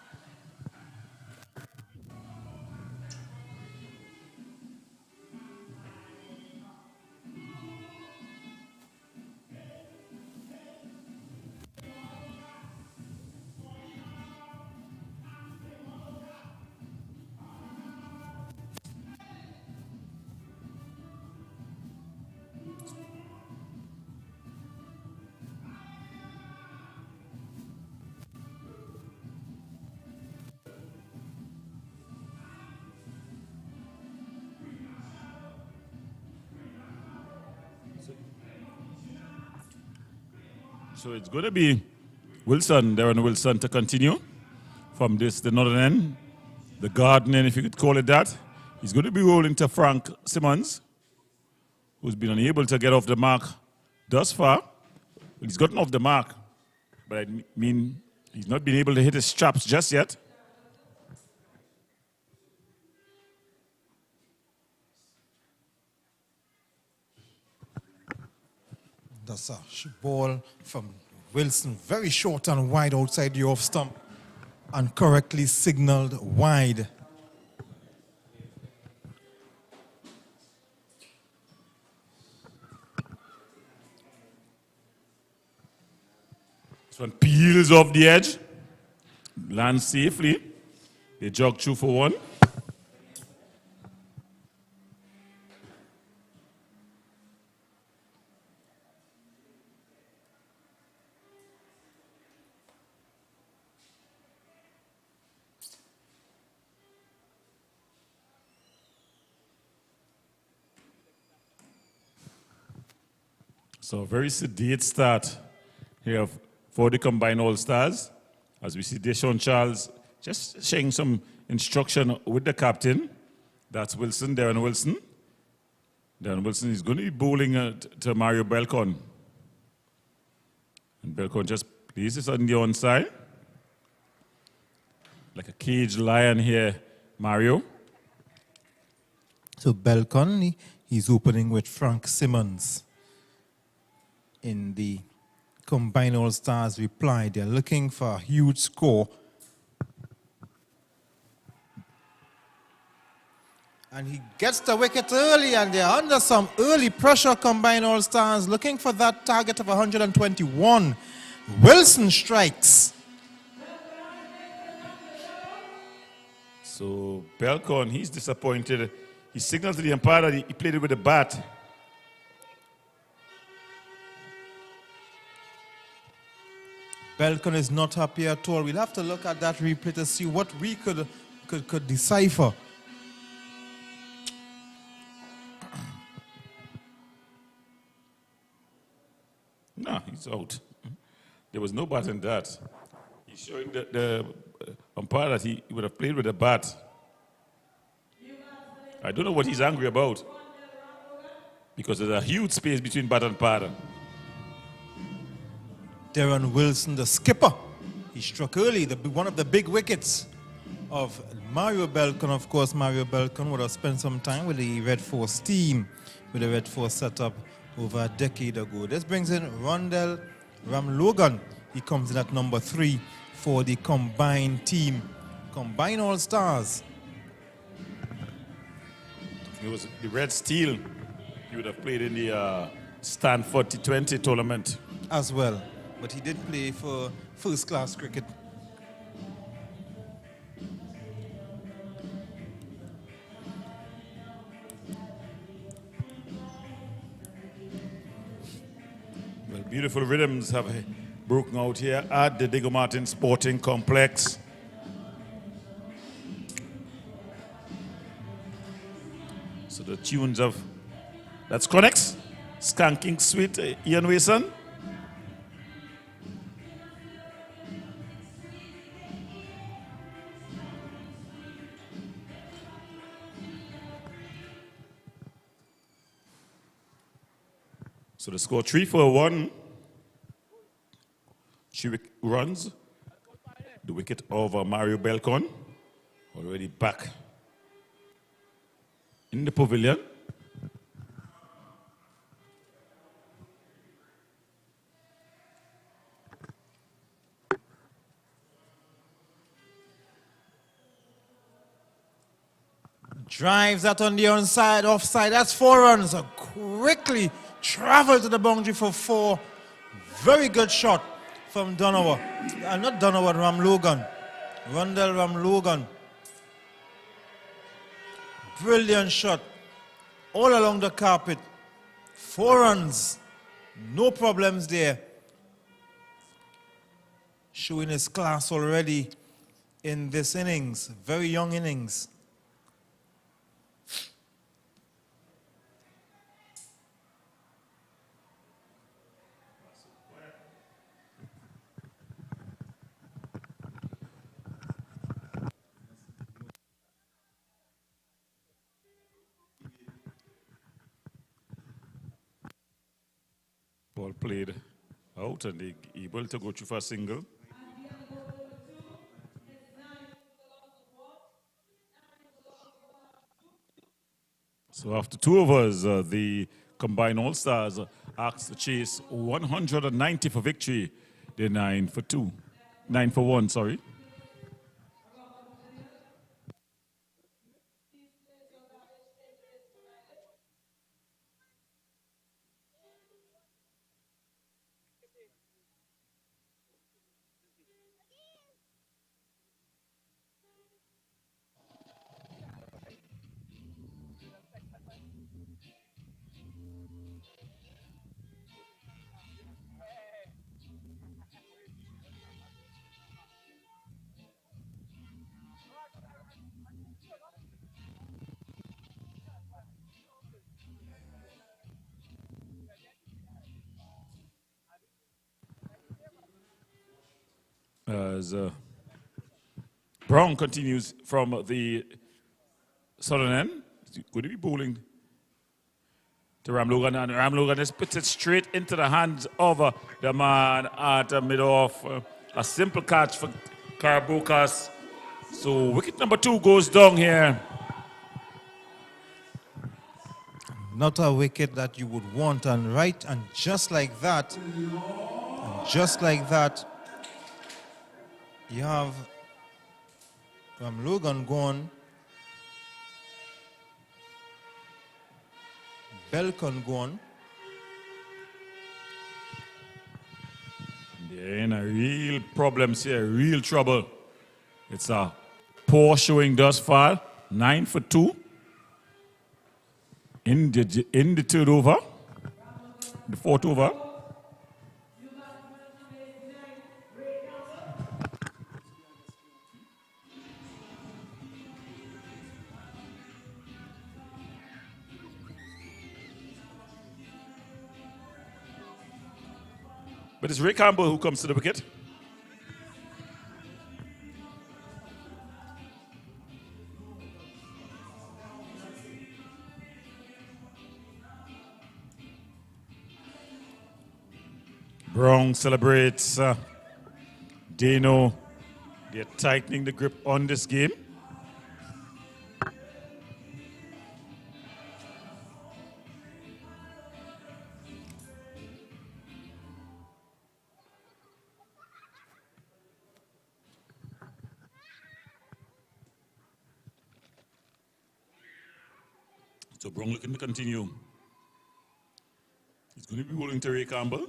So it's going to be Wilson, Darren Wilson, to continue from the northern end, the garden end, if you could call it that. He's going to be rolling to Frank Simmons, who's been unable to get off the mark thus far. Well, he's gotten off the mark, but I mean, he's not been able to hit his straps just yet. That's a ball from Wilson, very short and wide outside the off stump, and correctly signaled wide. This one peels off the edge, lands safely. They jog through for one. So a very sedate start here for the combined All-Stars. As we see Deshaun Charles just sharing some instruction with the captain. That's Wilson, Darren Wilson. Darren Wilson is going to be bowling to Mario Belcon. And Belcon just places on the onside. Like a caged lion here, Mario. So Belcon, he's opening with Frank Simmons. In the combined All-Stars reply, they're looking for a huge score. And he gets the wicket early, and they're under some early pressure, combined All-Stars, looking for that target of 121. Wilson strikes. So Belcon, he's disappointed. He signaled to the umpire that he played it with a bat. Belcon is not happy at all. We'll have to look at that replay to see what we could decipher. No, he's out. There was no bat in that. He's showing the umpire that he would have played with a bat. I don't know what he's angry about, because there's a huge space between bat and pattern. Darren Wilson, the skipper, he struck early, one of the big wickets of Mario Belcon. Of course, Mario Belcon would have spent some time with the Red Force team, with the Red Force setup over a decade ago. This brings in Rondell Ramlogan. He comes in at number 3 for the combined team, combined All-Stars. It was the Red Steel. He would have played in the Stanford T20 tournament as well. But he did play for first-class cricket. Well, beautiful rhythms have broken out here at the Diego Martin Sporting Complex. So the tunes of, that's Connex, Skanking Sweet, Ian Wason. So the score 3-1. 3 runs. The wicket of Mario Belcon. Already back in the pavilion. Drives that on the onside, offside. That's 4 runs. So quickly travel to the boundary for 4. Very good shot from Donovan. Not Donovan, Ramlogan. Rondell Ramlogan. Brilliant shot. All along the carpet. 4 runs. No problems there. Showing his class already in this innings. Very young innings. played out and they able to go through for a single. So after 2 overs, the combined All-Stars asked to chase 190 for victory. They're 9 for 2. 9 for 1, sorry. As Brown continues from the southern end. Going to be bowling to Ram Logan, and Ram Logan just puts it straight into the hands of the man at the mid-off. A simple catch for Carabokas. So wicket number 2 goes down here. Not a wicket that you would want, and right, and just like that, you have Logan gone, Belcon gone. They're in a real problems here, real trouble. It's a poor showing thus far. 9 for 2 in the third over, the fourth over. But it's Ray Campbell who comes to the wicket. Brown celebrates. They know they're tightening the grip on this game. So Brown looking to continue. He's going to be bowling to Ray Campbell.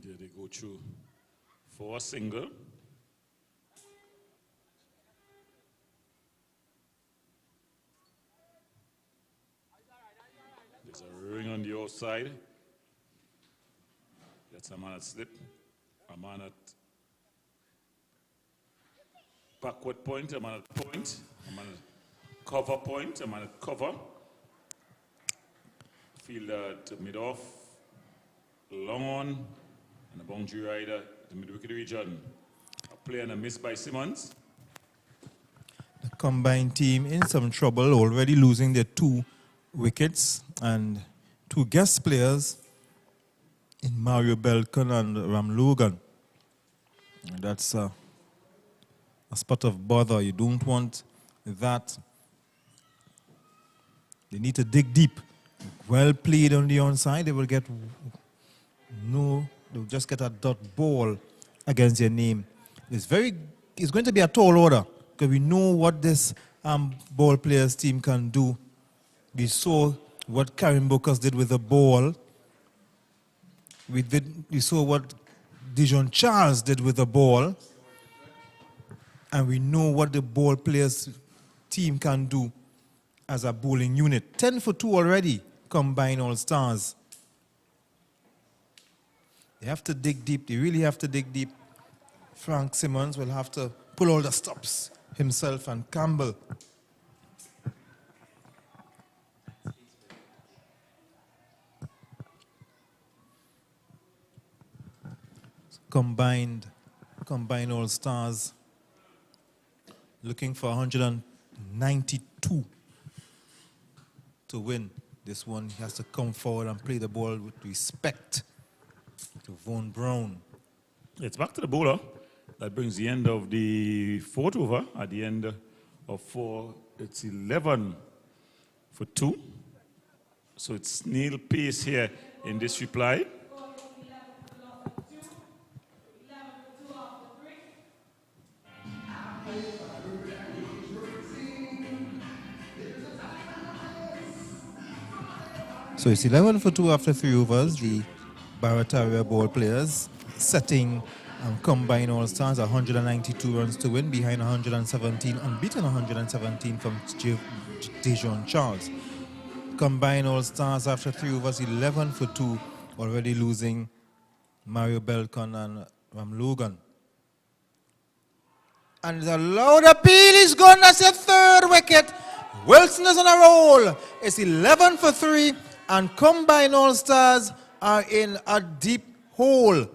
There they go through for a single. There's a ring on the outside. That's a man at slip. A man at backward point, a man at point, a man at cover point, a man at cover. Fielder to mid-off, long on, and a boundary rider, the mid-wicket region. A play and a miss by Simmons. The combined team in some trouble, already losing their 2 wickets and 2 guest players in Mario Belcon and Ram Logan. And that's a spot of bother. You don't want that. They need to dig deep. Well played on the onside. They will get they'll just get a dot ball against their name. It's going to be a tall order because we know what this ball players team can do. We saw what Karen Bocas did with the ball. We saw what Dijon Charles did with the ball. And we know what the ball players team can do as a bowling unit. 10 for 2 already, combined All-Stars. They have to dig deep. They really have to dig deep. Frank Simmons will have to pull all the stops himself and Campbell. combined all stars looking for 192 to win this one. He has to come forward and play the ball with respect to Von Brown. It's back to the bowler. That brings the end of the fourth over. At the end of 4, it's 11 for 2. So it's snail pace here in this reply. So it's 11 for 2 after 3 overs. The Barataria ball players setting combined all stars 192 runs to win behind 117, unbeaten 117 from Dejon Charles. Combined all stars after 3 overs, 11 for 2, already losing Mario Belcon and Ram Logan. And the loud appeal is gone. That's a third wicket. Wilson is on a roll. It's 11 for 3, and combined all stars are in a deep hole.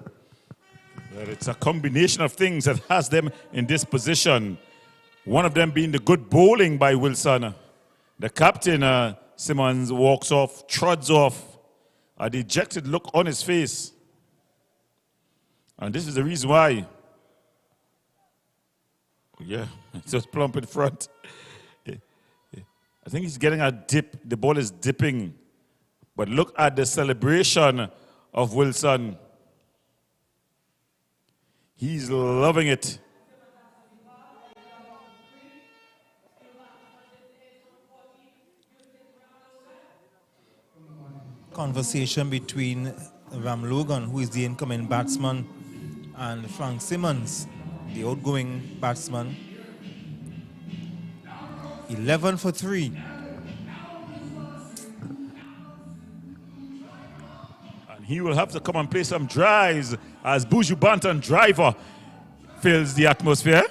Well, it's a combination of things that has them in this position. One of them being the good bowling by Wilson. The captain, Simmons, walks off, trods off, a dejected look on his face. And this is the reason why. Yeah, it's just plump in front. I think he's getting a dip. The ball is dipping. But look at the celebration of Wilson. He's loving it. Conversation between Ram Logan, who is the incoming batsman, and Frank Simmons, the outgoing batsman. 11 for 3. And he will have to come and play some drives as Buju Banton driver fills the atmosphere.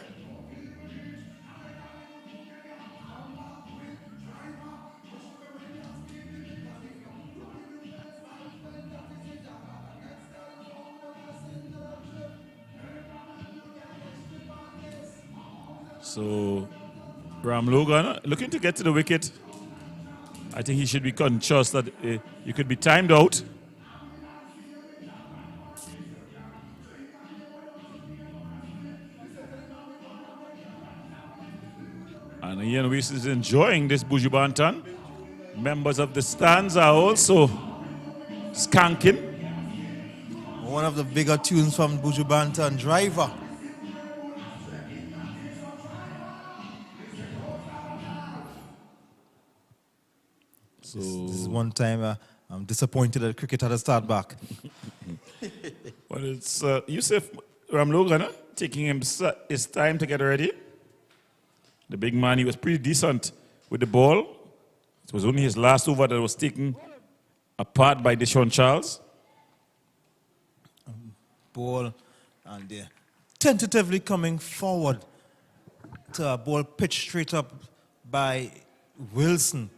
So Ram Logan looking to get to the wicket. I think he should be conscious that you could be timed out. And Ian Weiss is enjoying this Buju Banton. Members of the stands are also skanking. One of the bigger tunes from Buju Banton, Driver. So this is one time I'm disappointed that cricket had to start back. Well, it's Yusuf Ram Logan taking his time to get ready. The big man, he was pretty decent with the ball. It was only his last over that was taken apart by Deshaun Charles. Ball, and they're tentatively coming forward to a ball pitched straight up by Wilson.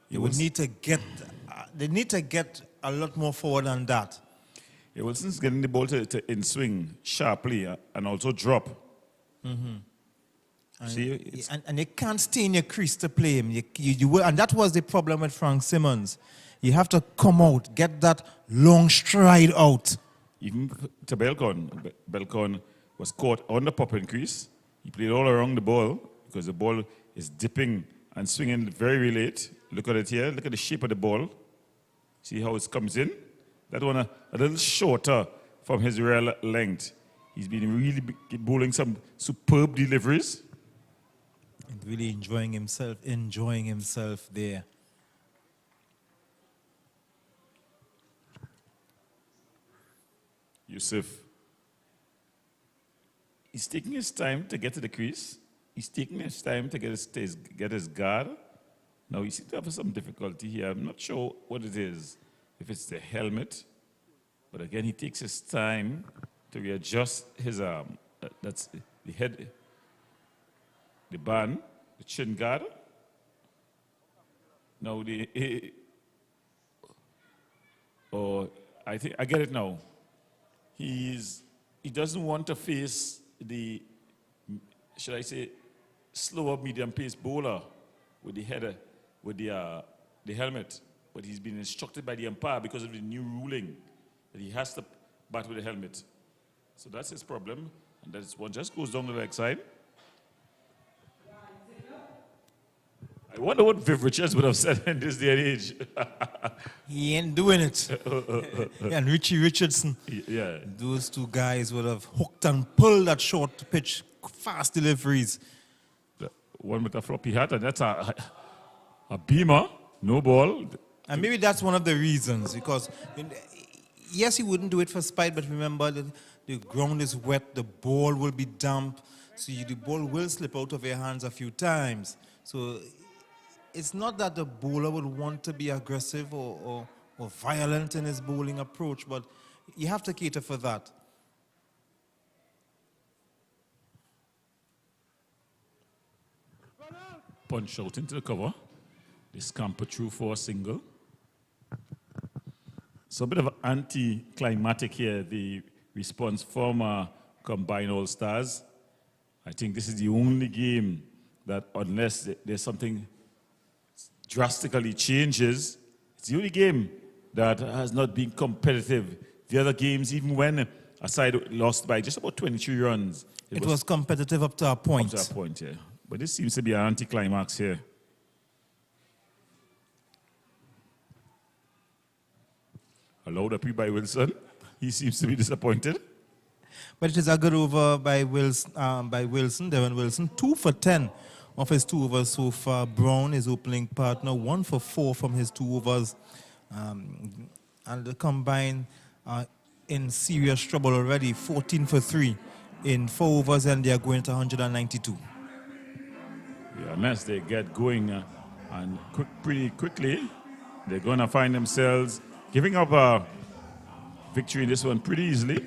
They need to get a lot more forward than that. Yeah, Wilson's getting the ball to in swing sharply and also drop. Mm-hmm. See, and you can't stay in your crease to play him. And that was the problem with Frank Simmons. You have to come out, get that long stride out. Even to Belcon. Belcon was caught on the popping crease. He played all around the ball because the ball is dipping and swinging very late. Look at it here. Look at the shape of the ball. See how it comes in? That one a little shorter from his real length. He's been really bowling some superb deliveries. And really enjoying himself there. Yusuf, he's taking his time to get to the crease. He's taking his time to get his guard. Now, he seems to have some difficulty here. I'm not sure what it is, if it's the helmet. But again, he takes his time to readjust his arm. That's the head, the band, the chin guard. Now, I think I get it now. He's he doesn't want to face the, should I say, slower medium-paced bowler with the header, with the helmet. But he's been instructed by the umpire because of the new ruling that he has to bat with the helmet. So that's his problem. And that's one just goes down the leg side. I wonder what Viv Richards would have said in this day and age. He ain't doing it. And Richie Richardson. Yeah. Those two guys would have hooked and pulled that short pitch, fast deliveries. The one with a floppy hat, and that's a beamer, no ball. And maybe that's one of the reasons, because yes, he wouldn't do it for spite, but remember that the ground is wet, the ball will be damp, so the ball will slip out of your hands a few times. So it's not that the bowler would want to be aggressive or violent in his bowling approach, but you have to cater for that. Punch out into the cover. They scamper through for a single. So a bit of anti-climatic here, the response from Combined All-Stars. I think this is the only game that, unless there's something drastically changes, it's the only game that has not been competitive. The other games, even when a side lost by just about 23 runs. It was competitive up to a point. Up to a point, yeah. But this seems to be an anticlimax here. Allowed up by Wilson. He seems to be disappointed. But it is a good over by Wilson, Devon Wilson. 2 for 10 of his 2 overs so far. Brown, his opening partner, 1 for 4 from his 2 overs. And the combined in serious trouble already, 14 for 3 in 4 overs, and they are going to 192. Yeah, unless they get going pretty quickly, they're going to find themselves giving up a victory in this one pretty easily.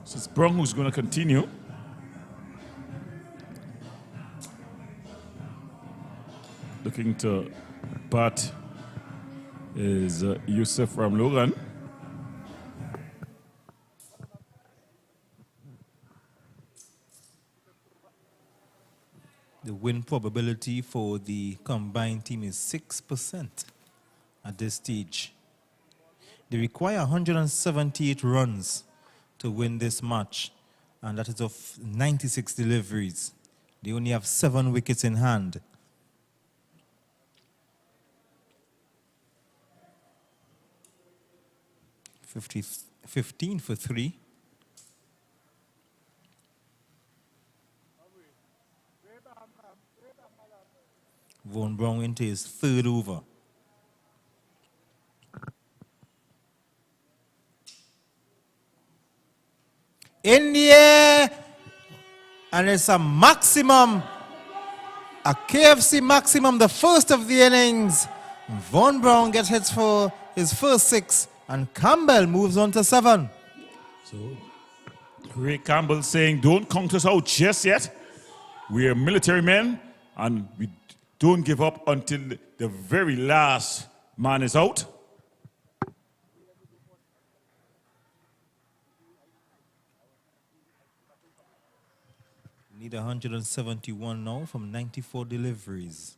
So it's Brown who's going to continue. Looking to bat is Yusuf from Logan. The win probability for the combined team is 6% at this stage. They require 178 runs to win this match, and that is of 96 deliveries. They only have 7 wickets in hand. .15 for 3. Vaughan Brown into his 3rd over. In the air, and it's a maximum, a KFC maximum, the first of the innings. Vaughan Brown gets hits for his first 6, and Campbell moves on to 7. So Ray Campbell saying, don't count us out just yet. We are military men, and we don't give up until the very last man is out. Need 171 now from 94 deliveries.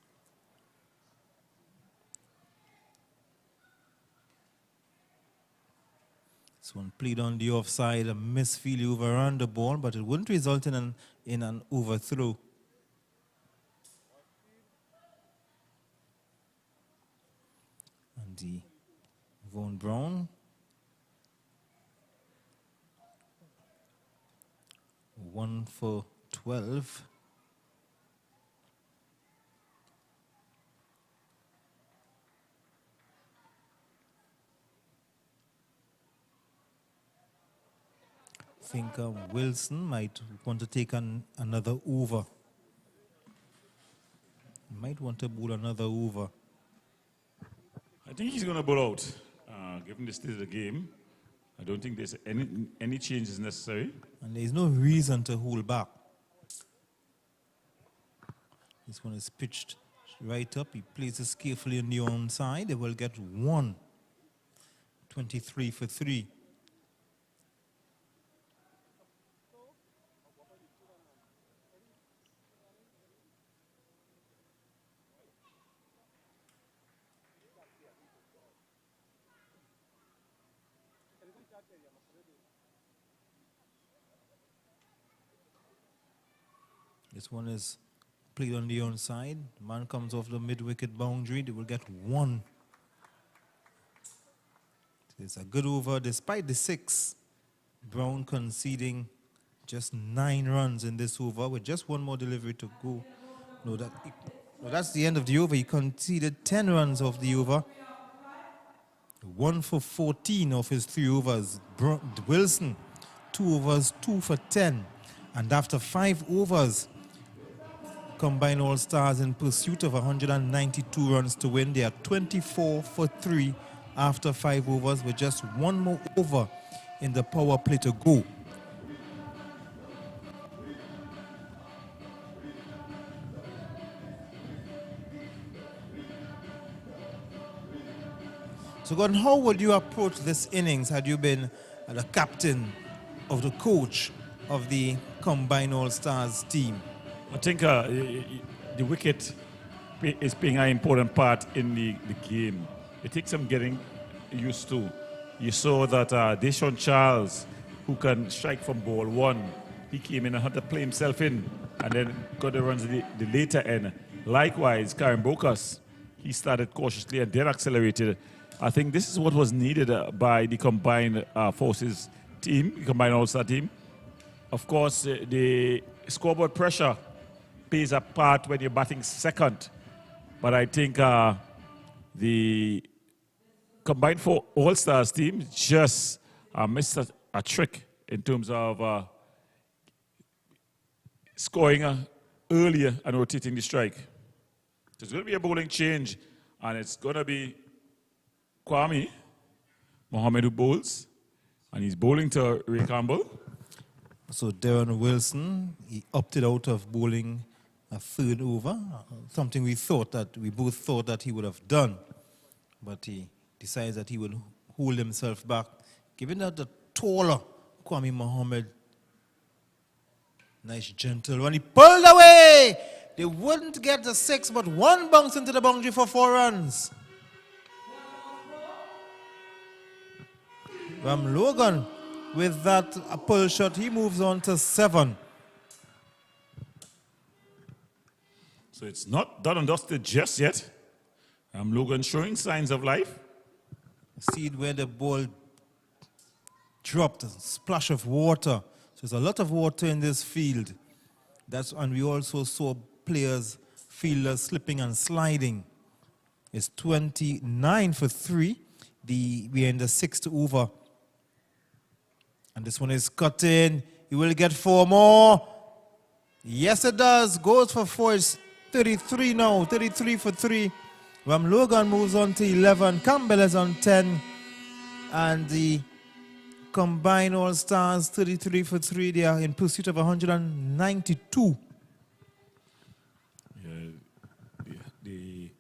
This one played on the offside, a misfield overran the ball, but it wouldn't result in an overthrow. And the Vaughan Brown. 1 for 12. I think Wilson might want to take another over. Might want to bowl another over. I think he's going to bowl out. Given the state of the game, I don't think there's any changes necessary. And there's no reason to hold back. This one is pitched right up. He places carefully on the onside. They will get 1. 23 for 3. This one is played on the onside. Man comes off the mid-wicket boundary. They will get 1. It's a good over despite the 6. Brown conceding just 9 runs in this over with just 1 more delivery to go. No, that's the end of the over. He conceded 10 runs off the over. 1 for 14 of his 3 overs. Wilson, 2 overs, 2 for 10. And after 5 overs, combined all-stars in pursuit of 192 runs to win. They are 24 for 3 after 5 overs with just 1 more over in the power play to go. So, Gordon, how would you approach this innings had you been the captain of the coach of the combined all-stars team? I think the wicket is playing an important part in the game. It takes some getting used to. You saw that Deshaun Charles, who can strike from ball 1, he came in and had to play himself in and then got the runs at the later end. Likewise, Karen Bokas, he started cautiously and then accelerated. I think this is what was needed by the combined forces team, the combined all-star team. Of course, the scoreboard pressure plays a part when you're batting second. But I think the combined for all-stars team just missed a trick in terms of scoring earlier and rotating the strike. There's going to be a bowling change, and it's going to be Kwame Mohammed who bowls, and he's bowling to Ray Campbell. So Darren Wilson, he opted out of bowling a 3rd over, something we both thought that he would have done, but he decides that he will hold himself back, given that the taller Kwame Mohammed, nice gentle one, he pulled away. They wouldn't get the 6, but 1 bounce into the boundary for 4 runs. Ram Logan, with that pull shot, he moves on to 7. So it's not done and dusted just yet. Logan showing signs of life. See where the ball dropped, a splash of water. So there's a lot of water in this field. And we also saw players, fielders slipping and sliding. It's 29 for 3. We're in the 6th over. And this one is cut in. He will get 4 more. Yes, it does. Goes for 4. It's 33 now. 33 for 3. Ram Logan moves on to 11. Campbell is on 10. And the combined all-stars, 33 for 3. They are in pursuit of 192. The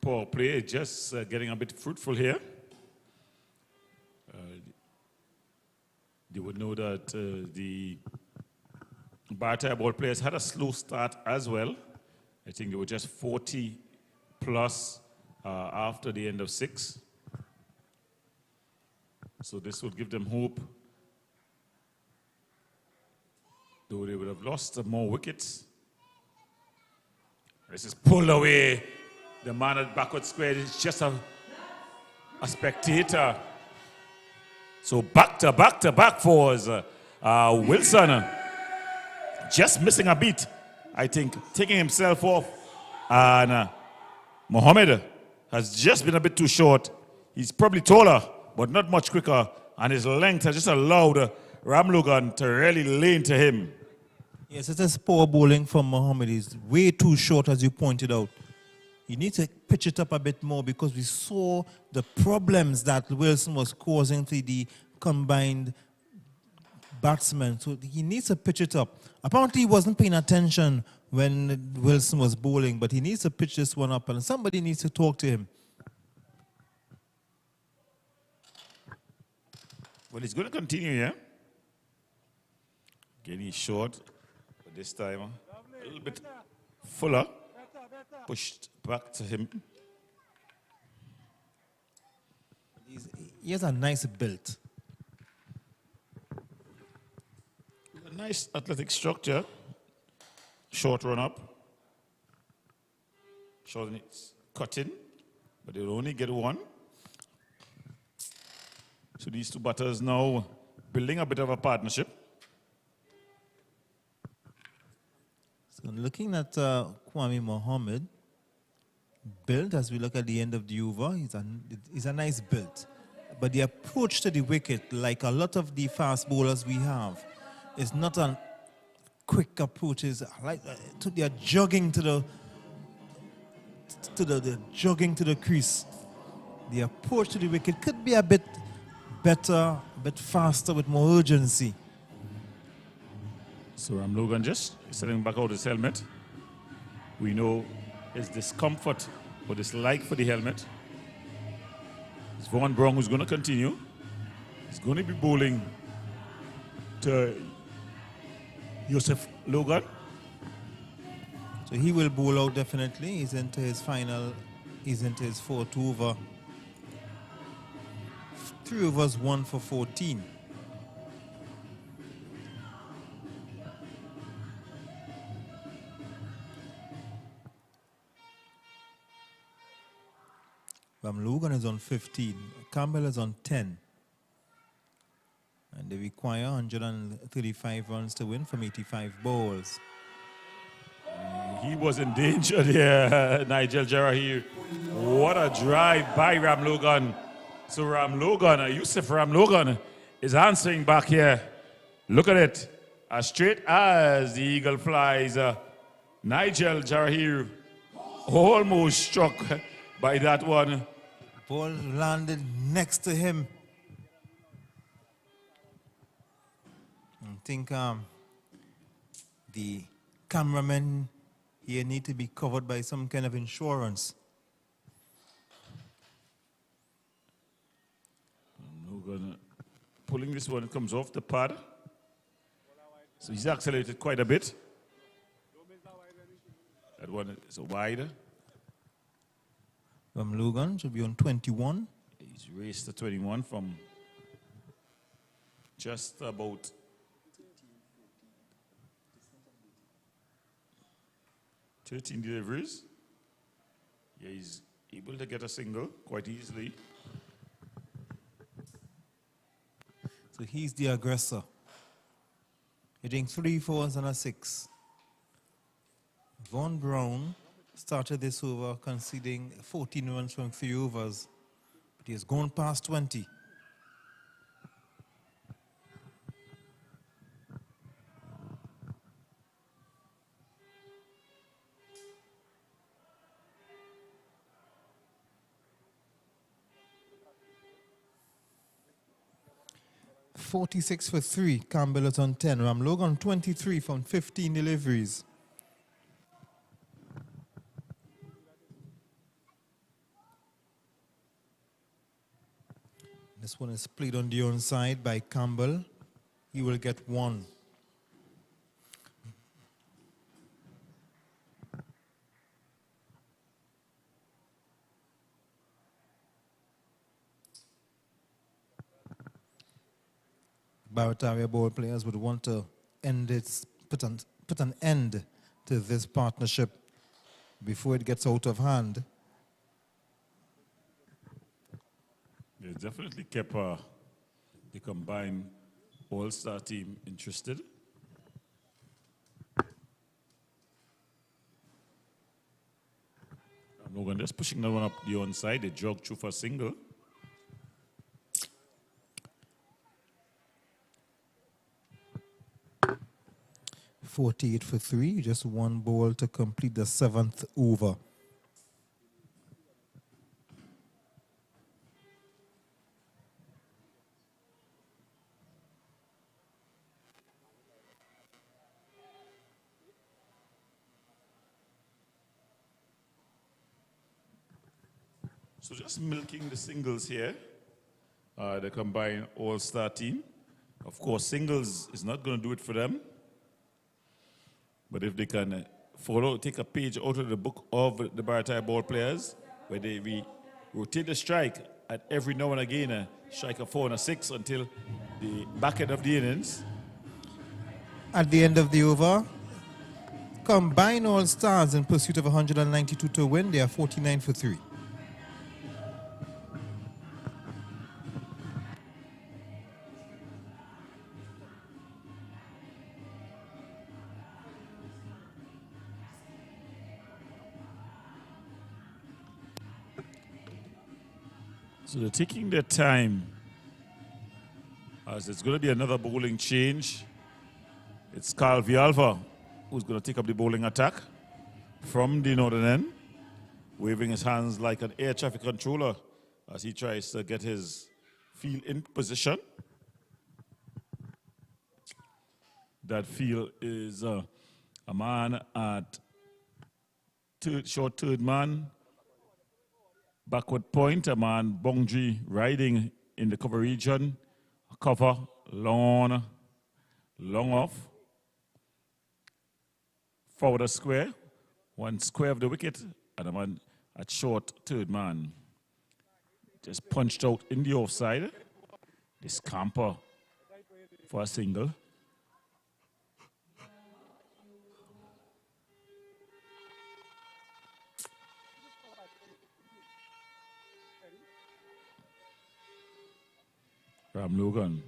power play is just getting a bit fruitful here. You would know that the BARATARIA ball players had a slow start as well. I think they were just 40 plus after the end of 6. So this would give them hope. Though they would have lost more wickets. This is pulled away. The man at backward square is just a spectator. So back to back fours. Wilson just missing a beat, I think, taking himself off. And Mohammed has just been a bit too short. He's probably taller, but not much quicker. And his length has just allowed Ram Logan to really lay into him. Yes, it is poor bowling from Mohammed. It's way too short, as you pointed out. You need to pitch it up a bit more because we saw the problems that Wilson was causing to the combined batsmen. So he needs to pitch it up. Apparently, he wasn't paying attention when Wilson was bowling, but he needs to pitch this one up, and somebody needs to talk to him. Well, he's going to continue, yeah? Again, he's short, but this time a little bit fuller. Pushed back to him. He has a nice build. A nice athletic structure. Short run up. Short it's cutting, but they'll only get one. So these two batters now building a bit of a partnership. So looking at Kwame Mohammed, build as we look at the end of the over, he's a nice build. But the approach to the wicket, like a lot of the fast bowlers we have, is not a quick approach. It's like they're jogging to the crease. The approach to the wicket could be a bit better, a bit faster, with more urgency. So Ram Logan just setting back out his helmet. We know his discomfort or dislike for the helmet. It's Vaughan Brown who's going to continue. He's going to be bowling to Joseph Logan. So he will bowl out definitely. He's into his final, he's into his fourth over. 3 overs, 1 for 14. Ram Logan is on 15. Campbell is on 10. And they require 135 runs to win from 85 balls. He was in danger there, Nigel Jarrahir. What a drive by Ram Logan. So Ram Logan, Yusuf Ram Logan, is answering back here. Look at it. As straight as the eagle flies, Nigel Jarrahir almost struck by that one. Ball landed next to him. I think the cameramen here need to be covered by some kind of insurance. Logan pulling this one, it comes off the pad. So he's accelerated quite a bit. That one is wide. Ram Logan should be on 21. He's raced to 21 from just about 13 deliveries. Yeah, he's able to get a single quite easily. So he's the aggressor. Hitting 3 4s and a 6. Vaughan Brown started this over conceding 14 runs from 3 overs, but he has gone past 20. .46 for 3. Campbell is on 10. Ram Logan 23 from 15 deliveries. This one is played on the onside by Campbell. He will get 1. Barataria ball players would want to end its, put an end to this partnership before it gets out of hand. They definitely kept the combined all-star team interested. Logan just pushing that one up the onside. They jogged through for a single. 48 for 3, just one ball to complete the 7th over. So just milking the singles here, the combined all-star team. Of course, singles is not going to do it for them. But if they can take a page out of the book of the BARATARIA ball players, where they rotate the strike at every now and again, strike a 4 and a 6 until the back end of the innings. At the end of the over, combine all stars in pursuit of 192 to win. They are 49 for 3. So they're taking their time, as it's going to be another bowling change. It's Carl Villalva who's going to take up the bowling attack from the northern end, waving his hands like an air traffic controller as he tries to get his field in position. That field is a man at short third man, backward point, a man boundary riding in the cover region, cover long off, forward a square, one square of the wicket, and a man at short third man. Just punched out in the offside. The scamper for a single. Ram Logan.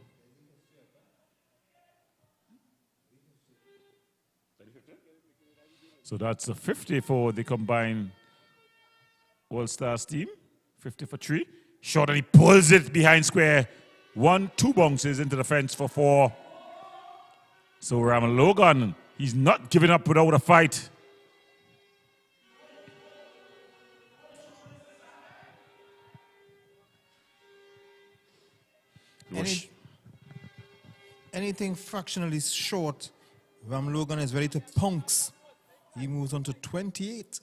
So that's a 50 for the combined All-Stars team. 50 for 3. Short, and he pulls it behind square. 1-2 bounces into the fence for 4. So Ram Logan, he's not giving up without a fight. Anything fractionally short, Ram Logan is ready to pounce. He moves on to 28.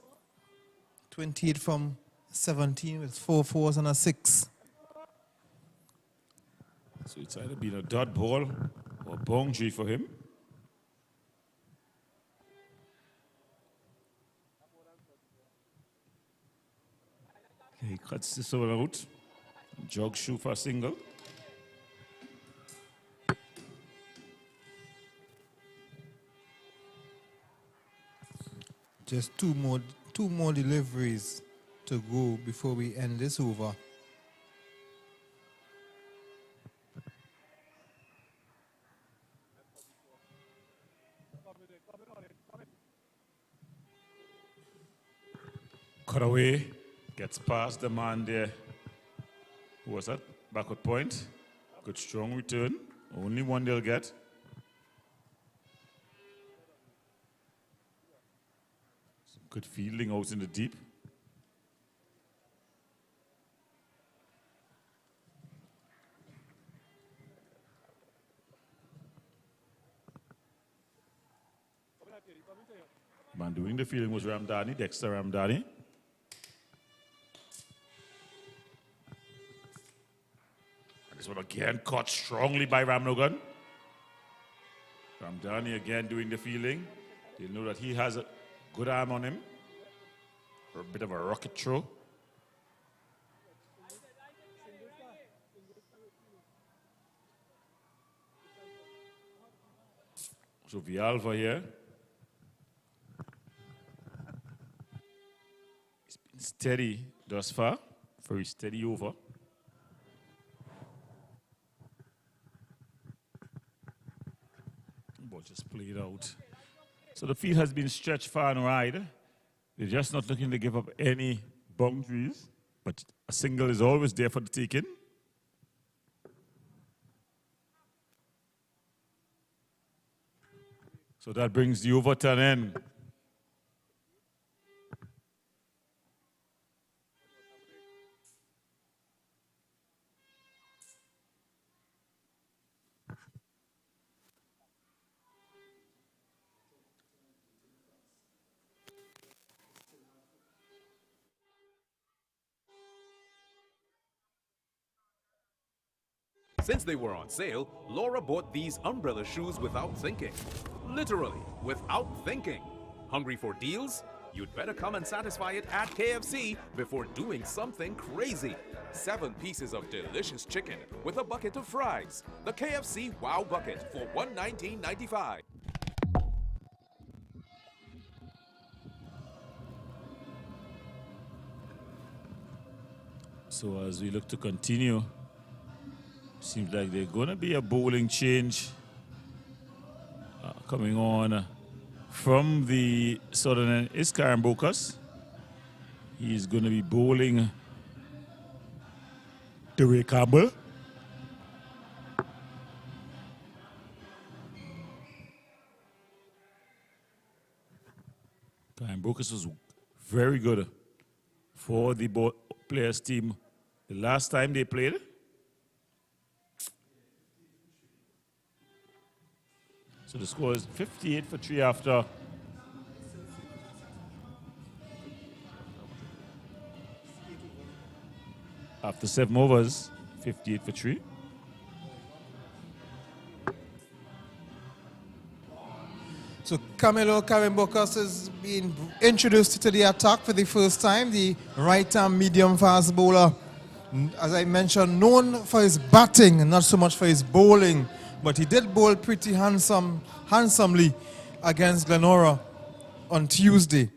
28 from 17 with 4 fours and a 6. So it's either been a dot ball or boundary for him. He cuts this one out. Jog shoe for a single. Just two more deliveries to go before we end this over. Cut away, gets past the man there. Who was that? Backward point. Good strong return. Only one they'll get. Some good fielding out in the deep. Man doing the fielding was Ramdani, Dexter Ramdani. This one again caught strongly by Ramlogan. Ramdani again doing the fielding. You know that he has a good arm on him. For a bit of a rocket throw. So Villalva here. He's been steady thus far. Very steady over. Ball just played out. So the field has been stretched far and wide. They're just not looking to give up any boundaries. But a single is always there for the taking. So that brings the overturn in. Since they were on sale, Laura bought these umbrella shoes without thinking. Literally, without thinking. Hungry for deals? You'd better come and satisfy it at KFC before doing something crazy. 7 pieces of delicious chicken with a bucket of fries. The KFC Wow Bucket for $119.95. So as we look to continue, seems like there's going to be a bowling change coming on from the southern end. Is Karen Bokas. He's going to be bowling Dewey Campbell. Karen Bokas was very good for the players team the last time they played. So the score is 58 for 3 after 7 overs, 58 for 3. So Camilo Carimbocas is being introduced to the attack for the first time. The right-arm medium fast bowler, as I mentioned, known for his batting and not so much for his bowling. But he did bowl pretty handsomely against Glenora on Tuesday.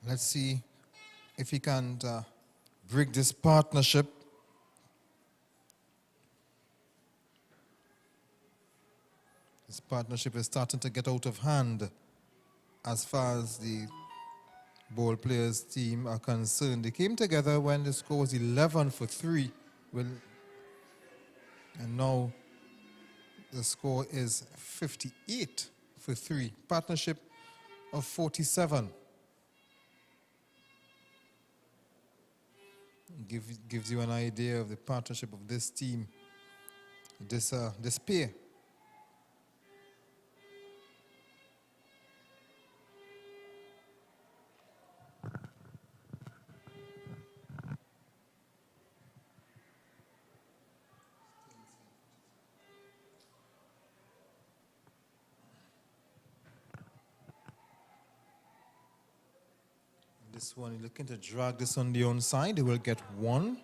Let's see if he can break this partnership. This partnership is starting to get out of hand as far as the ball players team are concerned. They came together when the score was 11 for 3. And now the score is 58 for 3. Partnership of 47. Gives you an idea of the partnership of this team, this pair. This one, you're looking to drag this on the onside. They will get 1.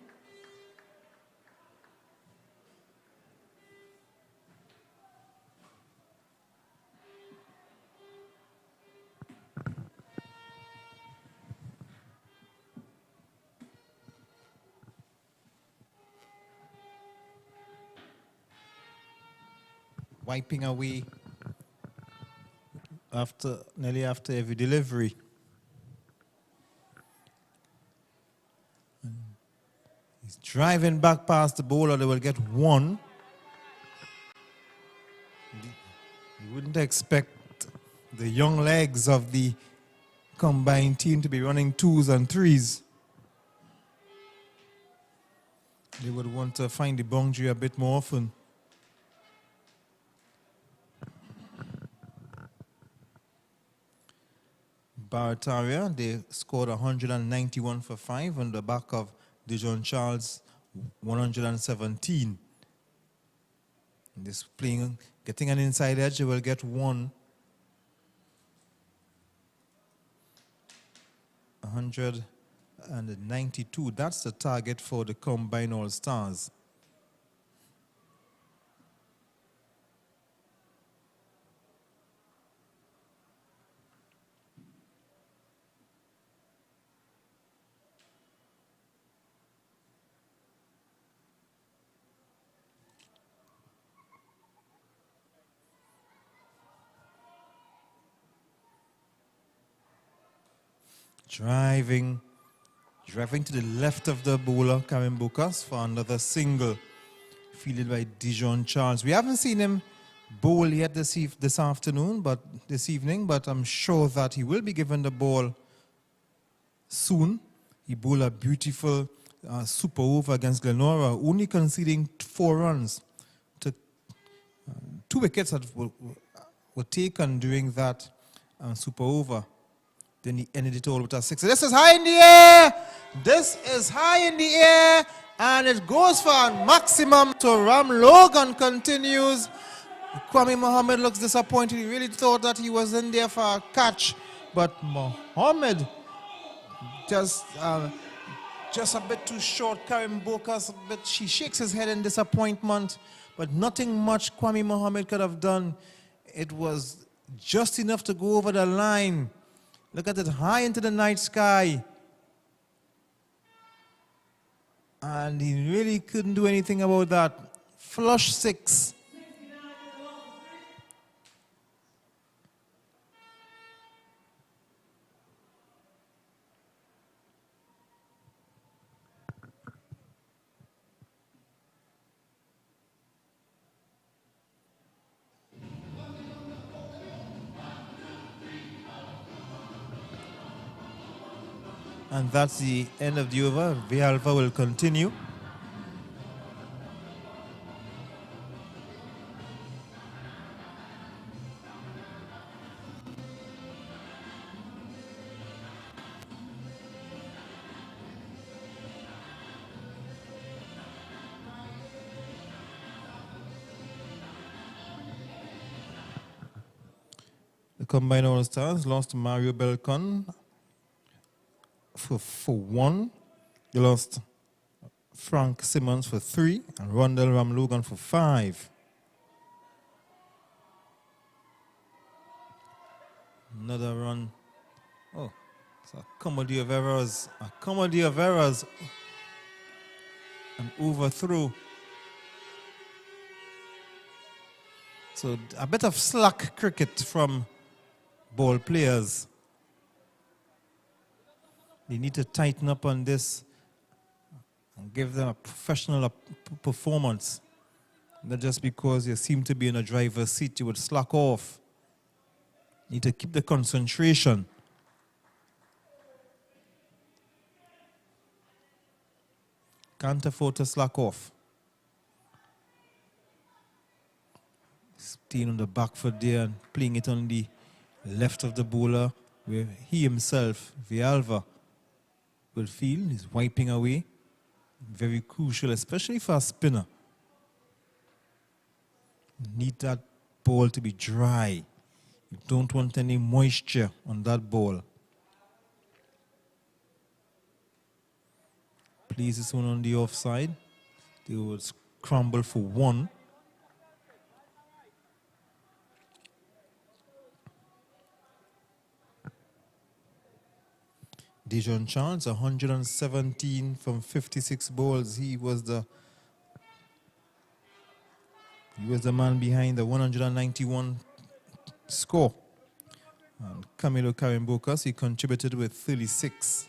Wiping away nearly after every delivery. He's driving back past the bowler. They will get 1. You wouldn't expect the young legs of the combined team to be running 2s and 3s. They would want to find the boundary a bit more often. Barataria, they scored 191 for 5 on the back of Dijon Charles 117. This playing, getting an inside edge, they will get 1. 192. That's the target for the combined all-stars. Driving Driving to the left of the bowler, Karen Bocas, for another single, fielded by Dijon Charles. We haven't seen him bowl yet this evening, but I'm sure that he will be given the ball soon. He bowled a beautiful super over against Glenora, only conceding 4 runs. To 2 wickets that were taken during that super over. Then he ended it all with a 6. So this is high in the air. This is high in the air. And it goes for a maximum. So Ram Logan continues. Kwame Mohammed looks disappointed. He really thought that he was in there for a catch. But Mohammed just a bit too short. Karim Bokas, she shakes his head in disappointment. But nothing much Kwame Mohammed could have done. It was just enough to go over the line. Look at it, high into the night sky. And he really couldn't do anything about that. Flush 6. And that's the end of the over. Villalva will continue. The combined all-stars lost Mario Belcon for 1. They lost Frank Simmons for 3 and Rondell Ramlogan for 5. Another run. Oh, it's a comedy of errors. A comedy of errors. An overthrow. So a bit of slack cricket from ball players. They need to tighten up on this and give them a professional performance. Not just because you seem to be in a driver's seat, you would slack off. You need to keep the concentration. Can't afford to slack off. Staying on the back foot there and playing it on the left of the bowler, where he himself, Villalva, will feel he's wiping away. Very crucial, especially for a spinner. You need that ball to be dry. You don't want any moisture on that ball. Plays this one on the offside. They will scramble for 1. Dijon Charles, 117 from 56 balls. He was the man behind the 191 score. And Camilo Carimbocas, he contributed with 36.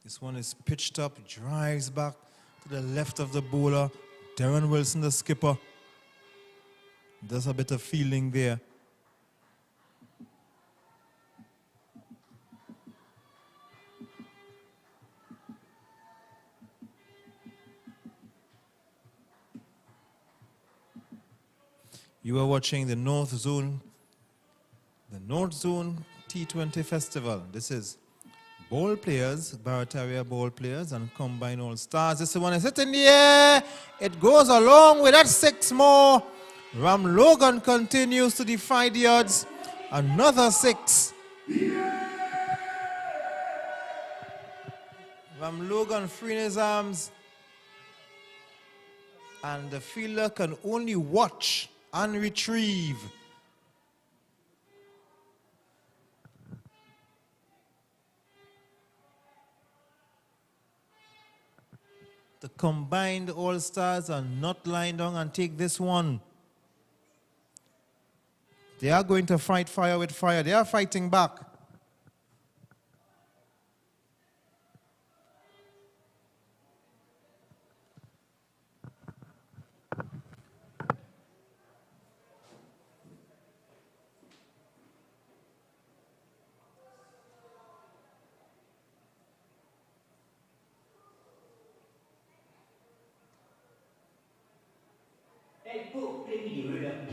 This one is pitched up, drives back to the left of the bowler. Darren Wilson, the skipper. There's a bit of feeling there. You are watching the Northzone T20 Festival. This is ball players, BARATARIA ball players, and combined all-stars. This one is hit in the air. It goes along with that 6 more. Ram Logan continues to defy the odds. Another 6. Ram Logan freeing his arms. And the fielder can only watch and retrieve. The combined all-stars are not lying down and take this one. They are going to fight fire with fire. They are fighting back. Hey, Boo, play video with them.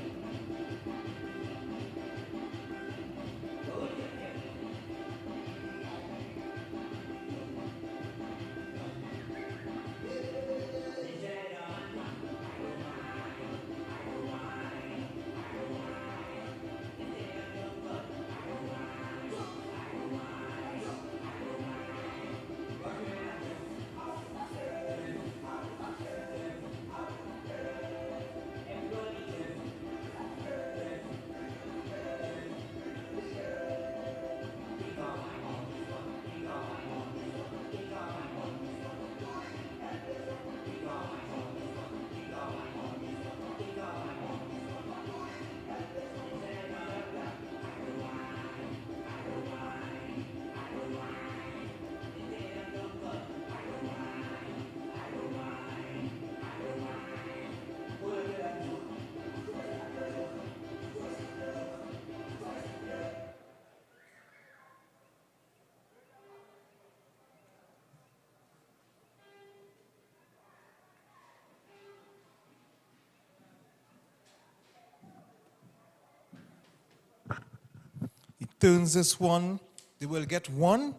He turns this one. They will get one.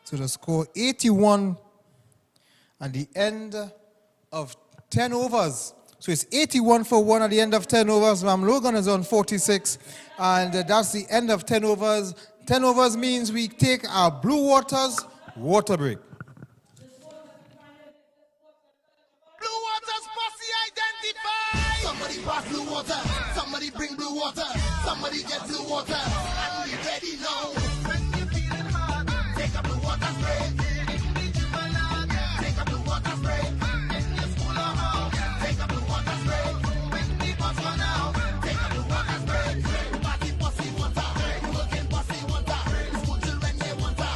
So the score 81 at the end of 10 overs. So it's 81 for 1 at the end of 10 overs. Mam Logan is on 46. And that's the end of 10 overs. 10 overs means we take our Blue Waters water break. Blue Waters posse identified. Somebody pass blue water. Somebody bring blue water. Somebody get blue water. And we ready now. When you feeling hard, take a blue water spray. Take a blue water spray. In your school or home, take a blue water spray. When the bus run out, take a blue water spray. Party posse water. Working posse water. School children they water.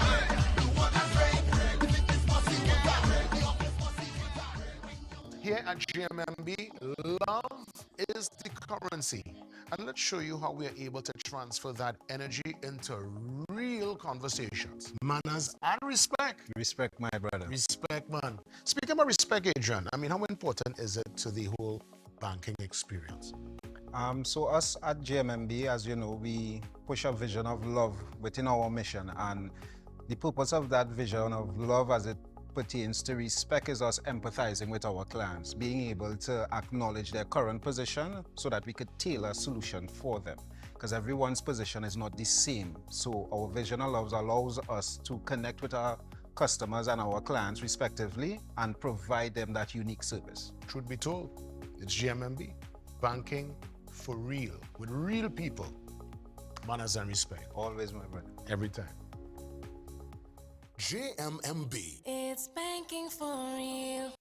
Blue water spray. The fitness posse water. The office posse water. Here at GMMB, love is the currency. And let's show you how we are able to transfer that energy into real conversations. Manners and respect. Respect, my brother. Respect, man. Speaking about respect, Adrian, I mean, how important is it to the whole banking experience? So us at GMMB, as you know, we push a vision of love within our mission. And the purpose of that vision of love as it pertains to respect is us empathizing with our clients, being able to acknowledge their current position so that we could tailor a solution for them. Because everyone's position is not the same. So our vision of love allows us to connect with our customers and our clients respectively and provide them that unique service. Truth be told, it's GMMB. Banking for real, with real people. Manners and respect. Always, my brother. Every time. JMMB. It's banking for real.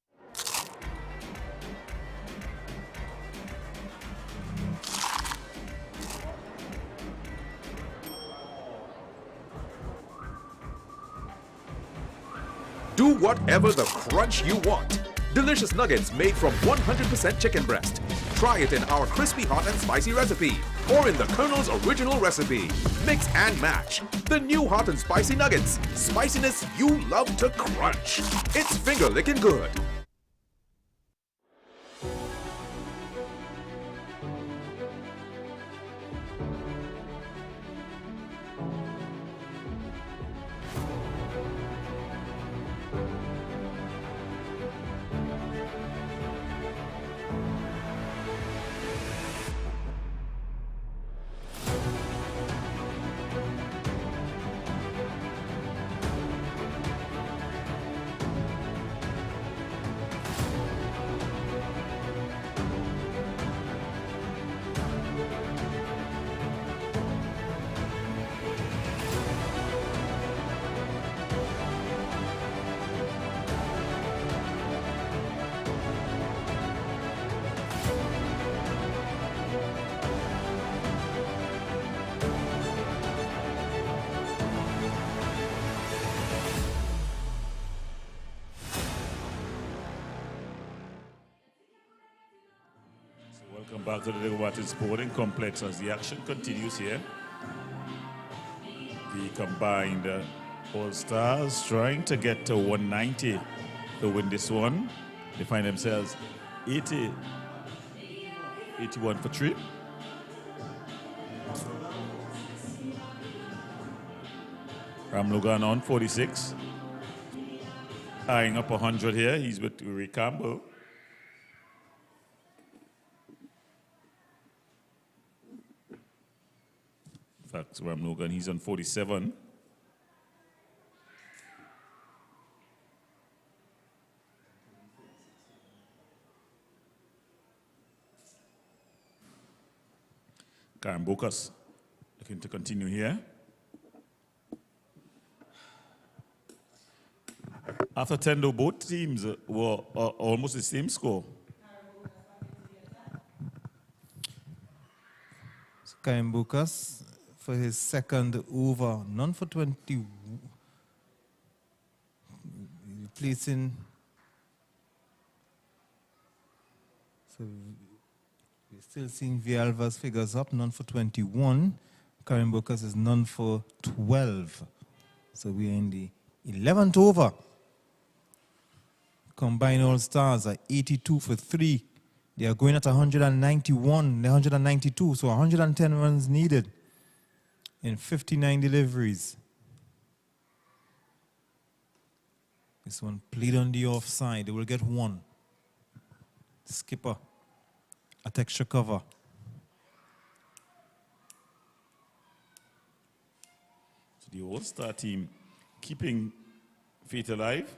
Do whatever the crunch you want. Delicious nuggets made from 100% chicken breast. Try it in our crispy hot and spicy recipe or in the Colonel's original recipe. Mix and match. The new hot and spicy nuggets. Spiciness you love to crunch. It's finger licking good. Back to the Legomatin Sporting Complex as the action continues here. The combined All-Stars trying to get to 190 to win this one. They find themselves 81 for 3. Ramlogan on 46. Eyeing up 100 here. He's with Uri Campbell. In fact, Ramlogan, he's on 47. Karen Bokas looking to continue here. After 10, though, both teams were almost the same score. So Karen Bokas for his second over, none for 20. Replacing. So we're still seeing Villalva's figures up, none for 21. Karen Bokas is none for 12. So we're in the 11th over. Combined All-Stars are 82 for 3. They are going at 191, 192, so 110 runs needed in 59 deliveries. This one played on the offside. They will get one. Skipper at extra cover. So the All-Star team keeping faith alive.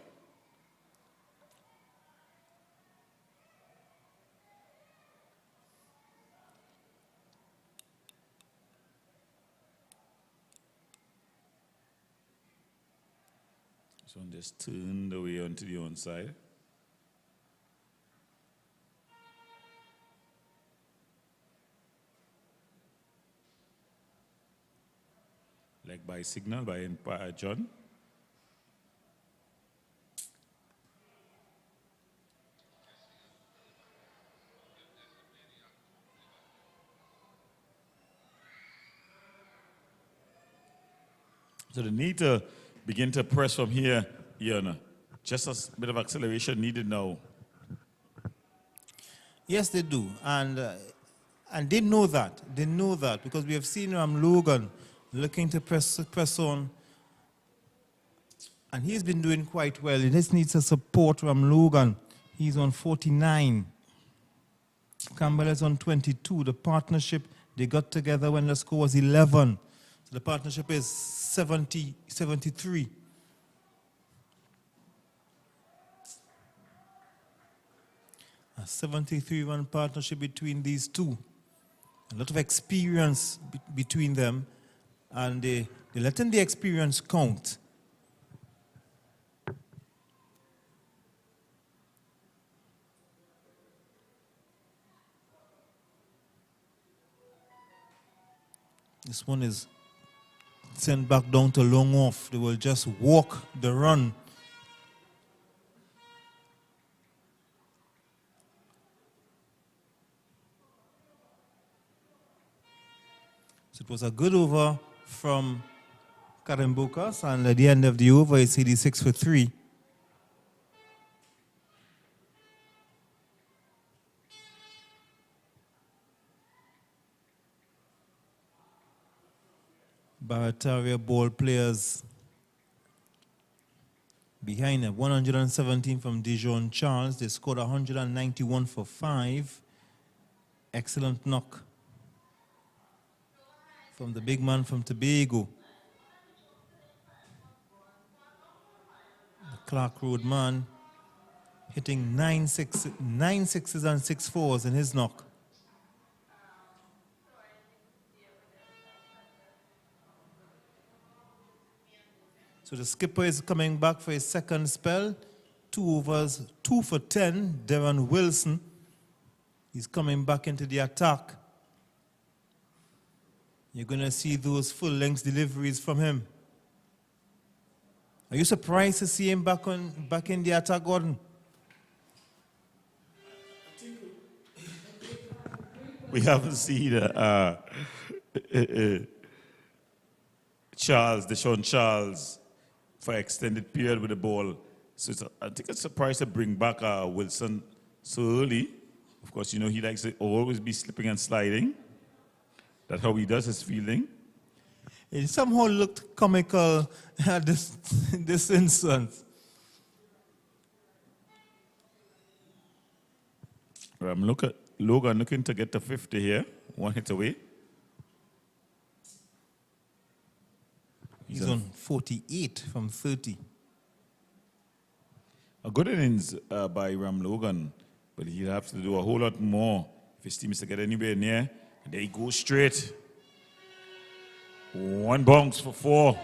So just turn the way onto the onside. Leg by signal by Empire John. So they need to begin to press from here, Ian. Just a bit of acceleration needed now. Yes, they do. And they know that. They know that because we have seen Logan looking to press on. And he's been doing quite well. He just needs to support Logan. He's on 49. Campbell is on 22. The partnership, they got together when the score was 11. So the partnership is 73. A 73-run partnership between these two. A lot of experience between them, and they're letting the experience count. This one is sent back down to long off. They will just walk the run. So it was a good over from Karen Bokas, and at the end of the over, it's 86 for 3. Barataria ball players behind them. 117 from Dijon Charles. They scored 191 for 5. Excellent knock from the big man from Tobago. The Clark Road man hitting 9 sixes and 6 fours in his knock. So the skipper is coming back for his second spell. 2 overs, 2 for 10. Darren Wilson. He's coming back into the attack. You're going to see those full-length deliveries from him. Are you surprised to see him back in the attack, Gordon? we haven't seen Deshaun Charles, for an extended period with the ball. So I think it's a surprise to bring back Wilson so early. Of course, you know, he likes to always be slipping and sliding. That's how he does his fielding. It somehow looked comical at this instance. Logan looking to get to 50 here. One hit away. He's on 48 from 30. A good innings by Ram Logan, but he'll have to do a whole lot more if his team is to get anywhere near. And there he goes straight. One bounce for 4.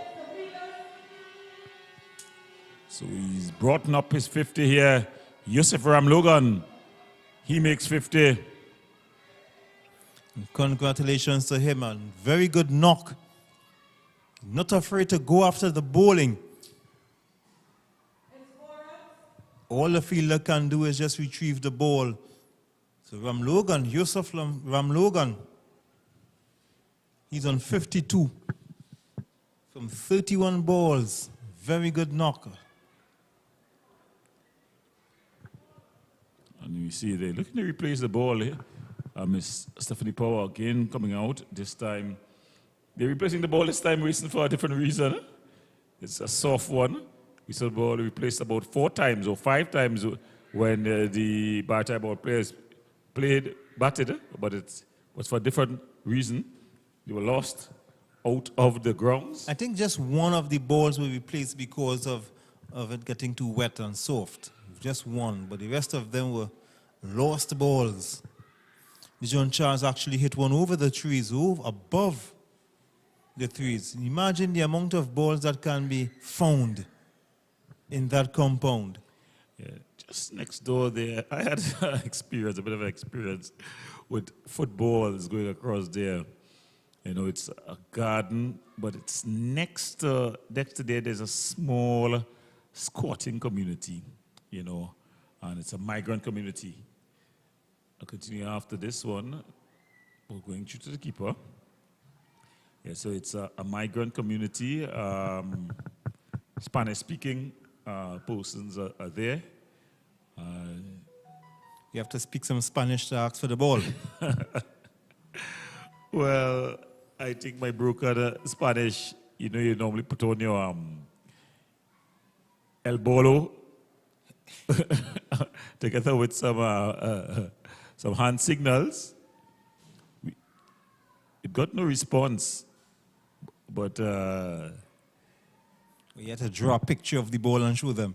So he's brought up his 50 here. Yusuf Ram Logan, he makes 50. And congratulations to him, and very good knock. Not afraid to go after the bowling. All the fielder can do is just retrieve the ball. So Ram Logan, Yusuf Ram Logan, he's on 52 from 31 balls. Very good knock. And you see they're looking to replace the ball here. Miss Stephanie Power again coming out this time. They're replacing the ball this time, reason for a different reason. It's a soft one. We saw the ball replaced about 4 times or 5 times when the BARATARIA ball players batted, but it was for a different reason. They were lost out of the grounds. I think just one of the balls were replaced because of it getting too wet and soft. Just one, but the rest of them were lost balls. Deshaun Charles actually hit one over the trees, above the trees. Imagine the amount of balls that can be found in that compound. Yeah, just next door there, I had a bit of an experience with footballs going across there. You know, it's a garden, but it's next to there, there's a small squatting community, you know, and it's a migrant community. I'll continue after this one. We're going through to the keeper. Yeah, so it's a migrant community. Spanish-speaking persons are there. You have to speak some Spanish to ask for the ball. Well, I think my broker Spanish, you know, you normally put on your el bolo together with some hand signals. It got no response, but you had to draw a picture of the ball and show them.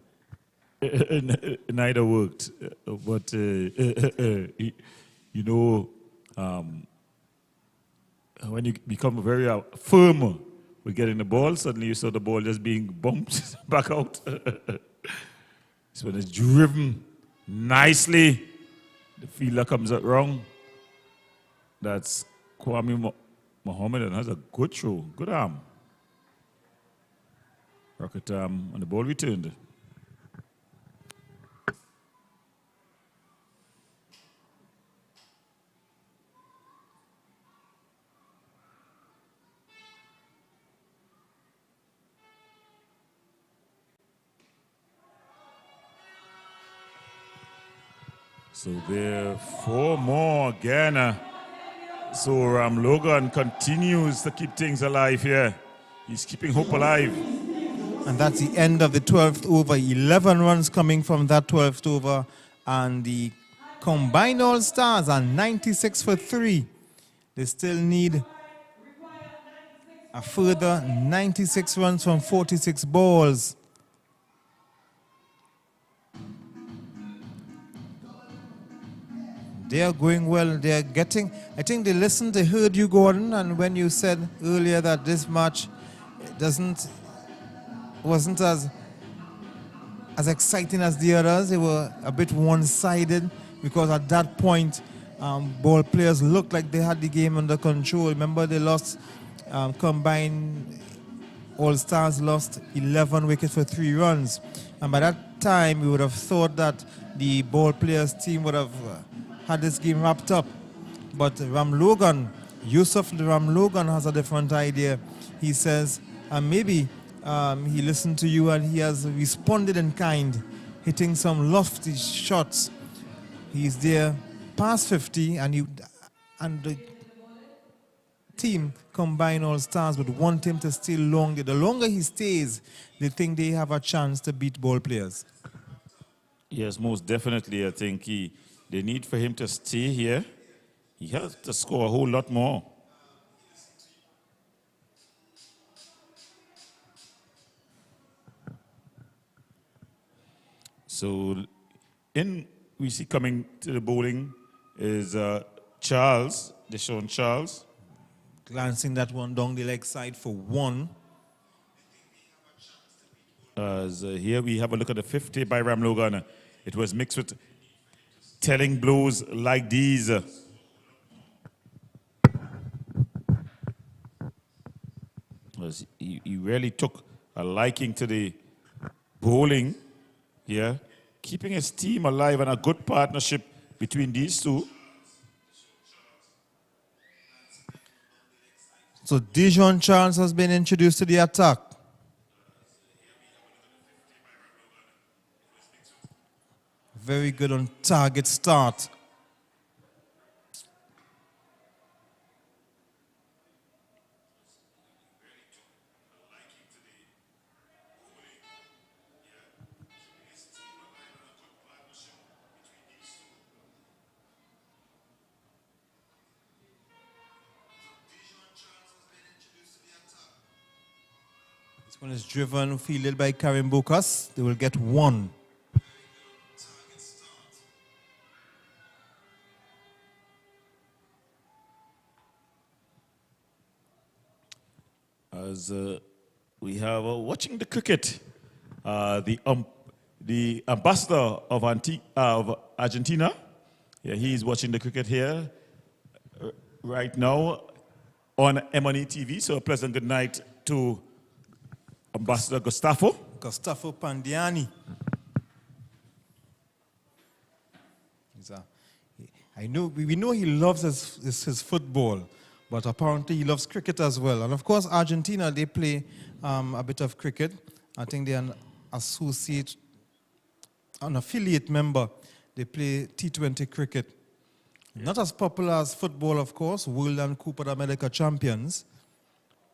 Neither worked, but you know, when you become very firm with getting the ball, suddenly you saw the ball just being bumped back out. So when it's driven nicely, the fielder comes out wrong. That's Kwame Mohammed, and has a good throw, good arm. Rocket arm, and the ball returned. So there are 4 more again. So Ram Logan continues to keep things alive here. He's keeping hope alive. And that's the end of the 12th over. 11 runs coming from that 12th over. And the combined all-stars are 96 for 3. They still need a further 96 runs from 46 balls. They are going well. They are getting, I think they listened, they heard you, Gordon, and when you said earlier that this match wasn't as exciting as the others. They were a bit one-sided because at that point, ball players looked like they had the game under control. Remember, they lost, combined all-stars lost 11 wickets for 3 runs. And by that time, we would have thought that the ball players team would have had this game wrapped up. But Ram Logan, Yusuf Ram Logan has a different idea. He says, maybe he listened to you and he has responded in kind, hitting some lofty shots. He's there past 50 and the team combine all stars would want him to stay longer. The longer he stays, they think they have a chance to beat ball players. Yes, most definitely. I think they need for him to stay here. He has to score a whole lot more. So, we see coming to the bowling is Charles, Deshaun Charles. Glancing that one down the leg side for one. Here we have a look at the 50 by Ram Logan. It was mixed with telling blows like these. He really took a liking to the bowling here, keeping his team alive and a good partnership between these two. So Dijon Charles has been introduced to the attack. Very good on target start. This one is driven, fielded by Karim Bokas. They will get one. As we have watching the cricket, the ambassador of Argentina, yeah, he's watching the cricket here right now on M&ETV. So a pleasant good night to Ambassador Gustavo. Gustavo Pandiani. We know he loves his football, but apparently he loves cricket as well. And of course, Argentina, they play a bit of cricket. I think they're an affiliate member. They play T20 cricket. Yeah. Not as popular as football, of course, World and Copa America champions.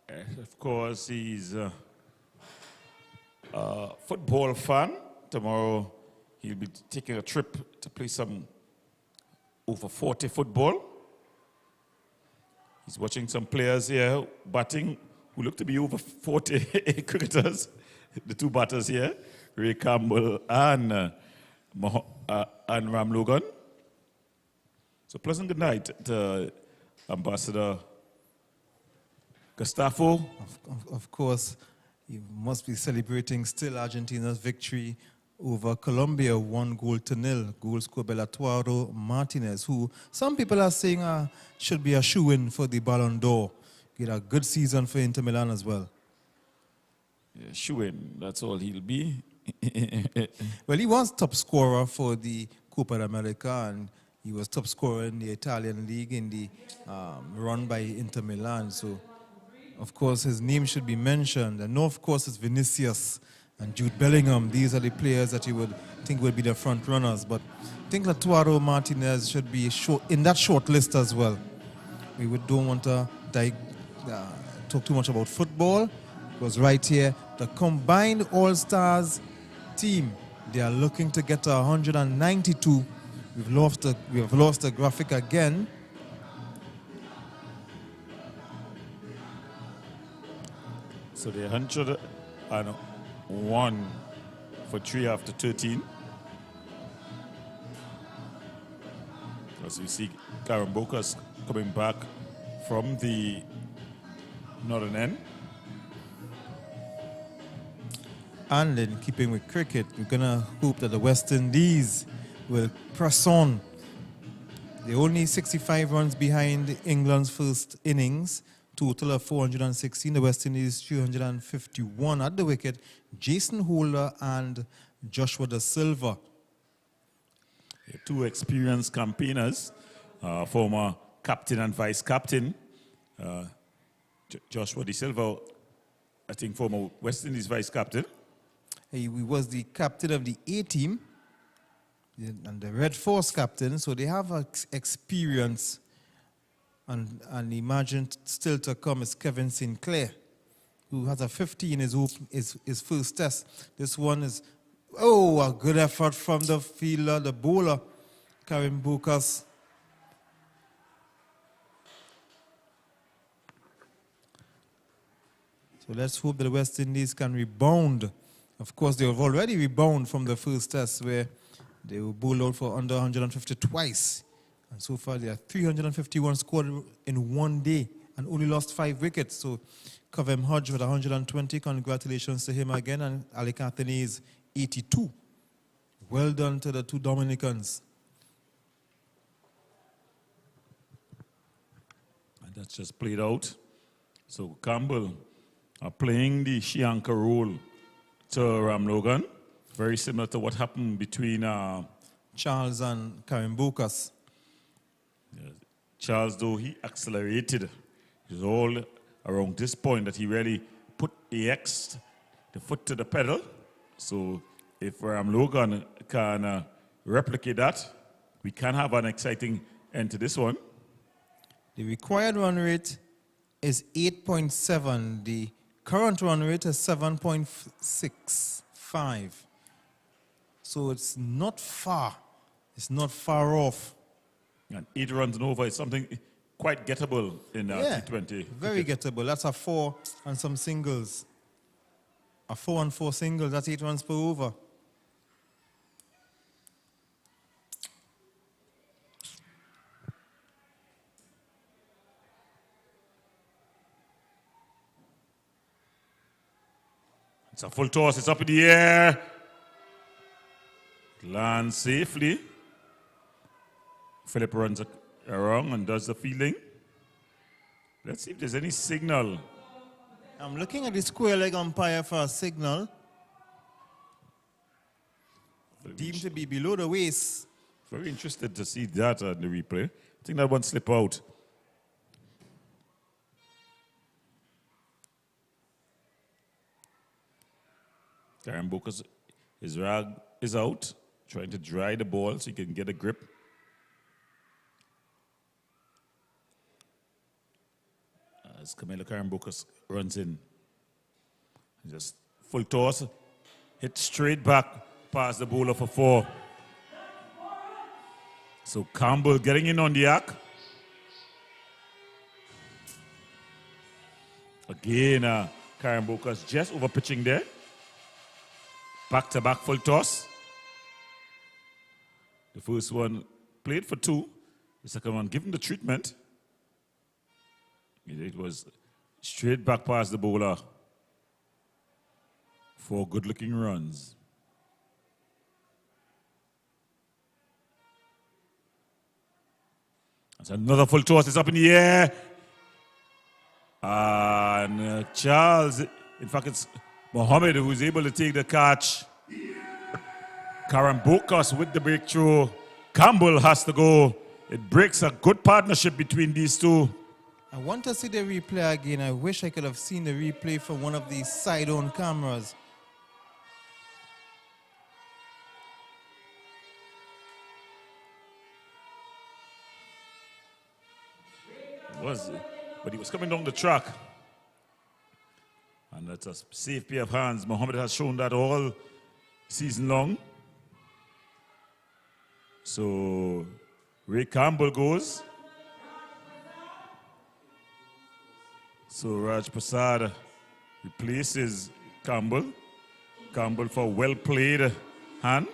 Of course, he's a football fan. Tomorrow, he'll be taking a trip to play some over 40 football. He's watching some players here batting who look to be over 40 cricketers. The two batters here, Ray Campbell and Ram Logan. So pleasant good night to Ambassador Gustavo. Of course, you must be celebrating still Argentina's victory over Colombia, 1-0. Goal scored by Lautaro Martinez, who some people are saying should be a shoo-in for the Ballon d'Or. Get a good season for Inter Milan as well. Yeah, shoo-in, that's all he'll be. Well, he was top scorer for the Copa America, and he was top scorer in the Italian league in the run by Inter Milan. So, of course, his name should be mentioned. And no, of course, it's Vinicius and Jude Bellingham. These are the players that you would think would be the front runners. But I think Lautaro Martinez should be in that short list as well. We don't want to talk too much about football, because right here, the combined All-Stars team, they are looking to get to 192. We have lost the graphic again. So they're 101 for 3 after 13. As we see Karim Bokas coming back from the northern end. And in keeping with cricket, we're going to hope that the West Indies will press on. They're only 65 runs behind England's first innings, total of 416. The West Indies 351 at the wicket. Jason Holder and Joshua Da Silva. Two experienced campaigners, former captain and vice captain, Joshua De Silva, I think former West Indies vice captain. He was the captain of the A team and the Red Force captain, so they have experience. And imagine still to come is Kevin Sinclair, who has a 50 in his first test. This one is, a good effort from the fielder, the bowler, Karen Bukas. So let's hope that the West Indies can rebound. Of course, they have already rebounded from the first test where they were bowled out for under 150 twice. And so far, they are 351 scored in one day and only lost 5 wickets. So Kavem Hodge with 120. Congratulations to him again. And Alec Anthony is 82. Well done to the two Dominicans. And that's just played out. So Campbell are playing the Shianka role to Ram Logan. Very similar to what happened between Charles and Karen Bukas. Charles, though, he accelerated. It was all around this point that he really put the foot to the pedal. So if Ram Logan can replicate that, we can have an exciting end to this one. The required run rate is 8.7. The current run rate is 7.65. So it's not far. It's not far off. And 8 runs and over is something quite gettable in T20. Very gettable. That's a 4 and some singles. A 4 and 4 singles, that's 8 runs per over. It's a full toss, it's up in the air. Lands safely. Philip runs around and does the fielding. Let's see if there's any signal. I'm looking at the square leg umpire for a signal. Deemed to be below the waist. Very interested to see that on the replay. I think that one slipped out. Karen Bukas, his rag is out, trying to dry the ball so he can get a grip. As Camilo Karen Bukas runs in. Just full toss, hit straight back past the bowler for 4. So Campbell getting in on the act. Again, Karen Bukas just over pitching there. Back-to-back full toss. The first one played for 2. The second one given the treatment. It was straight back past the bowler for good-looking runs. That's another full toss. It's up in the air. And Charles, in fact, it's Mohammed who's able to take the catch. Karen Bukas with the breakthrough. Campbell has to go. It breaks a good partnership between these two. I want to see the replay again. I wish I could have seen the replay from one of these side-on cameras. But he was coming down the track. And that's a safe pair of hands. Mohammed has shown that all season long. So Ray Campbell goes. So Raj Prasad replaces Campbell. Campbell for well played hand.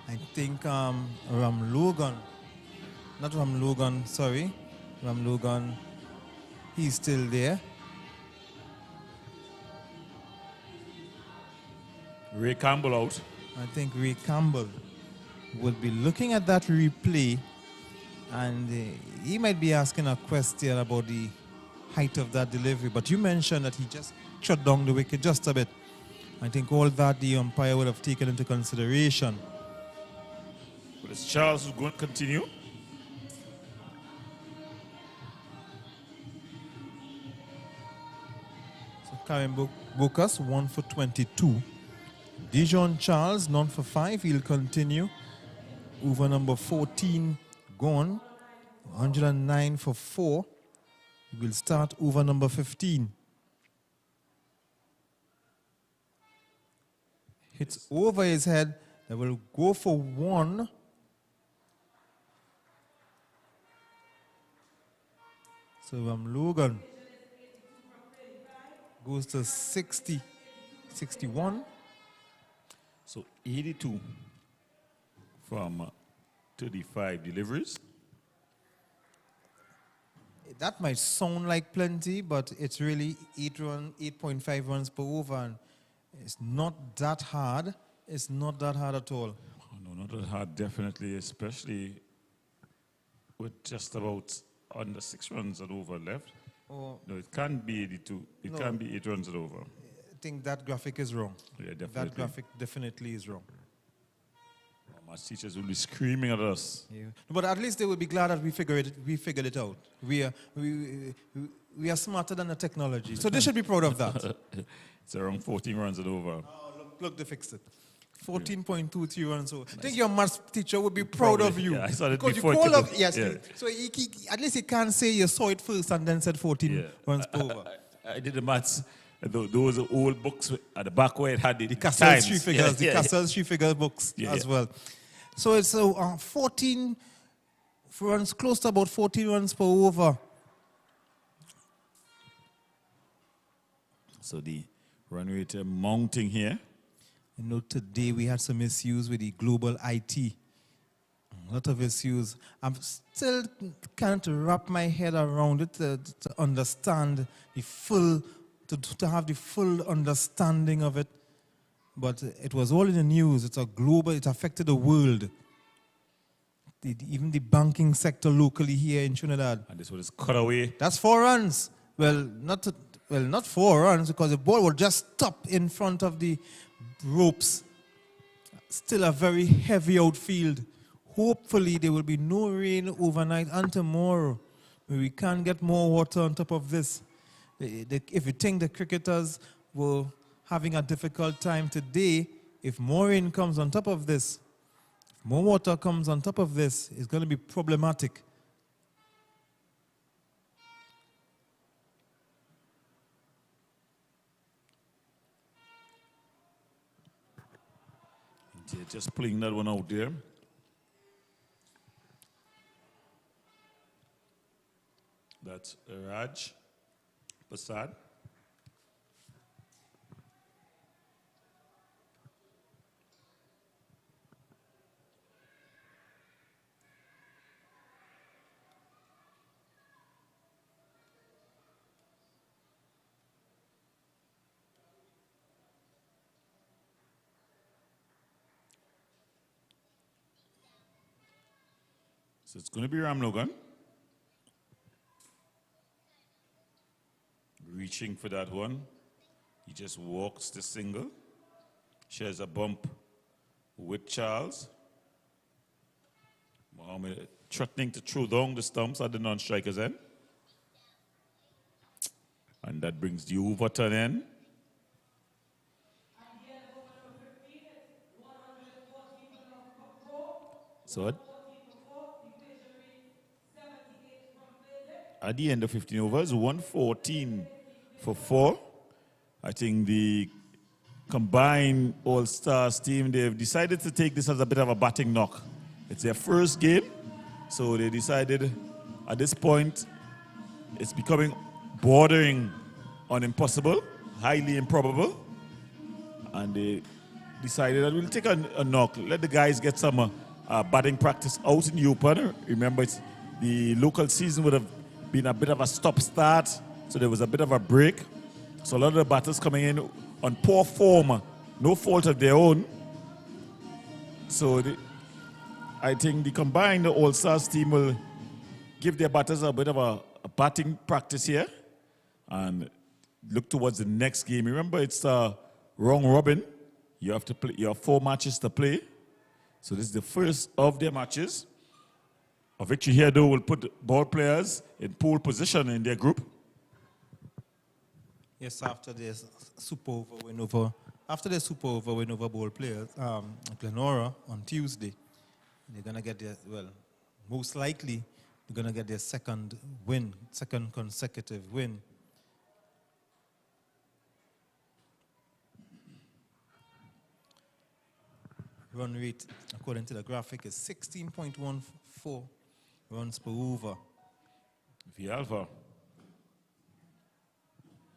I think Ram Logan, he's still there. Ray Campbell out. I think Ray Campbell would be looking at that replay And he might be asking a question about the height of that delivery, but you mentioned that he just shut down the wicket just a bit. I think all that the umpire would have taken into consideration. But it's Charles who's going to continue. So Karen Bocas, 1 for 22. Dijon Charles, none for 5. He'll continue. Over number 14 gone. 109 for 4. He will start over number 15. Hits over his head. That will go for 1. So Logan goes to 60, 61. So 82 from 35 deliveries. That might sound like plenty, but it's really 8.5 runs per over. And it's not that hard. It's not that hard at all. Oh, no, not that hard, definitely, especially with just about under 6 runs at over left. Oh. No, it can't be 82. It No. can't be 8 runs at over. I think that graphic is wrong. Yeah, definitely. That graphic definitely is wrong. My teachers will be screaming at us. Yeah. But at least they will be glad that we figured it out. We are smarter than the technology. So they should be proud of that. It's around 14 runs and over. Oh, look, they fixed it. 14.23 runs over. I think your maths teacher would be proud of you. Yeah, I saw it because before. You call up, yes. Yeah. So at least he can't say you saw it first and then said 14 runs per over. I did the maths. Those are old books at the back where it had the Cassell's three figures, the Cassell's three figure books as well. So it's 14 runs, close to about 14 runs per over. So the run rate mounting here. You know, today we had some issues with the global IT. A lot of issues. I'm still can't wrap my head around it to understand the full, to have the full understanding of it. But it was all in the news. It's a global, it affected the world. Even the banking sector locally here in Trinidad. And this one is cut away. That's 4 runs. Well, not 4 runs because the ball will just stop in front of the ropes. Still a very heavy outfield. Hopefully there will be no rain overnight and tomorrow. We can't get more water on top of this. If you think the cricketers were having a difficult time today, if more rain comes on top of this, if more water comes on top of this, it's going to be problematic. They're just pulling that one out there. That's Raj Prasad. So it's going to be Ram Logan. Reaching for that one. He just walks the single. Shares a bump with Charles. Mohammed threatening to throw down the stumps at the non-striker's end. And that brings the overturn in. So at the end of 15 overs, 114 for 4. I think the combined All-Stars team, they've decided to take this as a bit of a batting knock. It's their first game, so they decided at this point it's becoming bordering on impossible, highly improbable, and they decided that we'll take a knock, let the guys get some batting practice out in the open. Remember, the local season would have been a bit of a stop-start, so there was a bit of a break. So a lot of the batters coming in on poor form, no fault of their own. So I think the combined All-Stars team will give their batters a bit of a batting practice here and look towards the next game. Remember, it's round robin. You have to play. You have 4 matches to play. So this is the first of their matches. A victory here, though, will put ball players in pole position in their group. Yes, after this super over win over, ball players, Glenora on Tuesday, they're gonna get their, well, most likely they're gonna get their second consecutive win. Run rate, according to the graphic, is 16.14 runs per over. Villalba.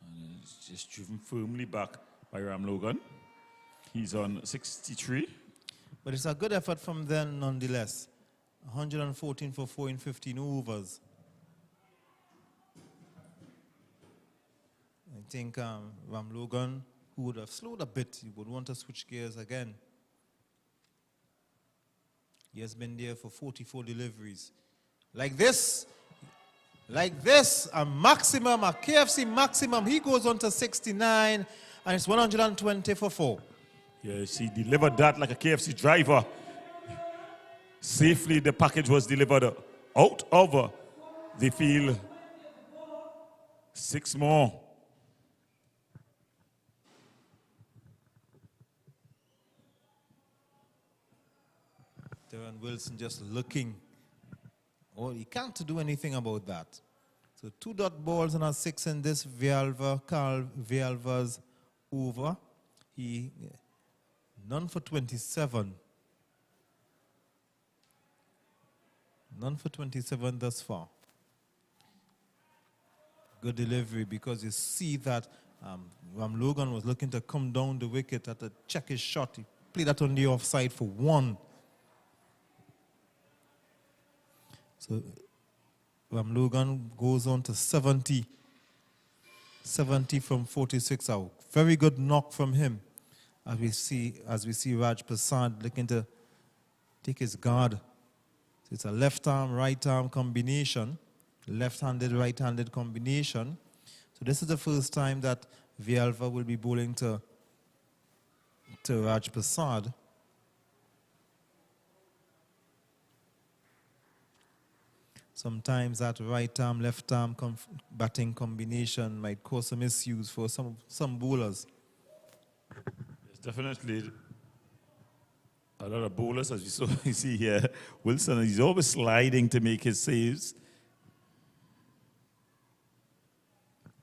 And it's just driven firmly back by Ram Logan. He's on 63. But it's a good effort from them nonetheless. 114 for 4 in 15 overs. I think Ram Logan, who would have slowed a bit, he would want to switch gears again. He has been there for 44 deliveries. Like this, a maximum, a KFC maximum. He goes on to 69, and it's 120 for 4. Yes, he delivered that like a KFC driver. Safely, the package was delivered out of the field. 6 more. Darren Wilson just looking. Oh, he can't do anything about that. So 2 dot balls and a 6 in this Villalba's over. He none for 27. None for 27 thus far. Good delivery, because you see that Ram Logan was looking to come down the wicket at a check his shot. He played that on the offside for 1. So Ram Logan goes on to 70. 70 from 46 out. Very good knock from him. As we see Raj Prasad looking to take his guard. So it's a left arm, right arm combination. Left-handed, right-handed combination. So this is the first time that Villalba will be bowling to Raj Prasad. Sometimes that right arm, left arm batting combination might cause some issues for some bowlers. There's definitely a lot of bowlers, as you see here. Wilson, he's always sliding to make his saves.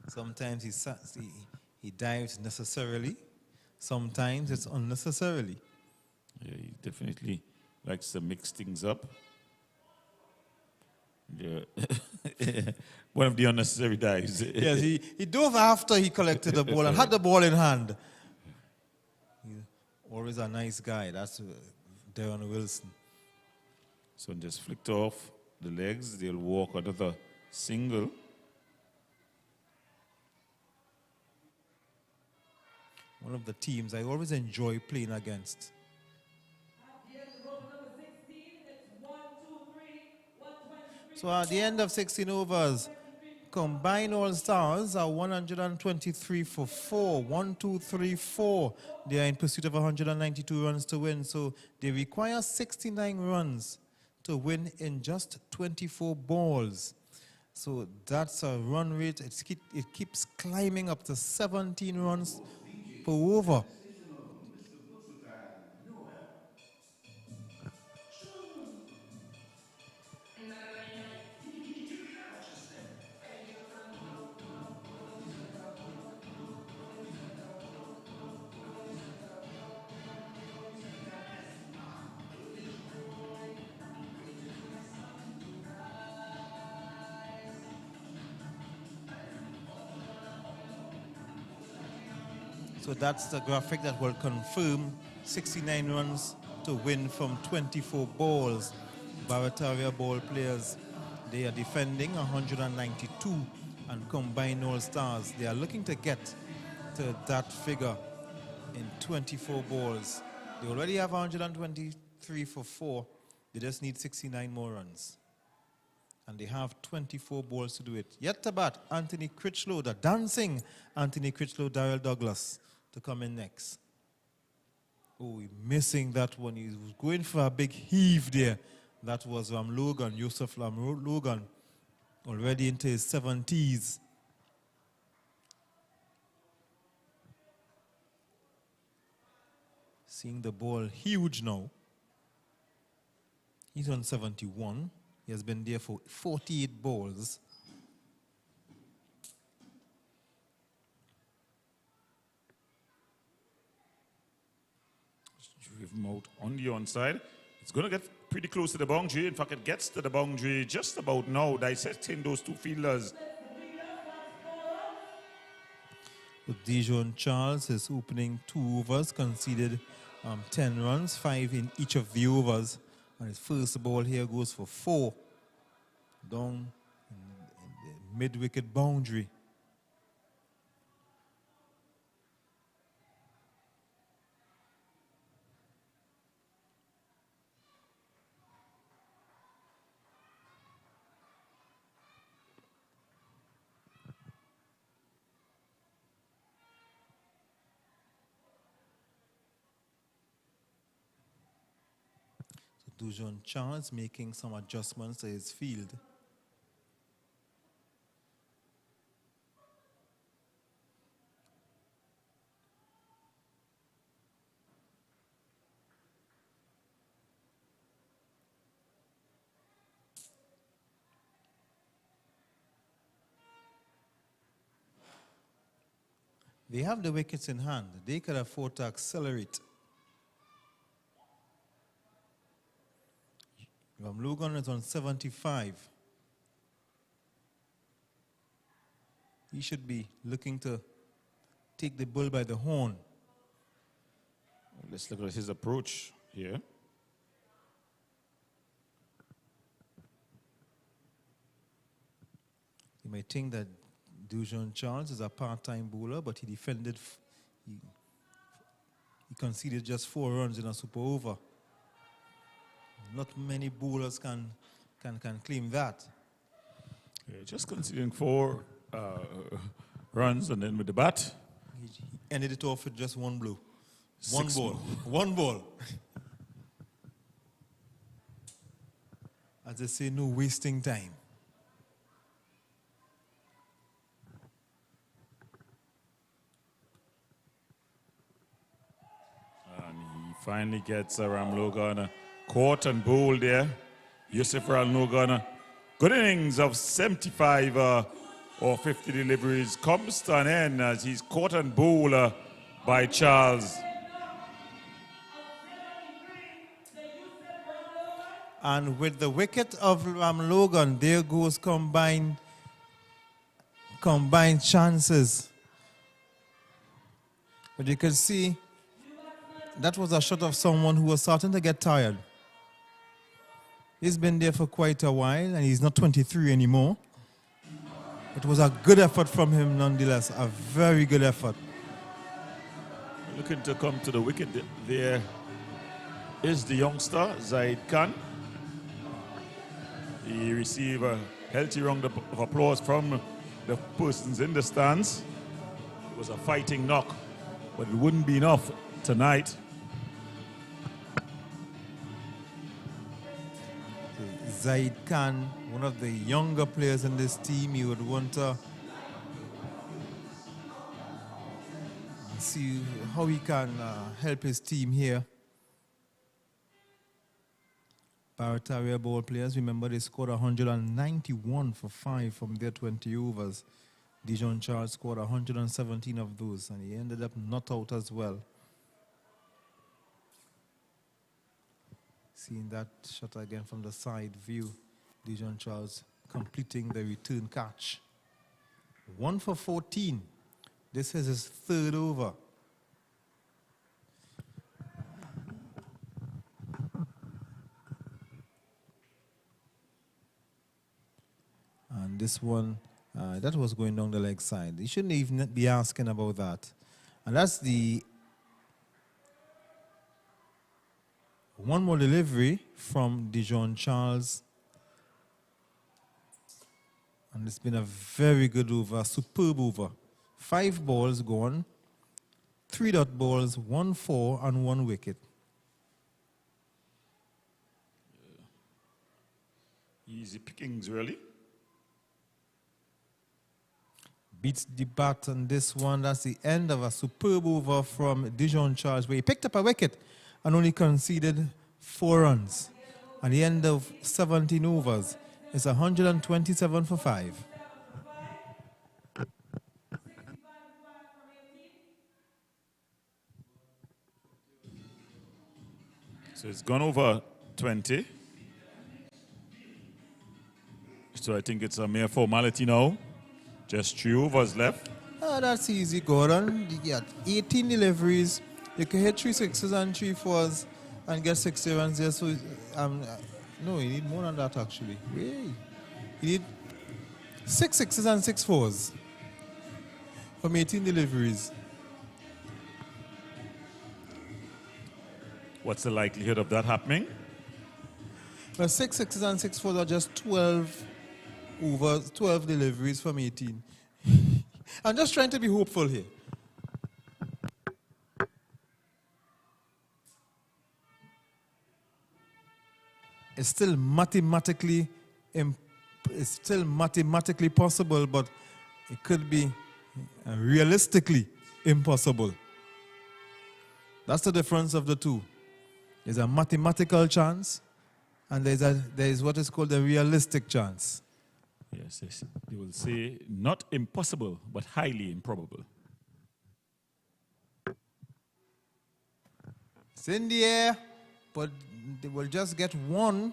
Sometimes he dives necessarily. Sometimes it's unnecessarily. Yeah, he definitely likes to mix things up. Yeah. One of the unnecessary dives. Yes, he dove after he collected the ball and had the ball in hand. He's always a nice guy. That's Darren Wilson. So just flicked off the legs. They'll walk another single. One of the teams I always enjoy playing against. So at the end of 16 overs, combined all-stars are 123 for 4. 1, 2, 3, 4. They are in pursuit of 192 runs to win. So they require 69 runs to win in just 24 balls. So that's a run rate. It keeps climbing up to 17 runs per over. So that's the graphic that will confirm 69 runs to win from 24 balls. Barataria ball players, they are defending 192 and combined all-stars. They are looking to get to that figure in 24 balls. They already have 123 for 4. They just need 69 more runs. And they have 24 balls to do it. Yet to bat, Anthony Critchlow, the dancing Anthony Critchlow, Darrell Douglas to come in next. Oh, missing that one. He was going for a big heave there. That was Logan, Yusuf Logan, already into his 70s. Seeing the ball huge now. He's on 71. He has been there for 48 balls. Drive him out on the onside. It's going to get pretty close to the boundary. In fact, it gets to the boundary just about now, dissecting those two fielders. Dijon Charles, his opening 2 overs, conceded 10 runs, 5 in each of the overs. And his first ball here goes for 4 down in the mid-wicket boundary. Dijon Charles making some adjustments to his field. They have the wickets in hand. They could afford to accelerate. Logan is on 75. He should be looking to take the bull by the horn. Let's look at his approach here. You might think that Dijon Charles is a part-time bowler, but he defended, he conceded just 4 runs in a super over. Not many bowlers can claim that. Yeah, just conceding 4 runs, and then with the bat, He ended it off with just 1 blow. 6 1 ball. 1 ball. As they say, no wasting time. and he finally gets Logan caught and bowled there. Yusuf Logan. Good innings of 75 or 50 deliveries comes to an end as he's caught and bowled by Charles. And with the wicket of Logan, there goes combined chances. But you can see that was a shot of someone who was starting to get tired. He's been there for quite a while, and he's not 23 anymore. It was a good effort from him nonetheless, a very good effort. Looking to come to the wicket, there is the youngster, Zaid Khan. He received a healthy round of applause from the persons in the stands. It was a fighting knock, but it wouldn't be enough tonight. Zaid Khan, one of the younger players in this team, you would want to see how he can help his team here. Barataria ball players, remember they scored 191 for 5 from their 20 overs. Dijon Charles scored 117 of those, and he ended up not out as well. Seeing that shot again from the side view, Dijon Charles completing the return catch. 1 for 14. This is his 3rd over. And this one, that was going down the leg side. You shouldn't even be asking about that. And that's the one more delivery from Dijon Charles. And it's been a very good over, a superb over. 5 balls gone, 3 dot balls, 1 4 and 1 wicket. Easy pickings, really. Beats the bat on this one. That's the end of a superb over from Dijon Charles, where he picked up a wicket and only conceded 4 runs. At the end of 17 overs, it's 127 for 5. So it's gone over 20. So I think it's a mere formality now. Just 3 overs left. Oh, that's easy, Gordon. You got 18 deliveries. You can hit 3 sixes and 3 fours and get 60 runs there. So, no, you need more than that, actually. Hey. You need 6 sixes and 6 fours from 18 deliveries. What's the likelihood of that happening? Well, 6 sixes and 6 fours are just 12 overs, 12 deliveries from 18. I'm just trying to be hopeful here. It's still mathematically possible, but it could be realistically impossible. That's the difference of the two. There's a mathematical chance, and there's what is called a realistic chance. Yes, they will say not impossible, but highly improbable. It's in the air, but they will just get 1.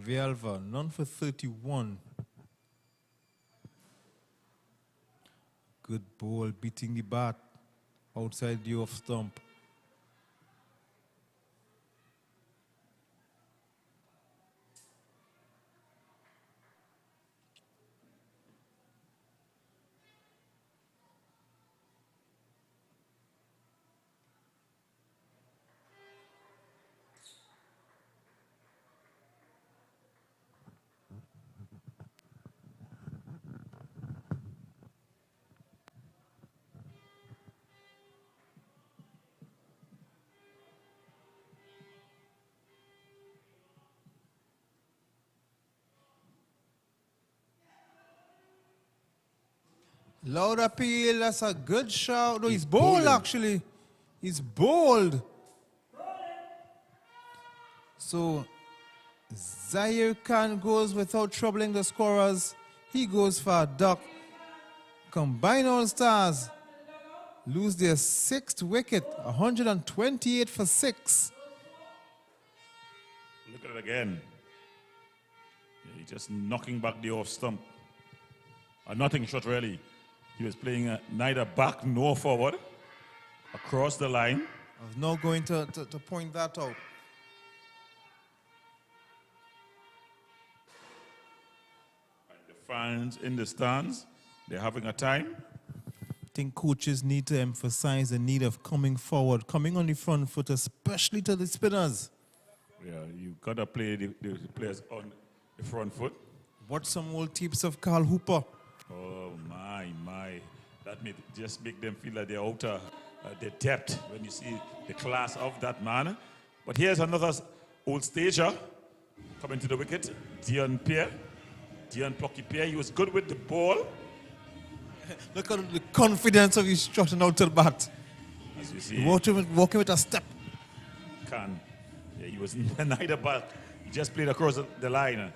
Villalva, none for 31. Good ball, beating the bat outside the off stump. Loud appeal, that's a good shout. No, he's bold actually. He's bold. So Zaire Khan goes without troubling the scorers. He goes for a duck. Combine All Stars lose their 6th wicket, 128 for 6. Look at it again. Yeah, he's just knocking back the off stump. A nothing shot, really. He was playing neither back nor forward, across the line. I was not going to point that out. And the fans in the stands, they're having a time. I think coaches need to emphasize the need of coming forward, coming on the front foot, especially to the spinners. Yeah, you've got to play the players on the front foot. Watch some old tips of Carl Hooper. Oh, my. That may just make them feel like they're out of their depth when you see the class of that man. But here's another old stager coming to the wicket, Dion Pierre. Dion Plucky Pierre, he was good with the ball. Look at the confidence of his strutting out to the bat. As you see. Walking with a step. Yeah, he was neither back. He just played across the line.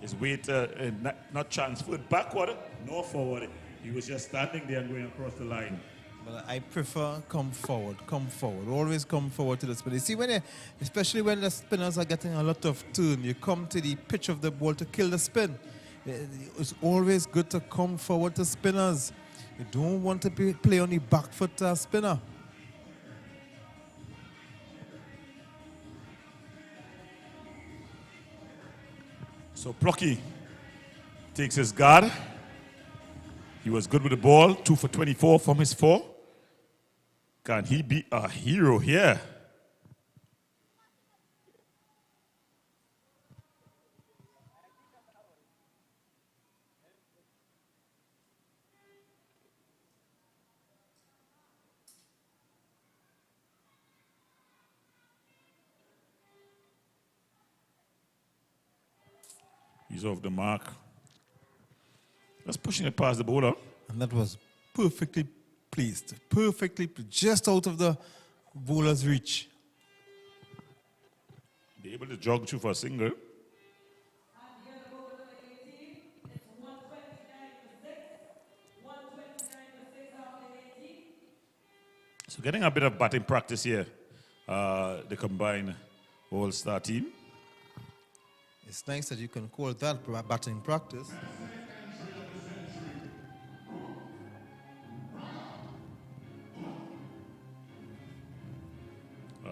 His weight not transferred backward nor forward. He was just standing there and going across the line. But I prefer come forward. Always come forward to the spin. You see, especially when the spinners are getting a lot of turn, you come to the pitch of the ball to kill the spin. It's always good to come forward to spinners. You don't want to play on the back foot spinner. So Plucky takes his guard. He was good with the ball, 2 for 24 from his 4. Can he be a hero here? He's off the mark. Just pushing it past the bowler. And that was perfectly placed. Just out of the bowler's reach. Be able to jog through for a single. So getting a bit of batting practice here, the combined all-star team. It's nice that you can call that batting practice.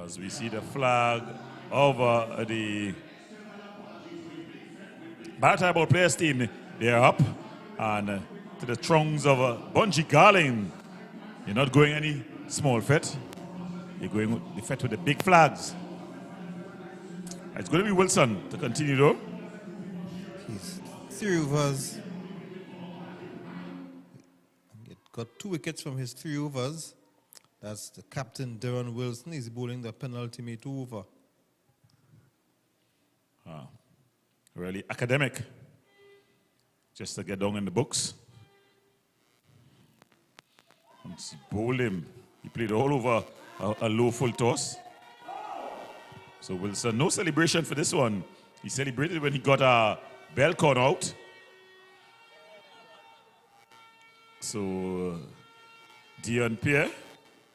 As we see the flag over the BARATARIA ball players team, they're up. And to the throngs of Bungie Garling, you're not going any small fit. You're going with the fit with the big flags. It's going to be Wilson to continue though. He's 3 overs. Got 2 wickets from his 3 overs. That's the captain, Darren Wilson. He's bowling the penultimate over. Really academic. Just to get down in the books. Once he bowled him, he played all over a low full toss. So Wilson, no celebration for this one. He celebrated when he got a bell caught out. So Dion Pierre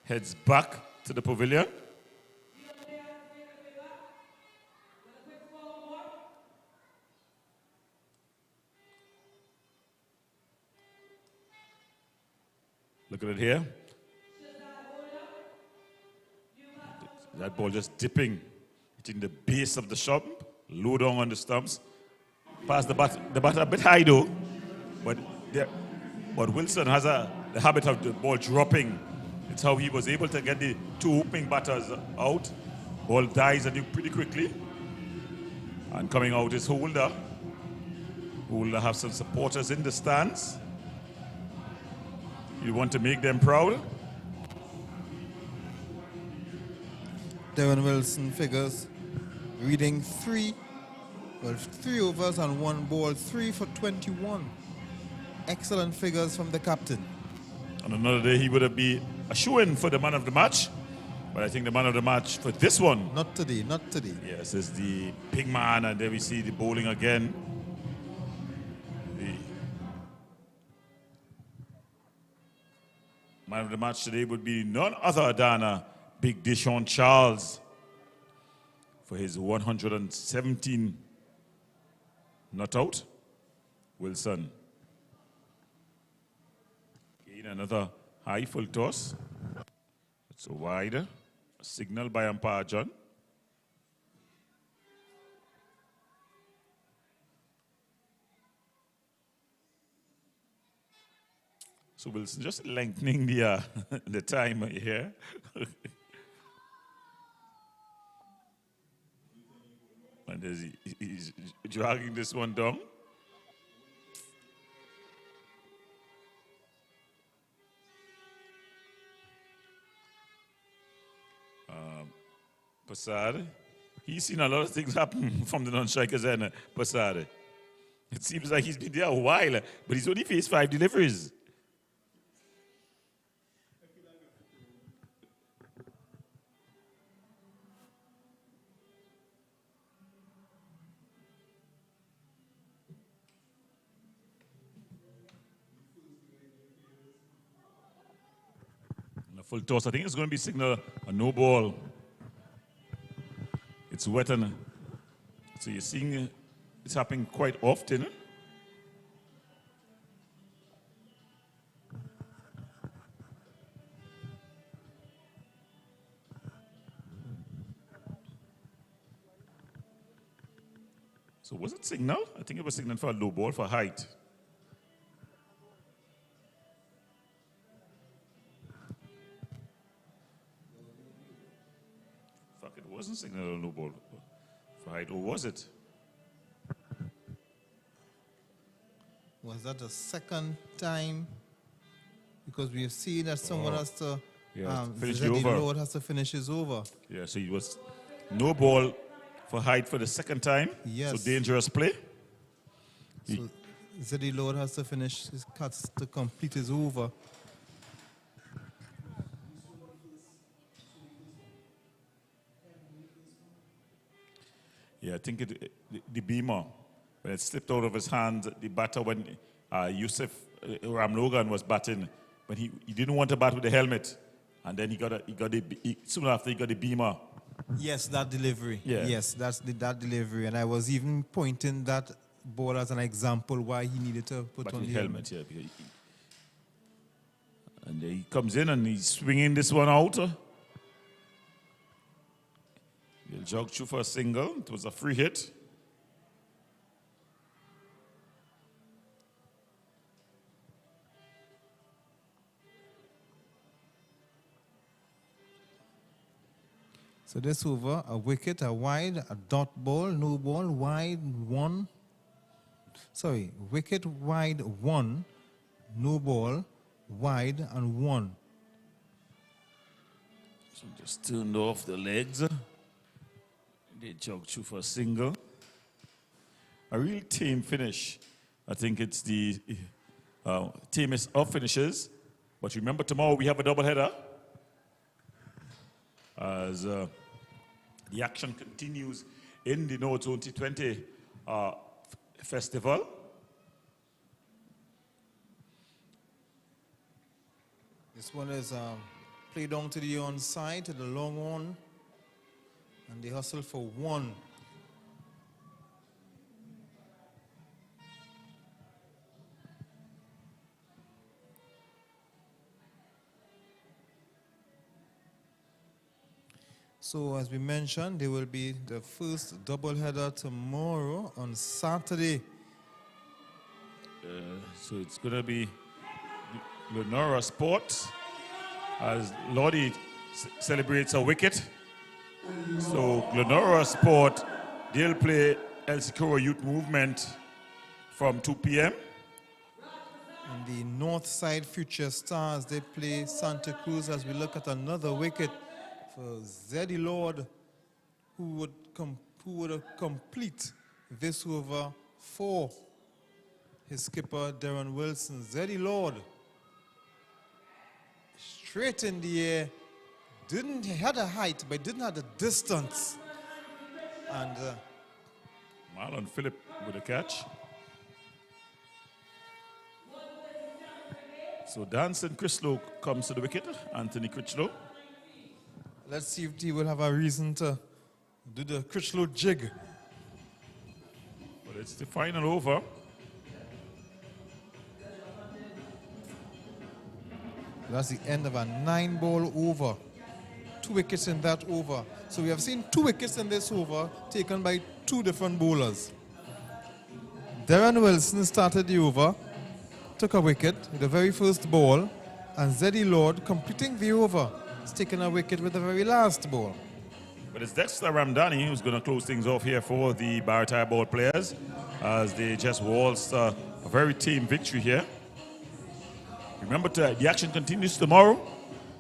heads back to the pavilion. Look at it here. That ball just dipping, hitting the base of the stump, low down on the stumps. Past the batter a bit high though, but Wilson has the habit of the ball dropping. It's how he was able to get the 2 opening batters out. Ball dies on you pretty quickly. And coming out is Holder. Holder have some supporters in the stands. You want to make them proud. Darren Wilson figures reading 3 overs and 1 ball, 3 for 21. Excellent figures from the captain. On another day, he would have been a shoo-in for the man of the match. But I think the man of the match for this one. Not today, not today. Yes, is the big man, and there we see the bowling again. The man of the match today would be none other than Big Deshaun Charles for his 117 not out. Wilson. Again, another high full toss. It's a wide. A signal by umpire John. So Wilson just lengthening the the time here. And he's dragging this one down. Passade, he's seen a lot of things happen from the non-strikers and Passade. It seems like he's been there a while, but he's only faced 5 deliveries. And a full toss, I think it's going to be signal a no ball. It's wet, and so you're seeing it's happening quite often. So was it signal? I think it was signal for a low ball for height. Fuck, it wasn't signal or low ball for height, or was it? Was that the second time? Because we have seen that someone has to, finish the Zeddy over. Lord has to finish his over. Yeah, so it was no ball for height for the second time. Yes. So dangerous play. So Zeddy Lord has to finish his cuts to complete his over. Yeah, I think the beamer, when it slipped out of his hand, the batter when Yusuf Ramlogan was batting, but he didn't want to bat with the helmet, and then soon after he got the beamer. Yes, that delivery. Yeah. Yes, that delivery. And I was even pointing that ball as an example why he needed to put But on with the helmet. helmet, yeah. And he comes in and he's swinging this one out. He'll jog through for a single. It was a free hit. So this over, a wicket, a wide, a dot ball, no ball, wide, one. Sorry, wicket, wide, one, no ball, wide, and one. So just turned off the legs. They jog through for a single. A real team finish. I think it's the team is off finishes. But remember, tomorrow we have a doubleheader. As the action continues in the Northzone T20 festival. This one is played down to the onside, to the long one. And they hustle for one. So as we mentioned, there will be the first doubleheader tomorrow on Saturday. So it's going to be Lenora Sport as Lodi celebrates a wicket. So Lenora Sport, they'll play El Socorro Youth Movement from 2 p.m. And the Northside Future Stars, they play Santa Cruz as we look at another wicket for Zeddy Lord, who would complete this over for his skipper, Darren Wilson. Zeddy Lord, straight in the air, he had a height, but didn't have the distance. And Marlon Phillip with a catch. So Danson Critchlow comes to the wicket, Anthony Critchlow. let's see if he will have a reason to do the Critchlow jig. But it's the final over. That's the end of a 9-ball over. 2 wickets in that over. So we have seen 2 wickets in this over taken by 2 different bowlers. Darren Wilson started the over, took a wicket with the very first ball, and Zeddy Lord completing the over. He's taken a wicket with the very last ball. But it's Dexter Ramdani who's going to close things off here for the BARATARIA ball players as they just waltzed a very team victory here. Remember, the action continues tomorrow.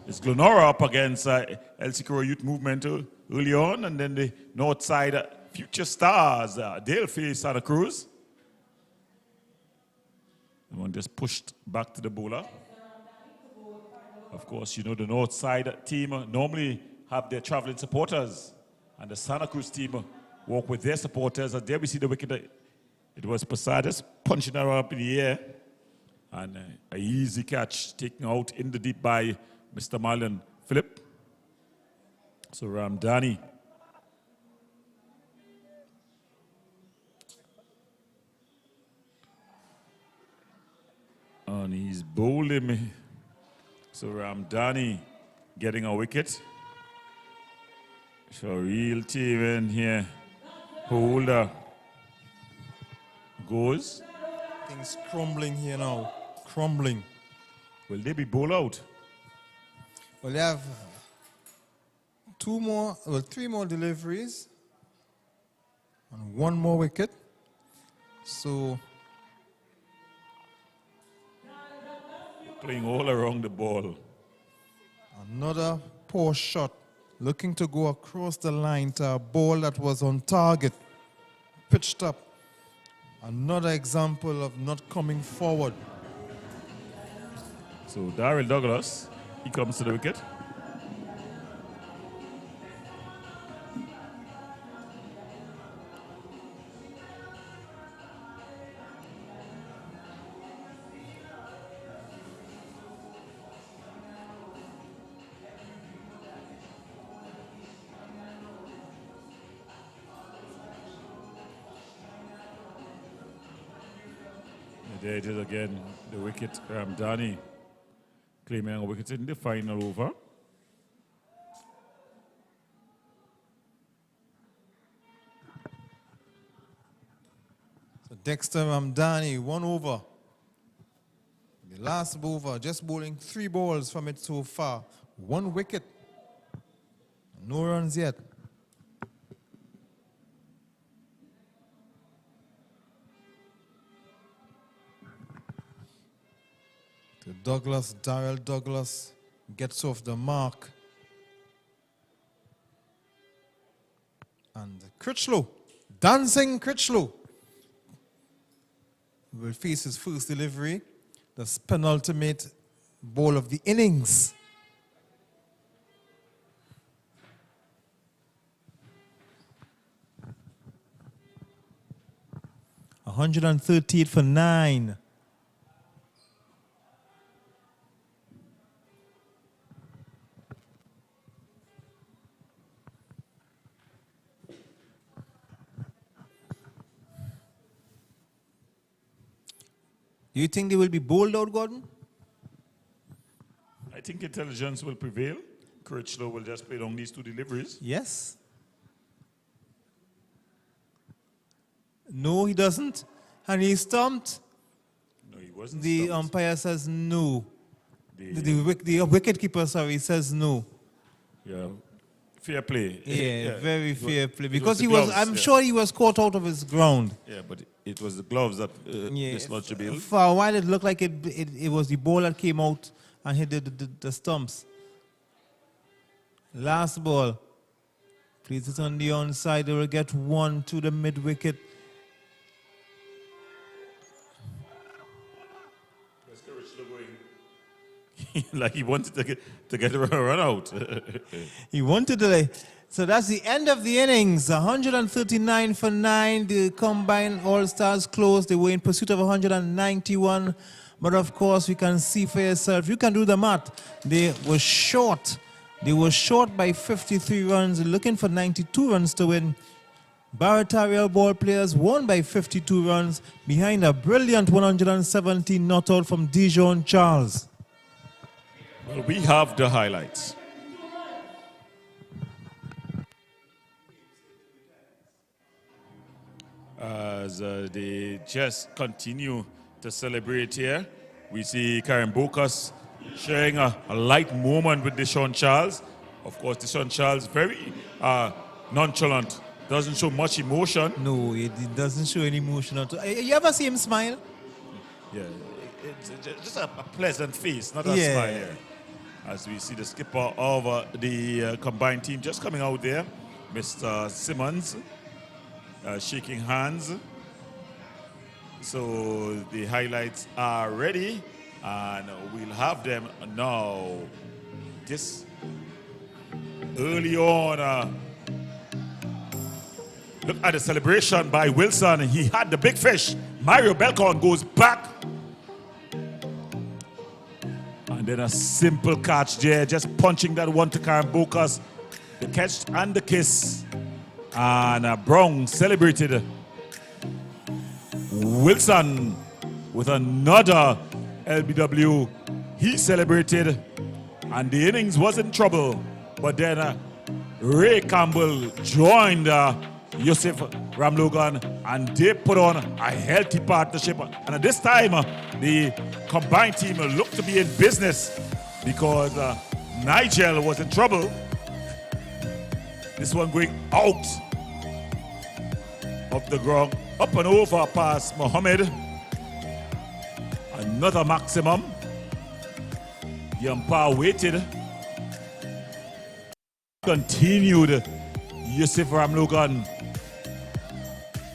It's Glenora up against El Socorro Youth Movement early on, and then the Northside Future Stars, they'll face Santa Cruz. The one just pushed back to the bowler. Of course, you know the Northside team normally have their traveling supporters, and the Santa Cruz team walk with their supporters. And there we see the wicket. It was Posadas punching her up in the air. And an easy catch taken out in the deep by Mr. Marlon Phillip. So Ramdani. And he's bowling. So Ramdani getting a wicket. So real team in here. Holder. goes. Things crumbling here now. Crumbling. Will they be bowled out? Well, they have three more deliveries and one more wicket. So Playing all around the ball. another poor shot, looking to go across the line to a ball that was on target, pitched up. Another example of not coming forward. So Daryl Douglas, he comes to the wicket. There it is again, the wicket. Danny claiming a wicket in the final over. So Dexter Ramdani, 1 over. The last over, just bowling 3 balls from it so far. 1 wicket. No runs yet. To Douglas, Daryl Douglas gets off the mark. And Critchlow, dancing Critchlow, will face his first delivery, the penultimate ball of the innings. $138 for 9. Do you think they will be bowled out, Gordon? I think intelligence will prevail. Critchlow will just play down these 2 deliveries. Yes. No, he doesn't. And he's stumped. No, he wasn't The stumped. umpire says no. The wicket keeper, sorry, says no. Yeah, fair play. Yeah, very fair play. it Because the he was, gloves, I'm yeah. sure he was caught out of his ground. Yeah, but it was the gloves that dislodged the bill. For a while, it looked like it was the ball that came out and hit the stumps. Last ball. Plays it on the onside. They will get 1 to the mid wicket. Like he wanted to get a run out. He wanted to. So that's the end of the innings. 139 for 9. The combined All-Stars closed. They were in pursuit of 191. But of course, you can see for yourself. You can do the math. They were short. They were short by 53 runs, looking for 92 runs to win. Barataria ball players won by 52 runs behind a brilliant 117 not out from Dijon Charles. Well, we have the highlights. As they just continue to celebrate here, we see Karen Bokas sharing a light moment with Deshaun Charles. Of course, Deshaun Charles very nonchalant, doesn't show much emotion. No, it doesn't show any emotion at all. You ever see him smile? Yeah, it's just a pleasant face, not a Yeah. smile here. As we see the skipper of the combined team just coming out there, Mr. Simmons, shaking hands. So the highlights are ready, and we'll have them now. Just early on, look at the celebration by Wilson. He had the big fish. Mario Belcon goes back. And then a simple catch there, just punching that one to Karen Bokas. The catch and the kiss. And Brown celebrated. Wilson with another LBW. He celebrated. And the innings was in trouble. But then Ray Campbell joined Yusuf Ramlogan, and they put on a healthy partnership. And at this time, the combined team looked to be in business because Nigel was in trouble. This one going out of the ground, up and over past Mohammed. Another maximum. The umpire waited. Continued Yusuf Ramlogan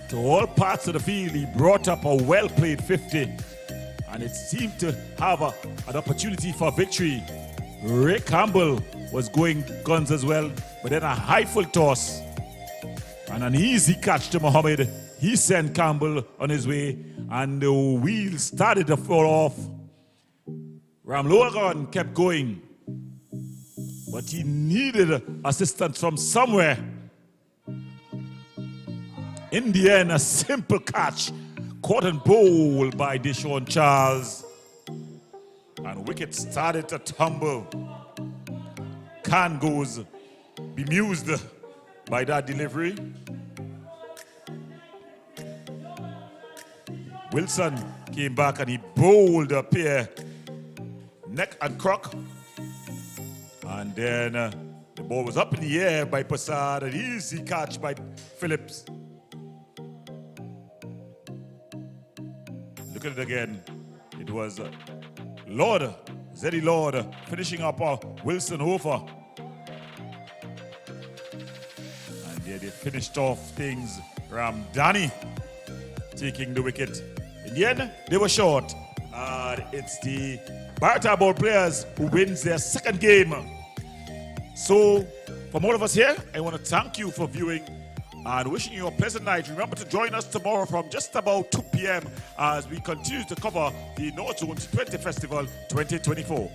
to all parts of the field. He brought up a well-played 50, and it seemed to have an opportunity for victory. Ray Campbell was going guns as well, but then a high full toss and an easy catch to Mohammed. He sent Campbell on his way, and the wheels started to fall off. Ramlogan kept going, but he needed assistance from somewhere. In the end, a simple catch, caught and bowled by Deshaun Charles. And wicket started to tumble. Khan goes bemused by that delivery. Wilson came back and he bowled a pair, neck and crook. And then the ball was up in the air by Passad, an easy catch by Phillips. Look at it again. It was Lord, Zeddy Lord, finishing up Wilson over. And there they finished off things. Ramdani taking the wicket. In the end, they were short. It's the BARATARIA ball players who wins their second game. So, from all of us here, I want to thank you for viewing and wishing you a pleasant night. Remember to join us tomorrow from just about 2 p.m. as we continue to cover the Northzone T 20 Festival 2024.